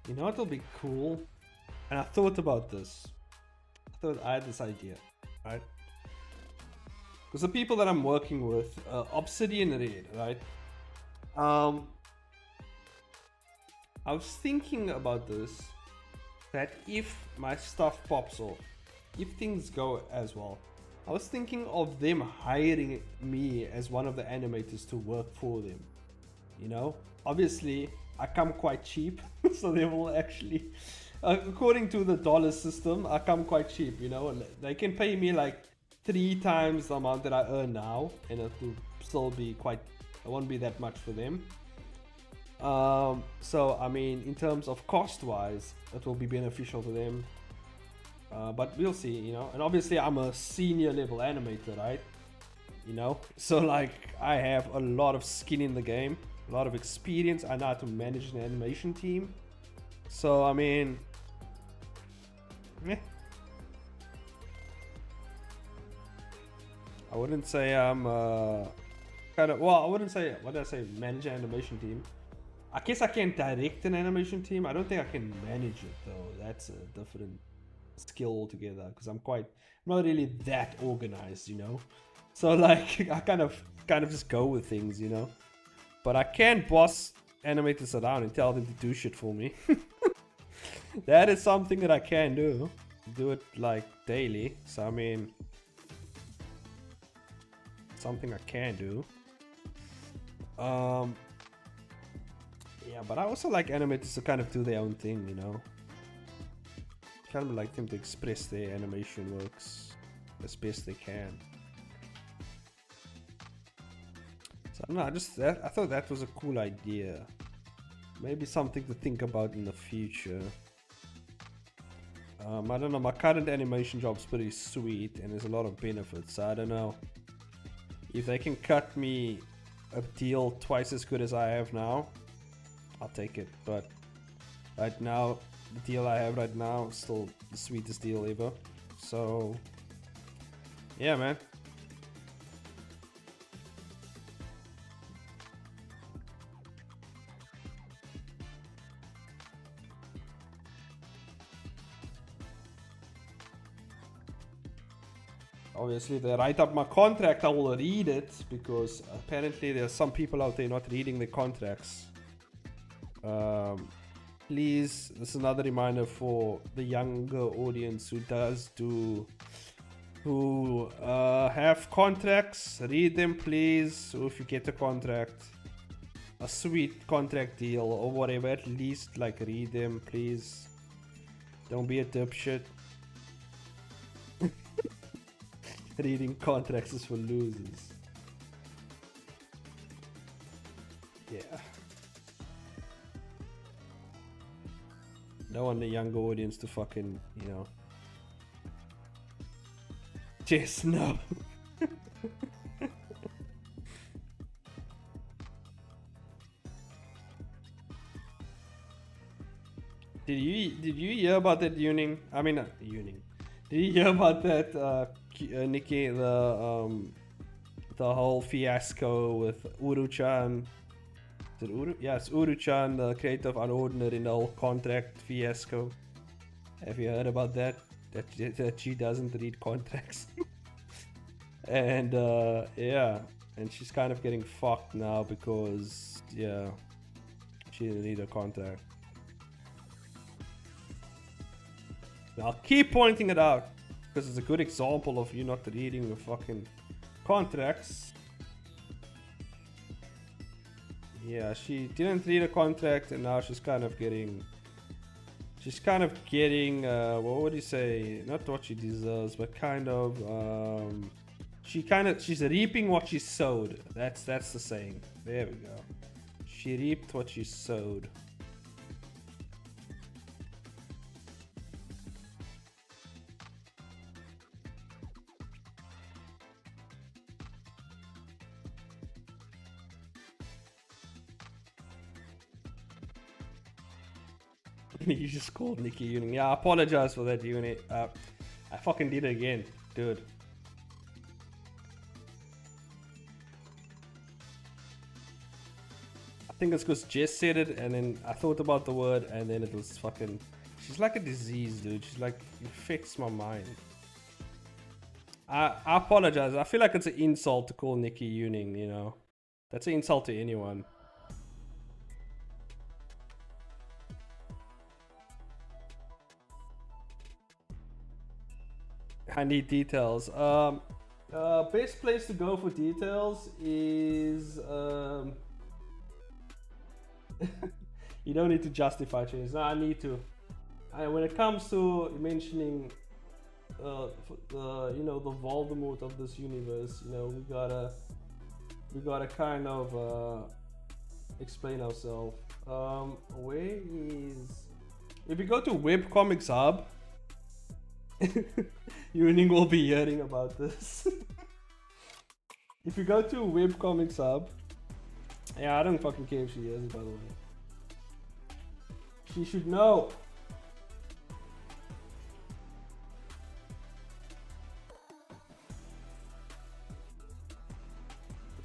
You know what'll be cool? And I thought about this. I had this idea, right? Because the people that I'm working with, Obsidian Red, right? I was thinking about this, that if my stuff pops off, if things go as well, I was thinking of them hiring me as one of the animators to work for them. Obviously I come quite cheap, so they will actually, according to the dollar system, I come quite cheap. They can pay me like 3 times the amount that I earn now, and it will still be it won't be that much for them. So I mean, in terms of cost wise, it will be beneficial to them. But we'll see, and obviously I'm a senior level animator, right? So like I have a lot of skin in the game, a lot of experience. I know how to manage an animation team. So I mean, I wouldn't say I'm I wouldn't say, what did I say, manage an animation team. I guess I can direct an animation team. I don't think I can manage it though. That's a different skill altogether, because I'm not really that organized, so like I kind of just go with things, but I can boss animators around and tell them to do shit for me. That is something that I can do it like daily. So I mean, something I can do. Yeah, but I also like animators to kind of do their own thing, you know. Kind of like them to express their animation works as best they can. So I don't know, I thought that was a cool idea. Maybe something to think about in the future. I don't know, my current animation job's pretty sweet and there's a lot of benefits, so I don't know. If they can cut me a deal twice as good as I have now, I'll take it. But right now, the deal I have right now is still the sweetest deal ever. So, yeah, man. Obviously, they write up my contract, I will read it, because apparently there are some people out there not reading their contracts. Please, this is another reminder for the younger audience who have contracts, read them please. So if you get a contract, a sweet contract deal or whatever, at least like read them please. Don't be a dipshit. Reading contracts is for losers. Yeah. Don't want the younger audience to fucking, you know. Just no. Did you hear about that Yuning? I mean, not Yuning. Did you hear about that, Nikki? The whole fiasco with Uru-chan. Is it Uru? Yeah, it's Uru-chan, the creator of Unordinary, in the whole contract fiasco. Have you heard about that? That she doesn't read contracts. And yeah, and she's kind of getting fucked now because yeah, she didn't read a contract. I'll keep pointing it out because it's a good example of you not reading the fucking contracts. Yeah, she didn't read a contract and now she's kind of getting what would you say, not what she deserves, but kind of she's reaping what she sowed. That's the saying. There we go. She reaped what she sowed. You just called Nikki Yuning. Yeah, I apologize for that, Unit. I fucking did it again, dude. I think it's because Jess said it, and then I thought about the word, and then it was fucking. She's like a disease, dude. She's like infects my mind. I apologize. I feel like it's an insult to call Nikki Yuning. You know, that's an insult to anyone. I need details. Best place to go for details is you don't need to justify changes. No, I need to. When it comes to mentioning you know, the Voldemort of this universe, you know, we gotta kind of explain ourselves. Where is, if you go to webcomics hub, Yuning will be hearing about this. If you go to webcomics hub, yeah, I don't fucking care if she hears it, by the way. She should know.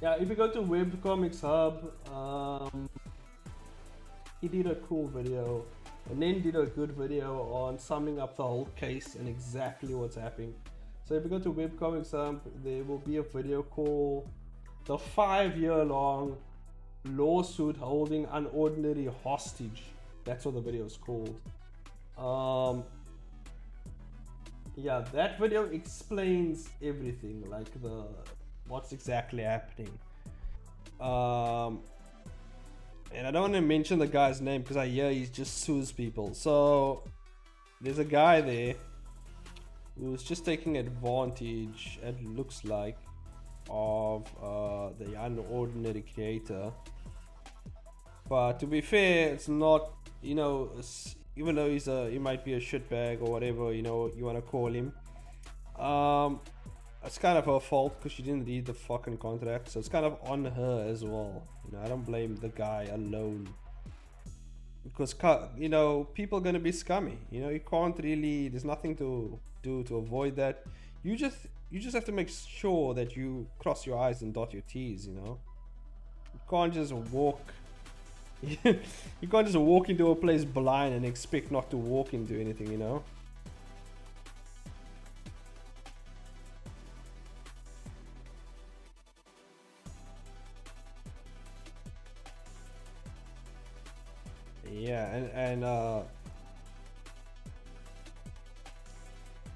Yeah, if you go to webcomics hub, he did a cool video. And then did a good video on summing up the whole case and exactly what's happening. So if you go to webcomics hub, there will be a video called "The 5-year-long lawsuit holding Unordinary hostage." That's what the video is called. Yeah, that video explains everything, like the what's exactly happening. Um, and I don't want to mention the guy's name because I hear he just sues people. So there's a guy there who's just taking advantage, it looks like, of the unordinary creator. But to be fair, it's not, you know, even though he might be a shitbag or whatever, you know, you want to call him. It's kind of her fault because she didn't read the fucking contract, so it's kind of on her as well. You know, I don't blame the guy alone because, you know, people are gonna be scummy. You know, you can't really. There's nothing to do to avoid that. You just have to make sure that you cross your I's and dot your T's. You know, you can't just walk. You can't just walk into a place blind and expect not to walk into anything. You know. Yeah,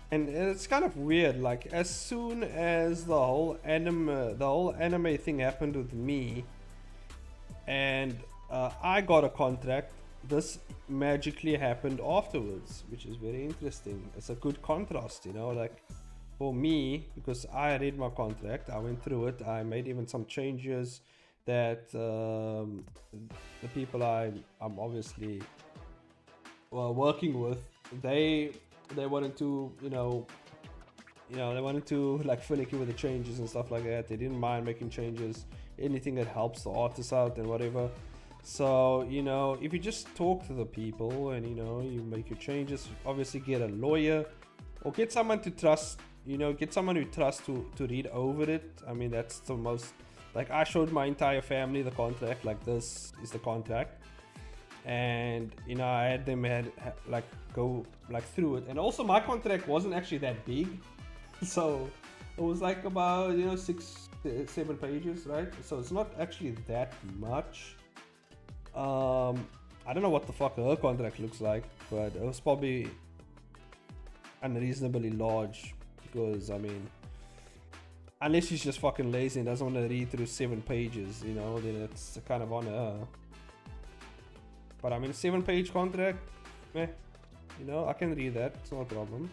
and it's kind of weird. Like as soon as the whole anime thing happened with me, and I got a contract, this magically happened afterwards, which is very interesting. It's a good contrast, you know. Like for me, because I read my contract, I went through it, I made even some changes that the people I'm obviously working with, they wanted to, they wanted to like finicky with the changes and stuff like that. They didn't mind making changes, anything that helps the artists out and whatever. So, you know, if you just talk to the people and, you know, you make your changes, obviously get a lawyer or get someone to trust, you know, get someone you trust to read over it. I mean, that's the most, like, I showed my entire family the contract, like, this is the contract. And, you know, I had them like go like through it. And also my contract wasn't actually that big. So it was like about, you know, 6-7 pages, right? So it's not actually that much. I don't know what the fuck her contract looks like, but it was probably unreasonably large because, I mean, unless she's just fucking lazy and doesn't want to read through 7 pages, you know, then it's kind of on her. But I mean, 7-page contract, you know, I can read that, it's not a problem.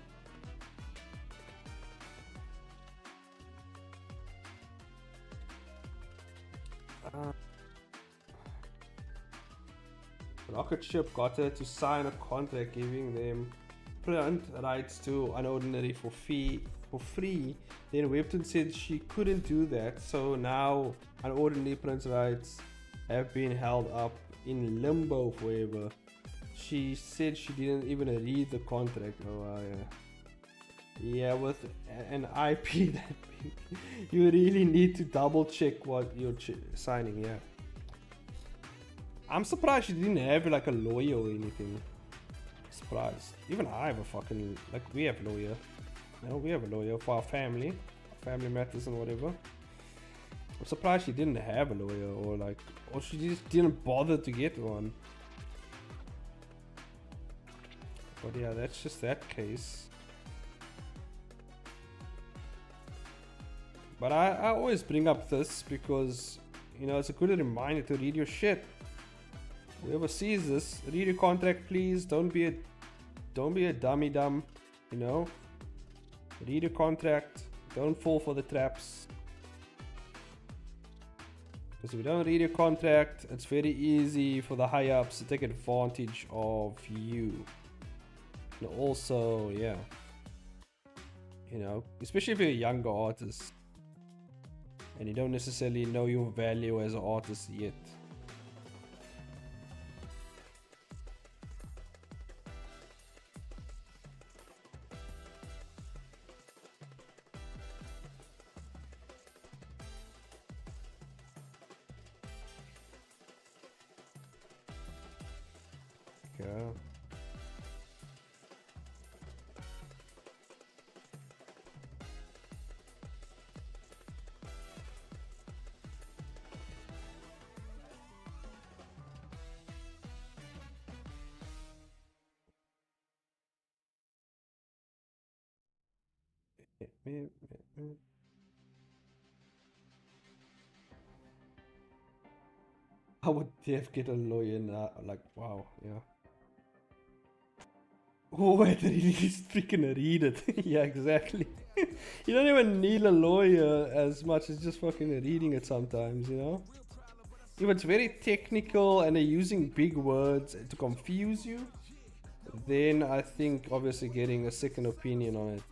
Rocket Ship got her to sign a contract giving them print rights to Unordinary for free. Then Webtoon said she couldn't do that, so now Unordinary print rights have been held up in limbo forever. She said she didn't even read the contract. Oh, yeah, with an IP that big, you really need to double check what you're signing. Yeah, I'm surprised she didn't have like a lawyer or anything. Surprised. Even I have a fucking, like, we have a lawyer. You know, we have a lawyer for our family matters and whatever. I'm surprised she didn't have a lawyer, or she just didn't bother to get one. But yeah, that's just that case. But I always bring up this because, you know, it's a good reminder to read your shit. Whoever sees this, read your contract, please. Don't be a dummy dumb, you know. Read your contract. Don't fall for the traps. Because if you don't read your contract, it's very easy for the high ups to take advantage of you. And also, yeah, you know, especially if you're a younger artist and you don't necessarily know your value as an artist yet. Yeah. I would def get a lawyer now. Like, wow, yeah. Oh, wait, he just freaking read it. Yeah, exactly. You don't even need a lawyer as much as just fucking reading it sometimes, you know? If it's very technical and they're using big words to confuse you, then I think obviously getting a second opinion on it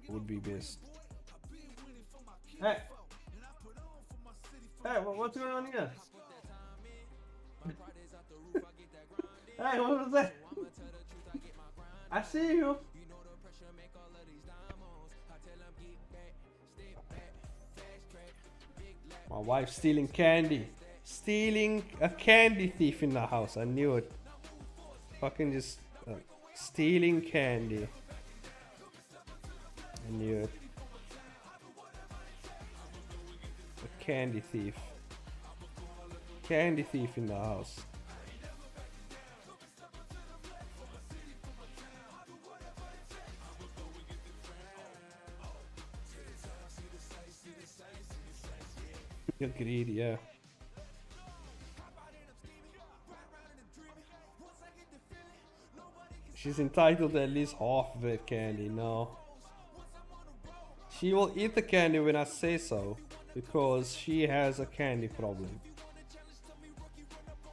would be best. Hey! Hey, what's going on here? Hey, what was that? I see you. My wife's stealing candy. Stealing a candy thief in the house. I knew it. Fucking just stealing candy. I knew it. A candy thief. Candy thief in the house. Agreed, yeah. She's entitled to at least half of the candy, no. She will eat the candy when I say so, because she has a candy problem.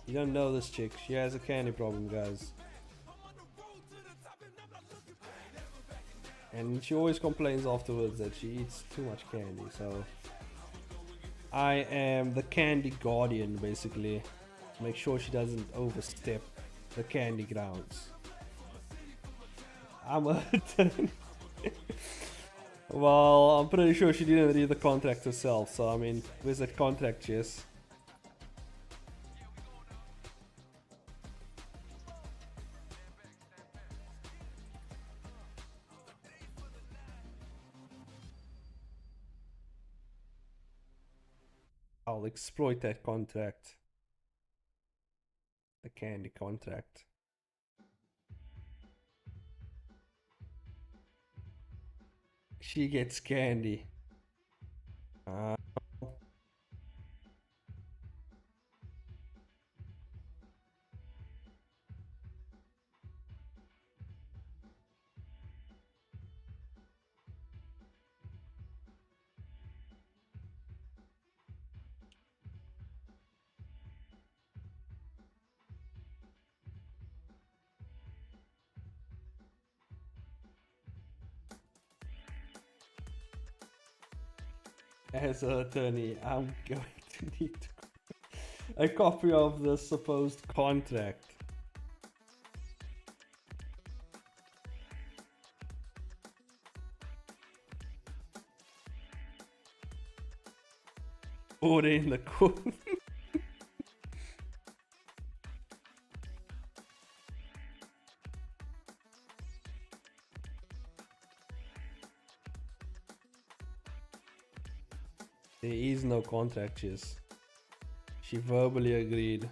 You don't know this chick, she has a candy problem, guys. And she always complains afterwards that she eats too much candy, so... I am the candy guardian, basically. Make sure she doesn't overstep the candy grounds. I'm a Well, I'm pretty sure she didn't read the contract herself, so I mean, where's that contract, Jess? I'll exploit that contract. The candy contract. She gets candy. As an attorney, I'm going to need a copy of the supposed contract. Order in the court. There is no contract, Jess. She verbally agreed.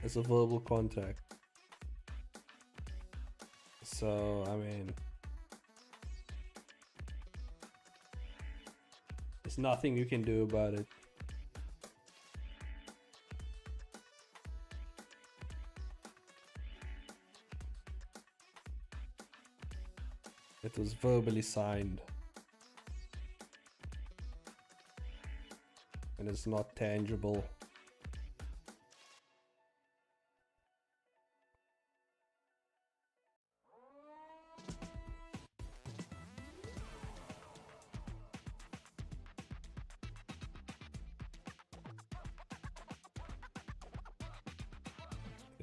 It's a verbal contract. So, I mean... there's nothing you can do about it. It was verbally signed. And it's not tangible.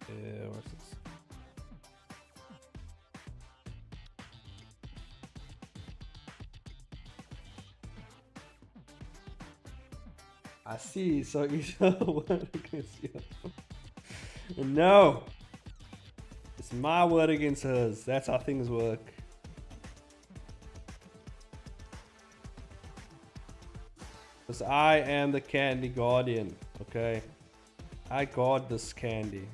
What's this? I see, so you shall word against you. No! It's my word against hers. That's how things work. Because I am the candy guardian, okay? I guard this candy.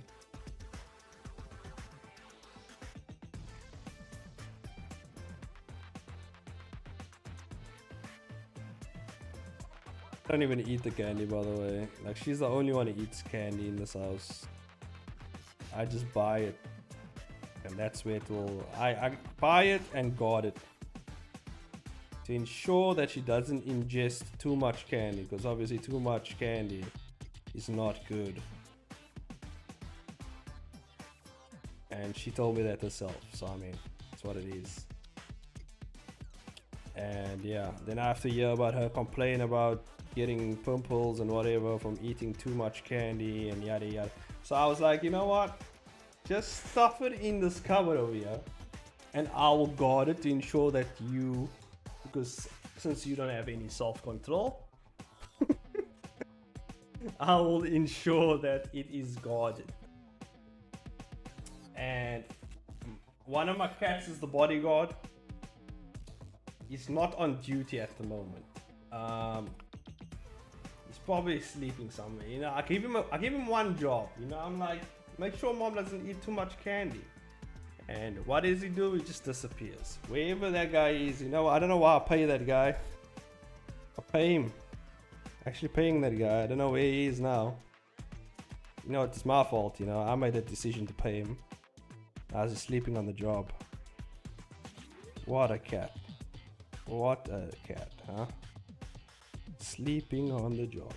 I don't even eat the candy, by the way. Like, she's the only one who eats candy in this house. I just buy it. And that's where it will... I buy it and guard it. To ensure that she doesn't ingest too much candy. Because obviously too much candy is not good. And she told me that herself. So, I mean, that's what it is. And yeah, then I have to hear about her complain about getting pimples and whatever from eating too much candy and yada yada. So I was like, you know what? Just stuff it in this cupboard over here and I will guard it to ensure that you, because since you don't have any self-control, I will ensure that it is guarded. And one of my cats is the bodyguard. He's not on duty at the moment. He's probably sleeping somewhere. You know, I give him one job. You know, I'm like, make sure mom doesn't eat too much candy. And what does he do? He just disappears. Wherever that guy is, you know, I don't know why I pay that guy. I pay him. Actually paying that guy. I don't know where he is now. You know, it's my fault, you know. I made that decision to pay him. I was just sleeping on the job. What a cat. What a cat, huh? Sleeping on the job.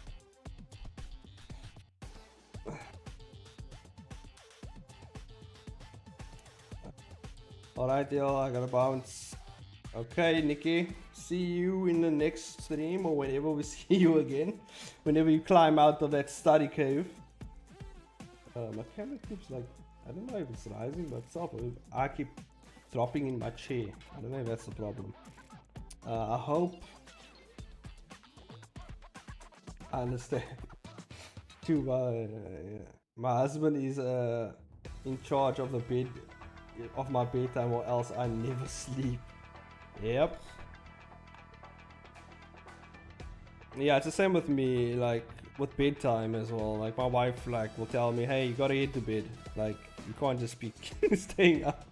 Alright, y'all, I gotta bounce. Okay, Nikki, see you in the next stream or whenever we see you again. Whenever you climb out of that study cave. My camera keeps like, I don't know if it's rising, but it's up. I keep dropping in my chair. I don't know if that's the problem. I hope I understand. Too yeah. My husband is in charge of the bed, of my bedtime, or else I never sleep. Yep. Yeah, it's the same with me, like with bedtime as well. Like my wife like will tell me, hey, you gotta get to bed. Like you can't just be staying up.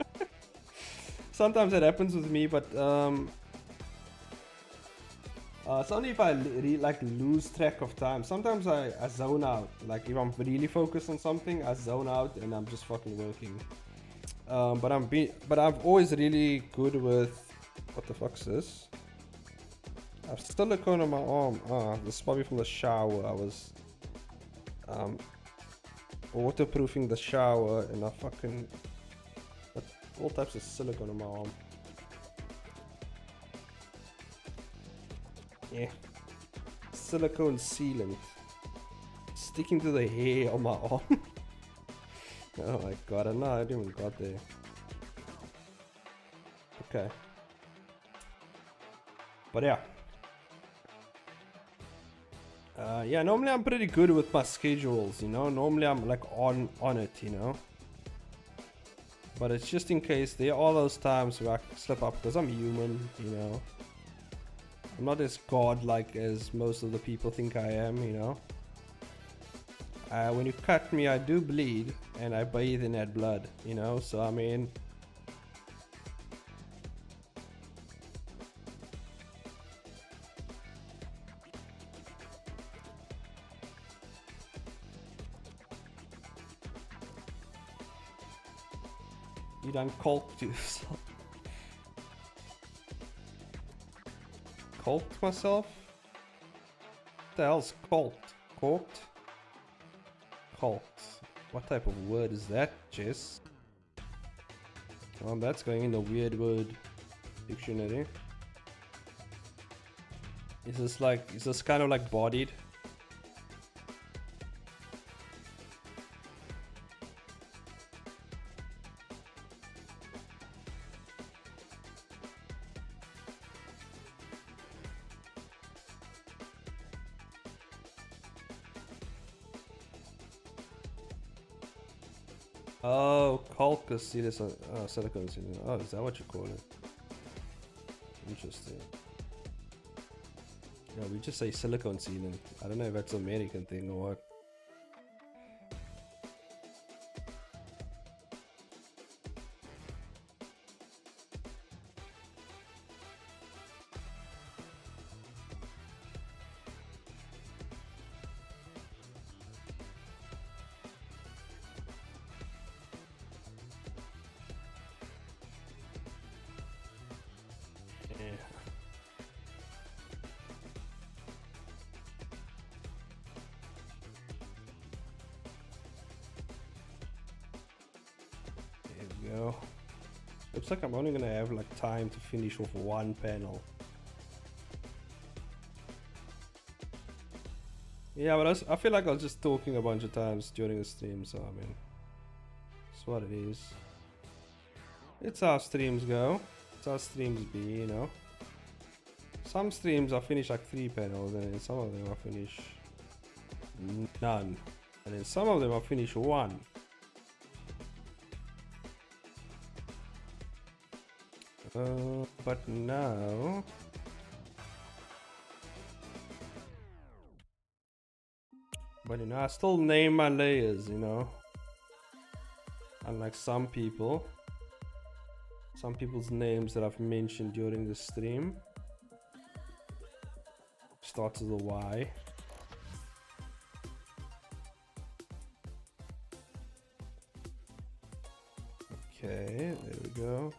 Sometimes that happens with me, but it's only if I like lose track of time. Sometimes I zone out. Like if I'm really focused on something, I zone out and I'm just fucking working. But I'm always really good with, what the fuck's this? I have silicone on my arm. This is probably from the shower. I was waterproofing the shower and I fucking put all types of silicone on my arm. Yeah, silicone sealant sticking to the hair on my arm. Oh my god, I know I didn't even got there. Okay, but yeah. Yeah, normally I'm pretty good with my schedules, you know. Normally I'm like on it, you know. But it's just in case there are those times where I slip up because I'm human, you know. I'm not as godlike as most of the people think I am, you know. When you cut me, I do bleed, and I bathe in that blood, you know. So I mean, you done cold yourself. Colt myself? What the hell's colt? Colt? Colt. What type of word is that, Jess? Well, that's going in the weird word dictionary. Is this kind of like bodied? Oh, Colchus silicone sealant. Oh, is that what you call it? Interesting. Yeah, we just say silicone sealant. I don't know if that's an American thing or what. Looks like I'm only gonna have like time to finish off one panel. Yeah, but I feel like I was just talking a bunch of times during the stream, so I mean, it's what it is. It's how streams go. It's how streams be, you know. Some streams I finish like 3 panels, and then some of them I finish none, and then some of them I finish 1. But now you know, I still name my layers, you know. Unlike some people's names that I've mentioned during the stream starts with a Y. Okay, there we go.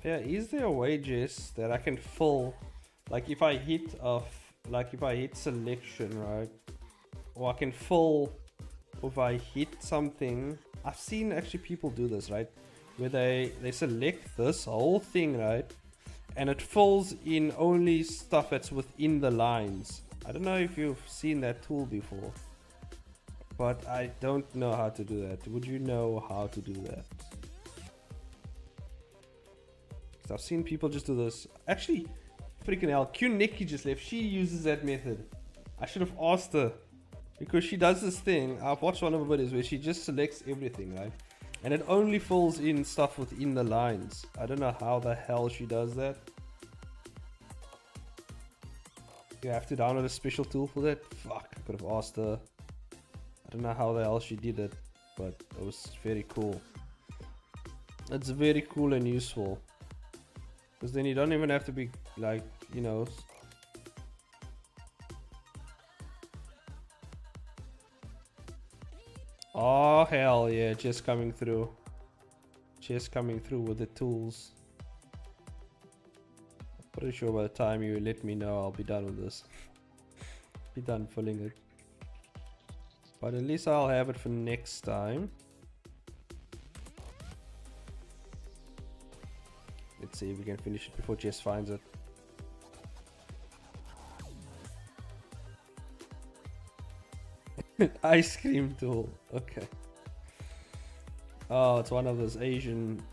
Yeah, is there a way, Jess, that I can fill, like if I hit selection, right? Or I can fill, or if I hit something, I've seen actually people do this, right? Where they select this whole thing, right? And it fills in only stuff that's within the lines. I don't know if you've seen that tool before, but I don't know how to do that. Would you know how to do that? I've seen people just do this. Actually, freaking hell, Q Nikki just left. She uses that method. I should have asked her, because she does this thing. I've watched one of her videos where she just selects everything, right? And it only fills in stuff within the lines. I don't know how the hell she does that. You have to download a special tool for that? Fuck, I could have asked her. I don't know how the hell she did it, but it was very cool. It's very cool and useful. Because then you don't even have to be like, you know. Oh hell yeah, just coming through. Just coming through with the tools. Pretty sure by the time you let me know, I'll be done with this. Be done filling it. But at least I'll have it for next time. Let's see if we can finish it before Jess finds it. Ice cream tool. Okay. Oh, it's one of those Asian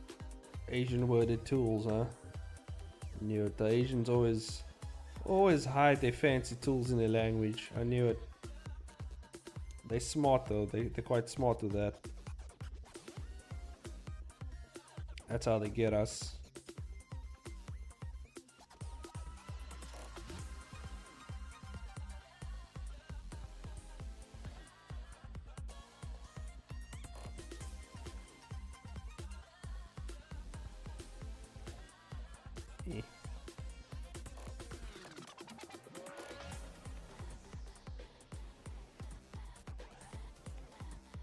worded tools, huh? Knew it. The Asians always hide their fancy tools in their language. I knew it. They're smart though. They're quite smart with that. That's how they get us.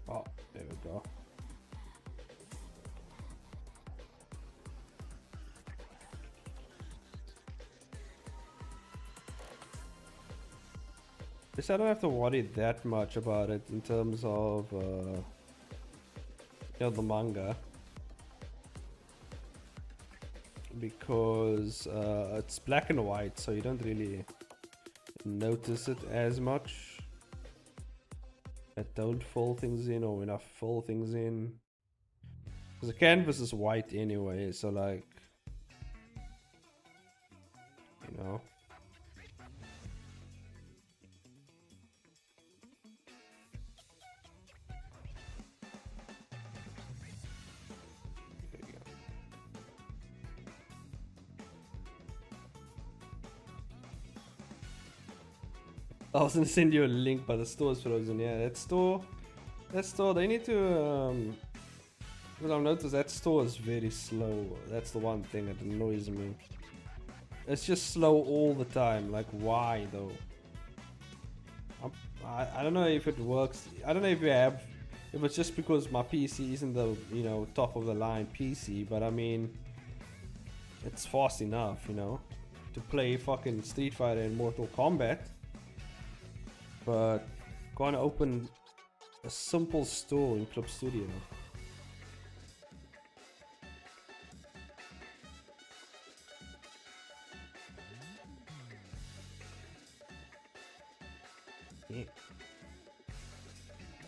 Oh, there we go. Guess I don't have to worry that much about it in terms of you know, the manga, because it's black and white, so you don't really notice it as much. I don't fill things in, or when I fill things in, because the canvas is white anyway, so like, you know. I was gonna send you a link, but the store is frozen. Yeah, that store, they need to Because I've noticed that store is very slow. That's the one thing that annoys me. It's just slow all the time. Like, why though? I don't know if it works. I don't know if if it's just because my PC isn't the, you know, top of the line PC, but I mean, it's fast enough, you know, to play fucking Street Fighter and Mortal Kombat. But can't open a simple store in Club Studio. Yeah.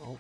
Oh.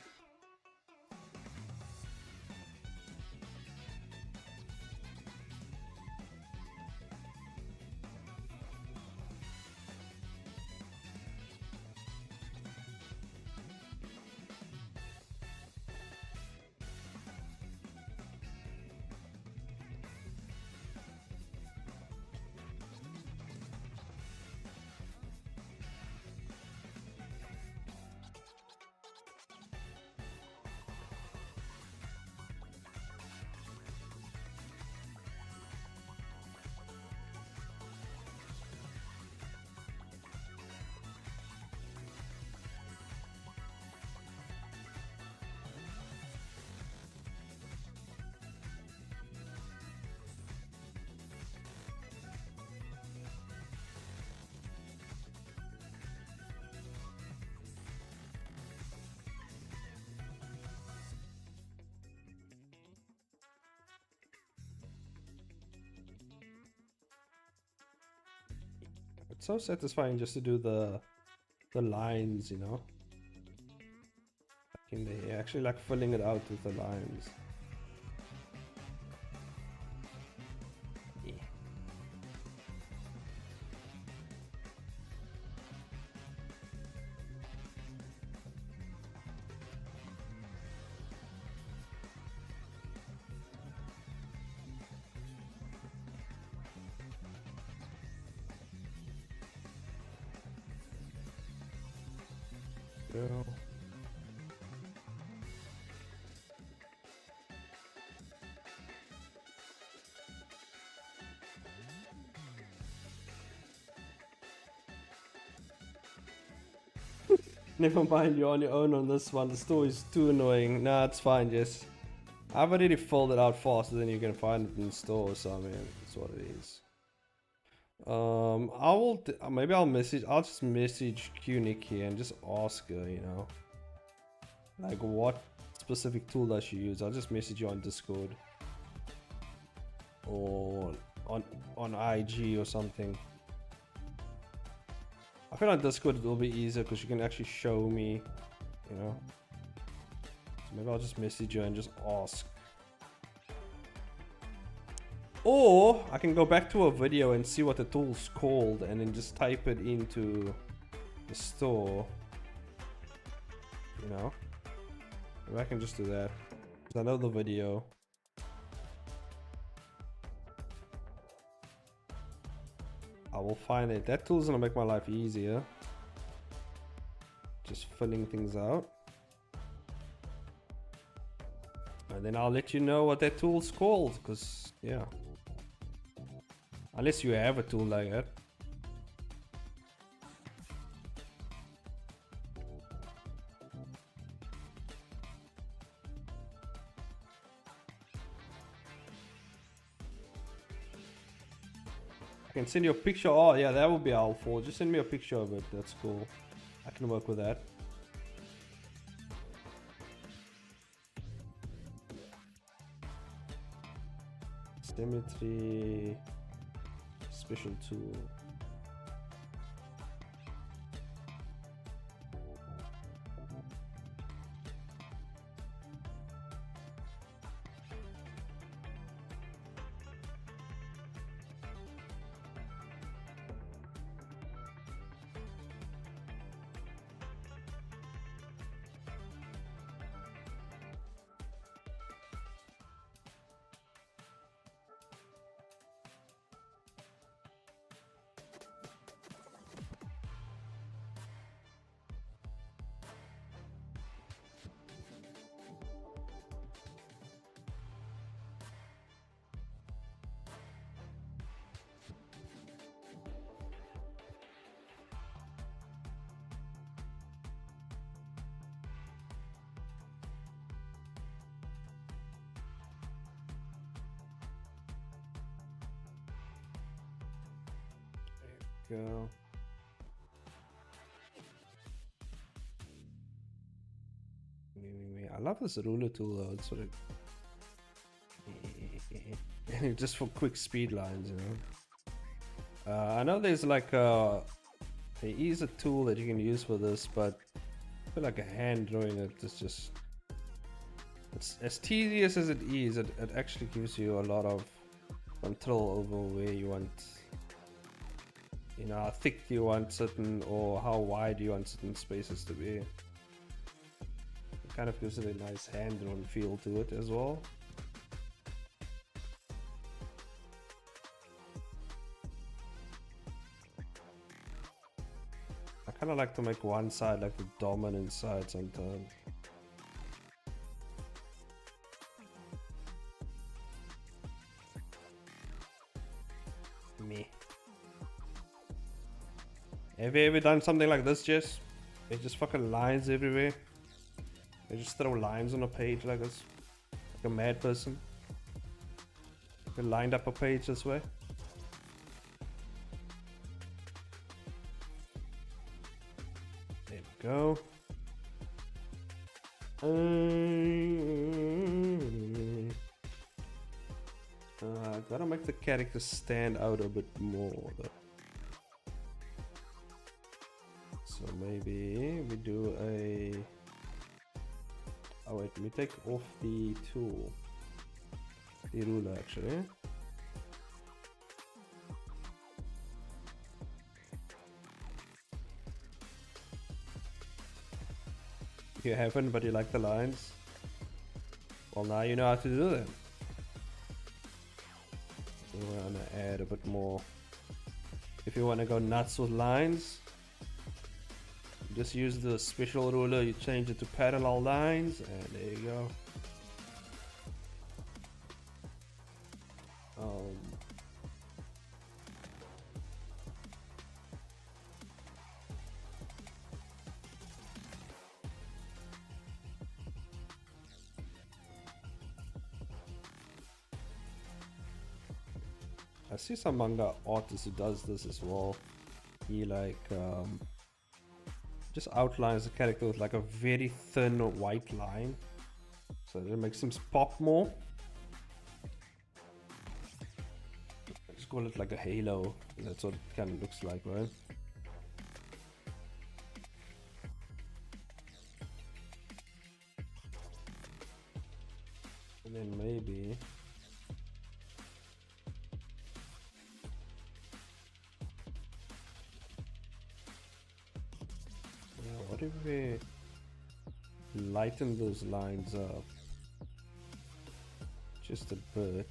It's so satisfying just to do the lines, you know. Like in the actually like filling it out with the lines. Yeah. Go. Never mind, you're on your own on this one. The story is too annoying. Nah, it's fine, Jess. I've already filled it out faster than you can find it in the store, so I mean, it's what it is. Maybe I'll just message QNick here and just ask her, you know, like what specific tool does she use. I'll just message you on Discord or on IG or something. I feel like Discord will be easier because you can actually show me, you know. So maybe I'll just message you and just ask. Or I can go back to a video and see what the tool's called and then just type it into the store. You know? Maybe I can just do that. Because I know the video. I will find it. That tool's gonna make my life easier. Just filling things out. And then I'll let you know what that tool's called. Because, yeah. Unless you have a tool like that. I can send you a picture. Oh yeah, that would be helpful. Just send me a picture of it. That's cool. I can work with that. Symmetry. Special tool. go. I love this ruler tool though. It's sort of just for quick speed lines, you know. I know there's like there is a tool that you can use for this, but I feel like a hand drawing it is just, it's as tedious as it is. It actually gives you a lot of control over where you want, you know, how thick you want certain, or how wide you want certain spaces to be. It kind of gives it a nice hand-drawn feel to it as well. I kind of like to make one side like the dominant side sometimes. Me. Have you ever done something like this, Jess? It's just fucking lines everywhere. They just throw lines on a page like this, like a mad person. You lined up a page this way. There we go. I gotta make the character stand out a bit more though. So maybe we do a... Oh wait, let me take off the tool. The ruler actually. You haven't, but you like the lines. Well, now you know how to do them. So we're gonna add a bit more. If you want to go nuts with lines, just use the special ruler, you change it to parallel lines, and there you go. I see some manga artists who does this as well. He like just outlines the character with like a very thin white line, so it makes him pop more. Just call it like a halo. That's what it kind of looks like, right? And then maybe what if we lighten those lines up just a bit?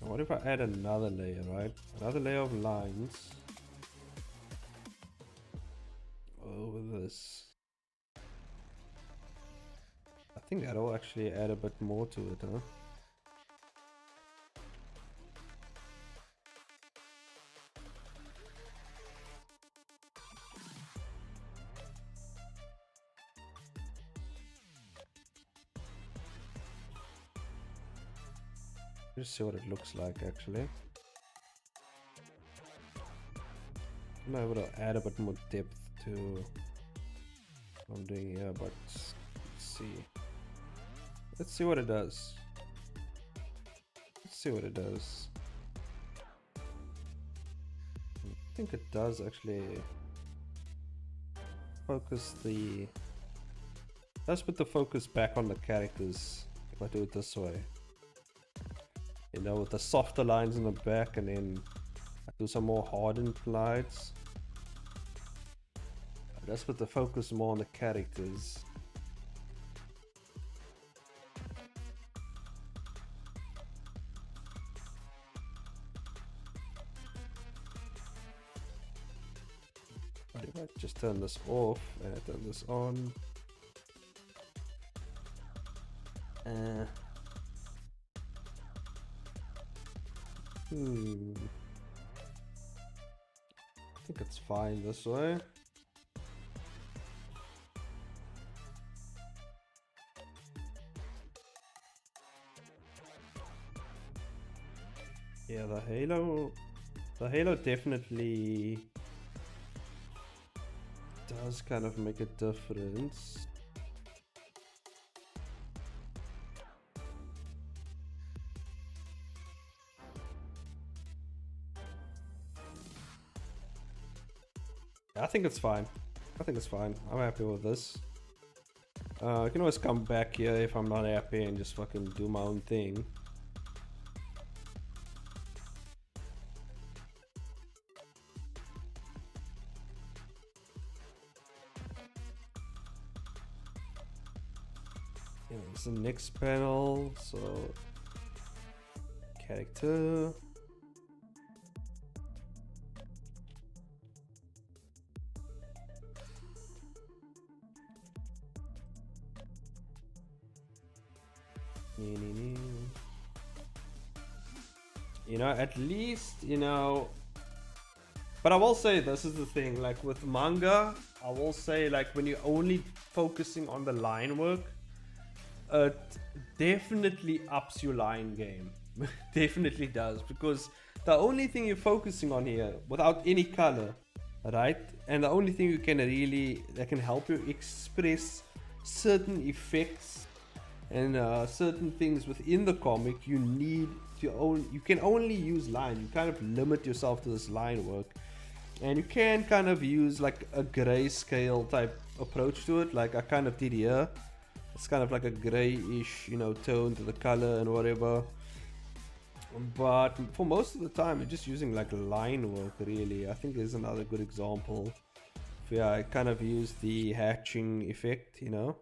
And what if I add another layer, right? Another layer of lines over this. I think that'll actually add a bit more to it, huh? Just see what it looks like actually. I'm able to add a bit more depth to what I'm doing here, but let's see what it does. Let's see what it does. I think it does actually focus the... Let's put the focus back on the characters if I do it this way. You know, with the softer lines in the back, and then I do some more hardened lines. Let's put the focus more on the characters. What if I just turn this off and I turn this on? I think it's fine this way. Yeah, the halo The halo definitely does kind of make a difference. I think it's fine. I think it's fine. I'm happy with this. I can always come back here if I'm not happy and just fucking do my own thing. Yeah, it's the next panel. So, character. You know, at least, you know, but I will say this is the thing, like with manga, I will say, like, when you're only focusing on the line work, it definitely ups your line game. Definitely does, because the only thing you're focusing on here without any color, right, and the only thing you can really that can help you express certain effects and certain things within the comic, you need to you can only use line. You kind of limit yourself to this line work, and you can kind of use like a grayscale type approach to it, like I kind of did here. It's kind of like a grayish, you know, tone to the color and whatever. But for most of the time, you're just using like line work, really. I think there's another good example. Yeah, I kind of use the hatching effect, you know,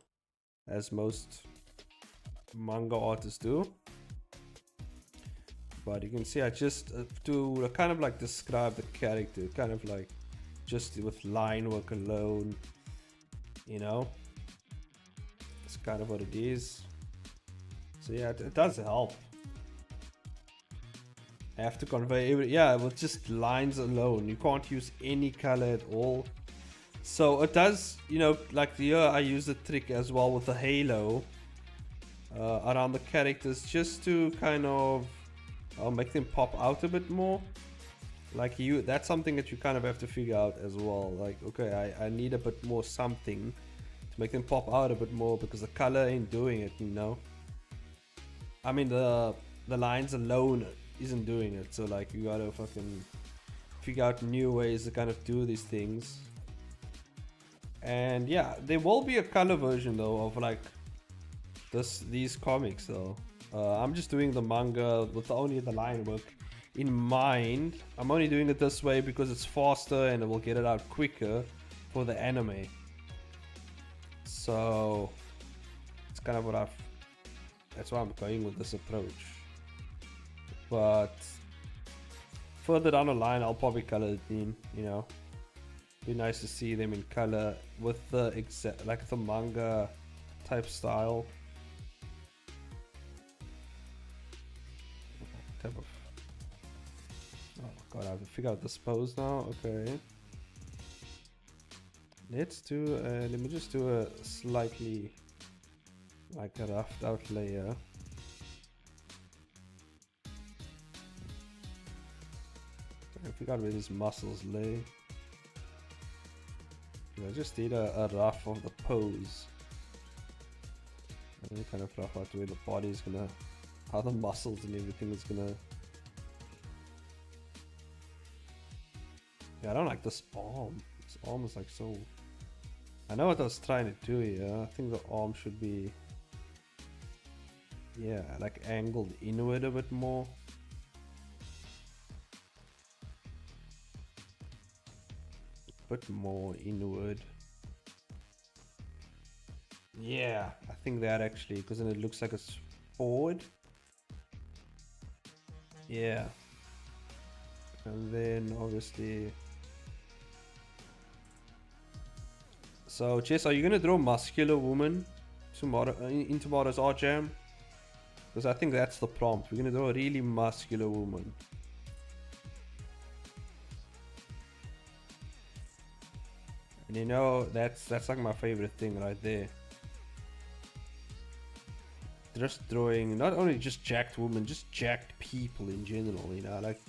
as most manga artists do. But you can see I just to kind of like describe the character, kind of like just with line work alone, you know. It's kind of what it is. So yeah, it does help. I have to convey with just lines alone. You can't use any color at all. So it does, you know, like here I use the trick as well with the halo around the characters, just to kind of make them pop out a bit more. Like that's something that you kind of have to figure out as well. Like, okay, I need a bit more something to make them pop out a bit more, because the color ain't doing it, you know. I mean, the lines alone isn't doing it, so like you gotta fucking figure out new ways to kind of do these things. And yeah, there will be a color version though of like these comics though. I'm just doing the manga with only the line work in mind. I'm only doing it this way because it's faster and it will get it out quicker for the anime. So it's kind of what that's why I'm going with this approach. But further down the line, I'll probably color the theme, you know. Be nice to see them in color with the like the manga type style. Type of, oh god, I have to figure out this pose now. Okay. Let's do let me just do a slightly like a roughed out layer. I figure out where these muscles lay. I just did a rough of the pose. And then kind of rough out where the body's gonna, how the muscles and everything is gonna. Yeah, I don't like this arm. This arm is like so. I know what I was trying to do here. I think the arm should be, yeah, like angled inward a bit more. Bit more inward. Yeah, I think that actually, because then it looks like it's forward. Yeah. And then obviously. So Jess, are you gonna draw muscular woman tomorrow in tomorrow's art jam? Because I think that's the prompt. We're gonna draw a really muscular woman. And you know, that's like my favorite thing right there. Just drawing not only just jacked women, just jacked people in general, you know, like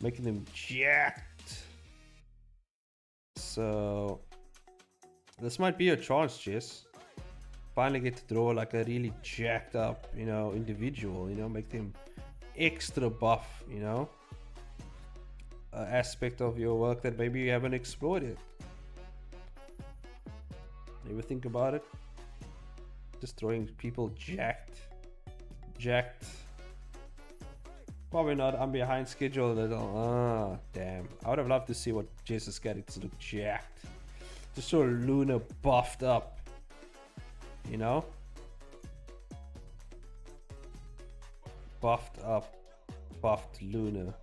making them jacked. So this might be a chance, Jess. Finally get to draw like a really jacked up, you know, individual, you know, make them extra buff, you know, aspect of your work that maybe you haven't explored it. Ever think about it? Just drawing people jacked. Probably not. I'm behind schedule a little. Ah, damn. I would have loved to see what Jess's characters look jacked. Just so Luna buffed up. You know? Buffed up. Buffed Luna.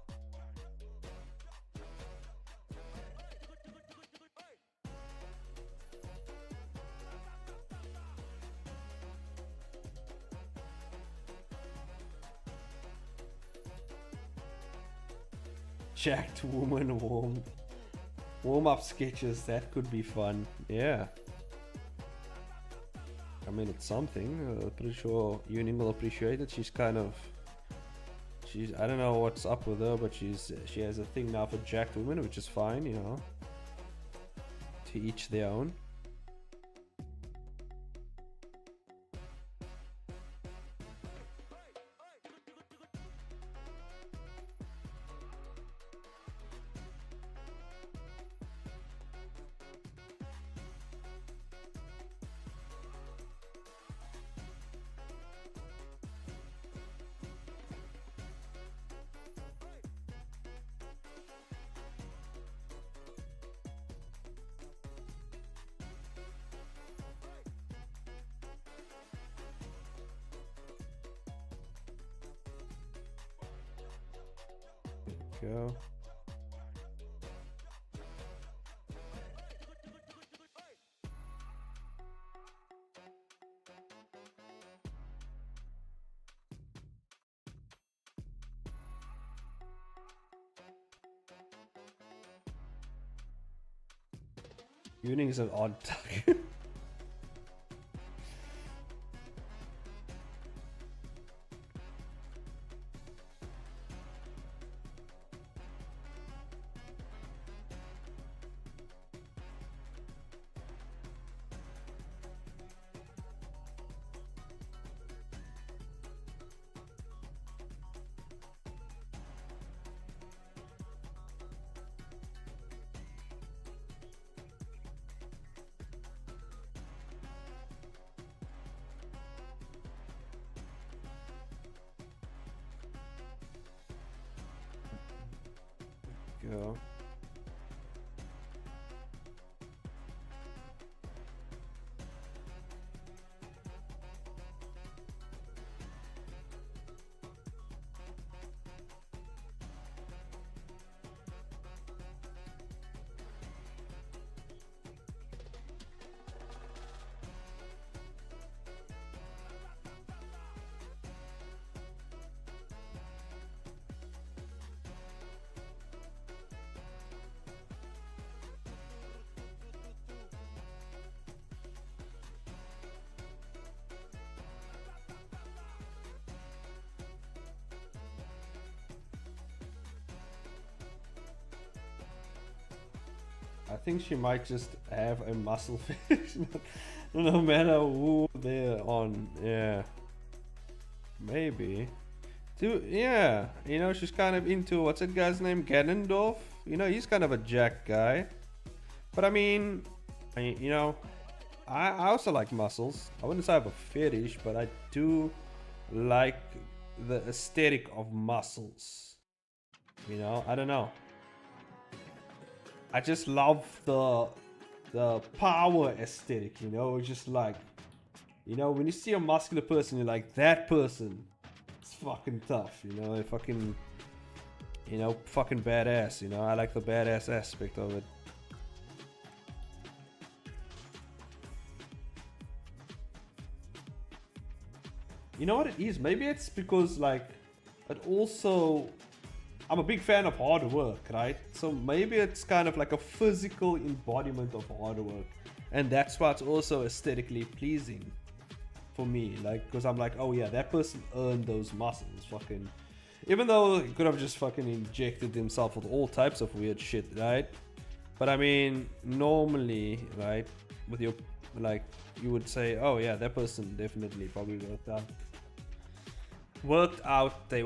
Jacked woman warm up sketches, that could be fun. Yeah, I mean, it's something. Pretty sure Yuning will appreciate it. She's I don't know what's up with her, but she has a thing now for jacked women, which is fine, you know, to each their own. Go. Yuning is an odd duck. Go. I think she might just have a muscle fetish, no matter who they're on. Yeah, maybe. Yeah, you know, she's kind of into, what's that guy's name, Ganondorf. You know, he's kind of a jack guy. But I mean, you know, I also like muscles. I wouldn't say I have a fetish, but I do like the aesthetic of muscles. You know, I don't know. I just love the power aesthetic, you know, just like, you know, when you see a muscular person, you're like, that person is fucking tough, you know, fucking badass, you know. I like the badass aspect of it. You know what it is? Maybe it's because, like, it also, I'm a big fan of hard work, right? So maybe it's kind of like a physical embodiment of hard work. And that's why it's also aesthetically pleasing for me. Like, because I'm like, oh yeah, that person earned those muscles. Fucking, Even though he could have just fucking injected himself with all types of weird shit, right? But I mean, normally, right, with your, like, you would say, oh yeah, that person definitely probably worked out. They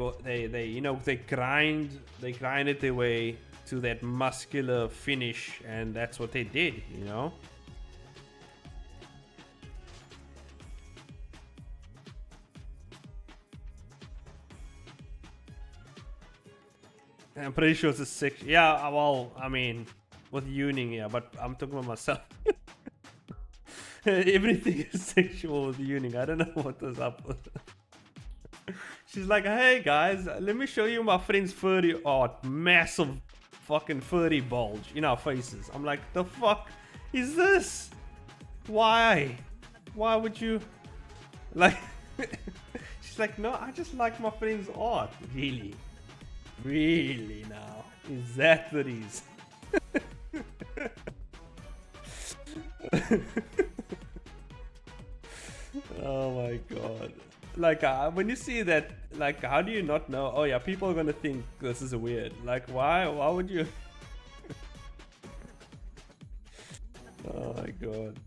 you know, they grinded their way to that muscular finish, and that's what they did, you know. I'm pretty sure it's a six. Yeah, well, I mean, with Yuning, yeah, but I'm talking about myself. Everything is sexual with Yuning. I don't know what was up with. She's like, hey guys, let me show you my friend's furry art. Massive fucking furry bulge in our faces. I'm like, the fuck is this? Why? Why would you? Like, she's like, no, I just like my friend's art. Really? Really now? Is that the reason? Oh my god. Like, when you see that, like, how do you not know? Oh yeah, people are gonna think this is weird. Like, why would you? Oh my god.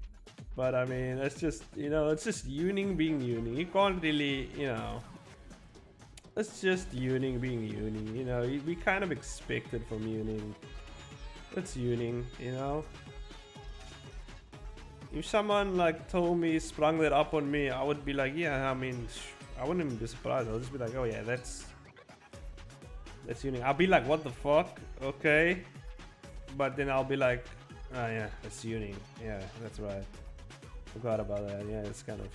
But I mean, it's just, you know, it's just Yuning being Yuning. You can't really, you know, it's just Yuning being Yuning. You know, we kind of expect it from Yuning. It's Yuning, you know. If someone like told me, sprung that up on me, I would be like, yeah, I mean, I wouldn't even be surprised. I'll just be like, oh yeah, that's Yuning. I'll be like, what the fuck? Okay. But then I'll be like, oh yeah, that's Yuning. Yeah, that's right. Forgot about that. Yeah, it's kind of,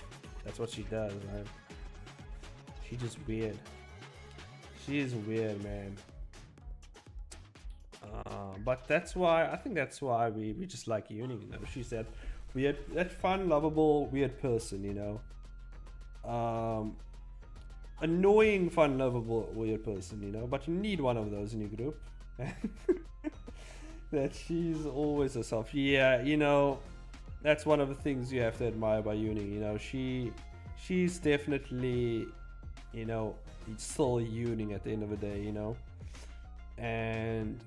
that's what she does, right? She's just weird. She is weird, man. But that's why, I think that's why we just like Yuning, you know. She's that weird, that fun, lovable, weird person, you know. Annoying, fun, lovable, weird person, you know. But you need one of those in your group. That she's always herself. Yeah, you know, that's one of the things you have to admire by Yuning. You know, she's definitely, you know, still Yuning at the end of the day, you know. And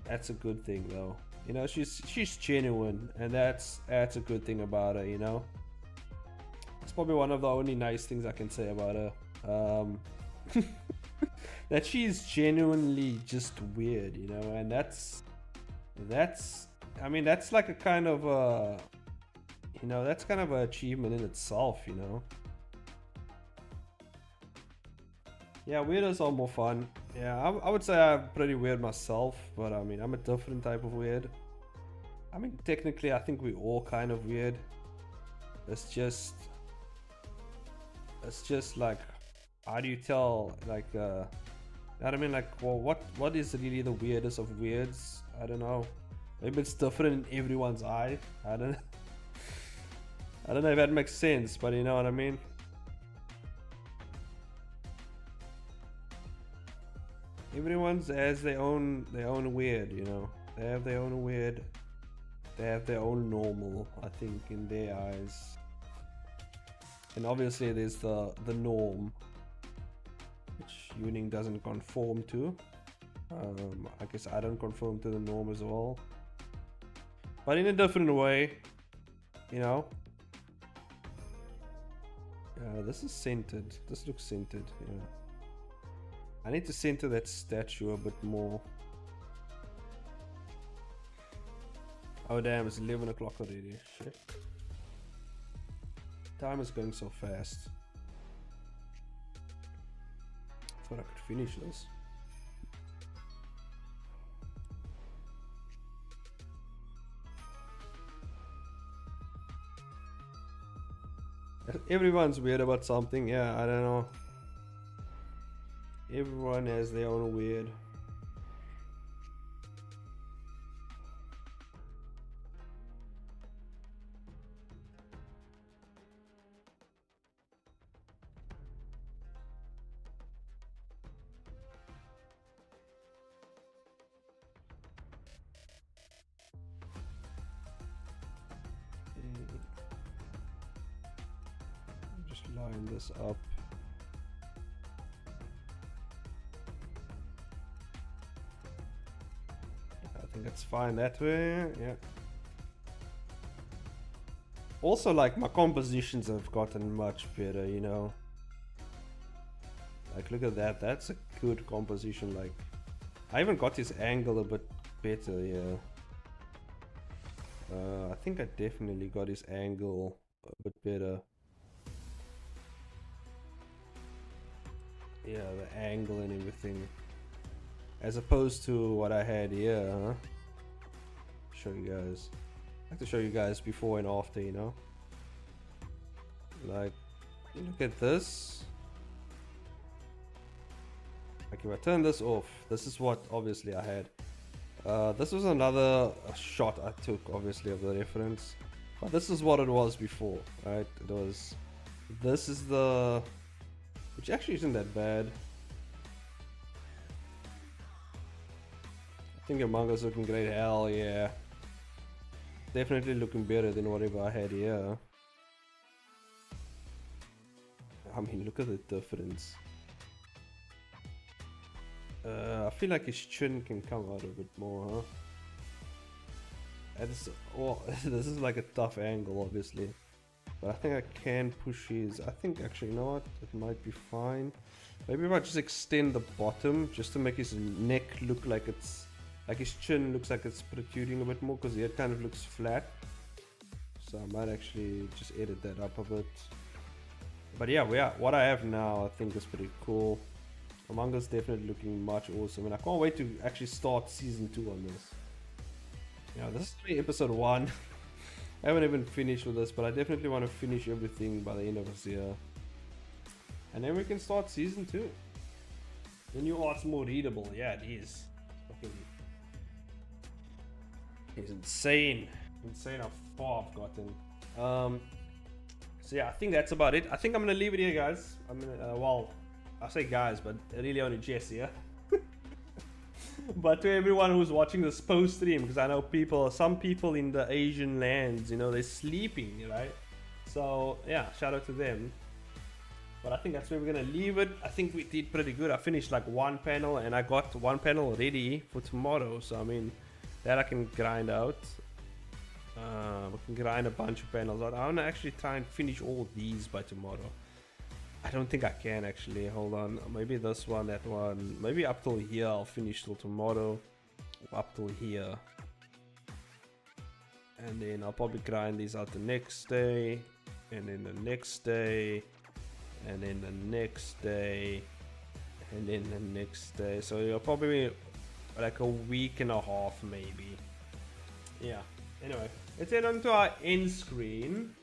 that's a good thing, though. You know, she's genuine, and that's a good thing about her, you know. It's probably one of the only nice things I can say about her. That she's genuinely just weird, you know, and that's I mean, that's like a kind of you know, that's kind of an achievement in itself, you know. Yeah, weirdos are more fun. Yeah, I would say I'm pretty weird myself, but I mean, I'm a different type of weird. I mean, technically, I think we're all kind of weird. It's just like, how do you tell, like, you know what I mean? Like, well, what is really the weirdest of weirds? I don't know. Maybe it's different in everyone's eye. I don't know if that makes sense, but you know what I mean? Everyone's has their own weird, you know. They have their own weird. They have their own normal, I think, in their eyes. And obviously there's the norm, which Yuning doesn't conform to. I guess I don't conform to the norm as well, but in a different way, you know. This is centered. This looks centered. Yeah. I need to center that statue a bit more. Oh damn, it's 11 o'clock already. Shit. Time is going so fast. Thought I could finish this. Everyone's weird about something. Yeah, I don't know. Everyone has their own weird. Just line this up. That's fine that way. Yeah. Also, like, my compositions have gotten much better, you know. Like, look at that. That's a good composition. Like, I even got his angle a bit better, yeah. I think I definitely got his angle a bit better. Yeah, the angle and everything. As opposed to what I had here, huh? Show you guys. I like to show you guys before and after, you know. Like, look at this. Like, if I turn this off, this is what obviously I had. This was another shot I took, obviously, of the reference. But this is what it was before, right? It was... This is the... Which actually isn't that bad. I think your manga's looking great. Hell yeah. Definitely looking better than whatever I had here. I mean, look at the difference. I feel like his chin can come out a bit more, huh? Oh, this is like a tough angle, obviously. But I think I can push his... I think actually, you know what? It might be fine. Maybe if I just extend the bottom, just to make his neck look like it's... Like his chin looks like it's protruding a bit more, because it kind of looks flat. So I might actually just edit that up a bit. But yeah, what I have now I think is pretty cool. The manga's definitely looking much awesome, and I can't wait to actually start season 2 on this. Yeah, this is only episode 1. I haven't even finished with this, but I definitely want to finish everything by the end of this year. And then we can start season 2. The new art's more readable. Yeah, it is. It's insane. Insane how far I've gotten. So yeah, I think that's about it. I think I'm gonna leave it here, guys. I'm gonna, well, I say guys, but really only Jess here. But to everyone who's watching this post stream, because I know some people in the Asian lands, you know, they're sleeping, right? So yeah, shout out to them. But I think that's where we're gonna leave it. I think we did pretty good. I finished like one panel, and I got one panel ready for tomorrow. So I mean, that I can grind out. We can grind a bunch of panels out. I want to actually try and finish all these by tomorrow. I don't think I can actually. Hold on. Maybe this one, that one. Maybe up till here I'll finish till tomorrow. Up till here. And then I'll probably grind these out the next day. And then the next day. And then the next day. And then the next day. So you'll probably like a week and a half maybe. Yeah. Anyway, let's head on to our end screen.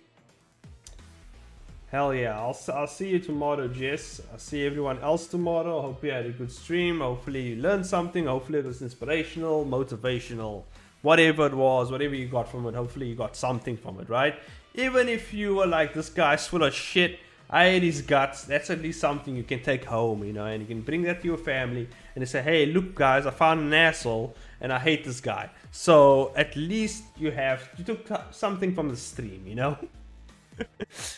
Hell yeah, I'll see you tomorrow, Jess. I'll see everyone else tomorrow. Hope you had a good stream. Hopefully you learned something. Hopefully it was inspirational, motivational, whatever it was, whatever you got from it. Hopefully you got something from it, right? Even if you were like, this guy's full of shit, I hate his guts, that's at least something you can take home, you know, and you can bring that to your family and you say, hey, look guys, I found an asshole and I hate this guy. So at least you took something from the stream, you know?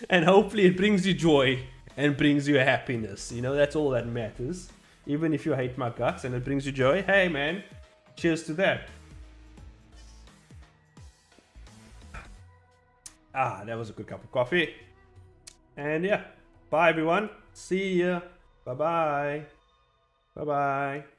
And hopefully it brings you joy and brings you happiness, you know, that's all that matters. Even if you hate my guts and it brings you joy, hey man, cheers to that. That was a good cup of coffee. And yeah, bye everyone. See ya. Bye bye. Bye bye.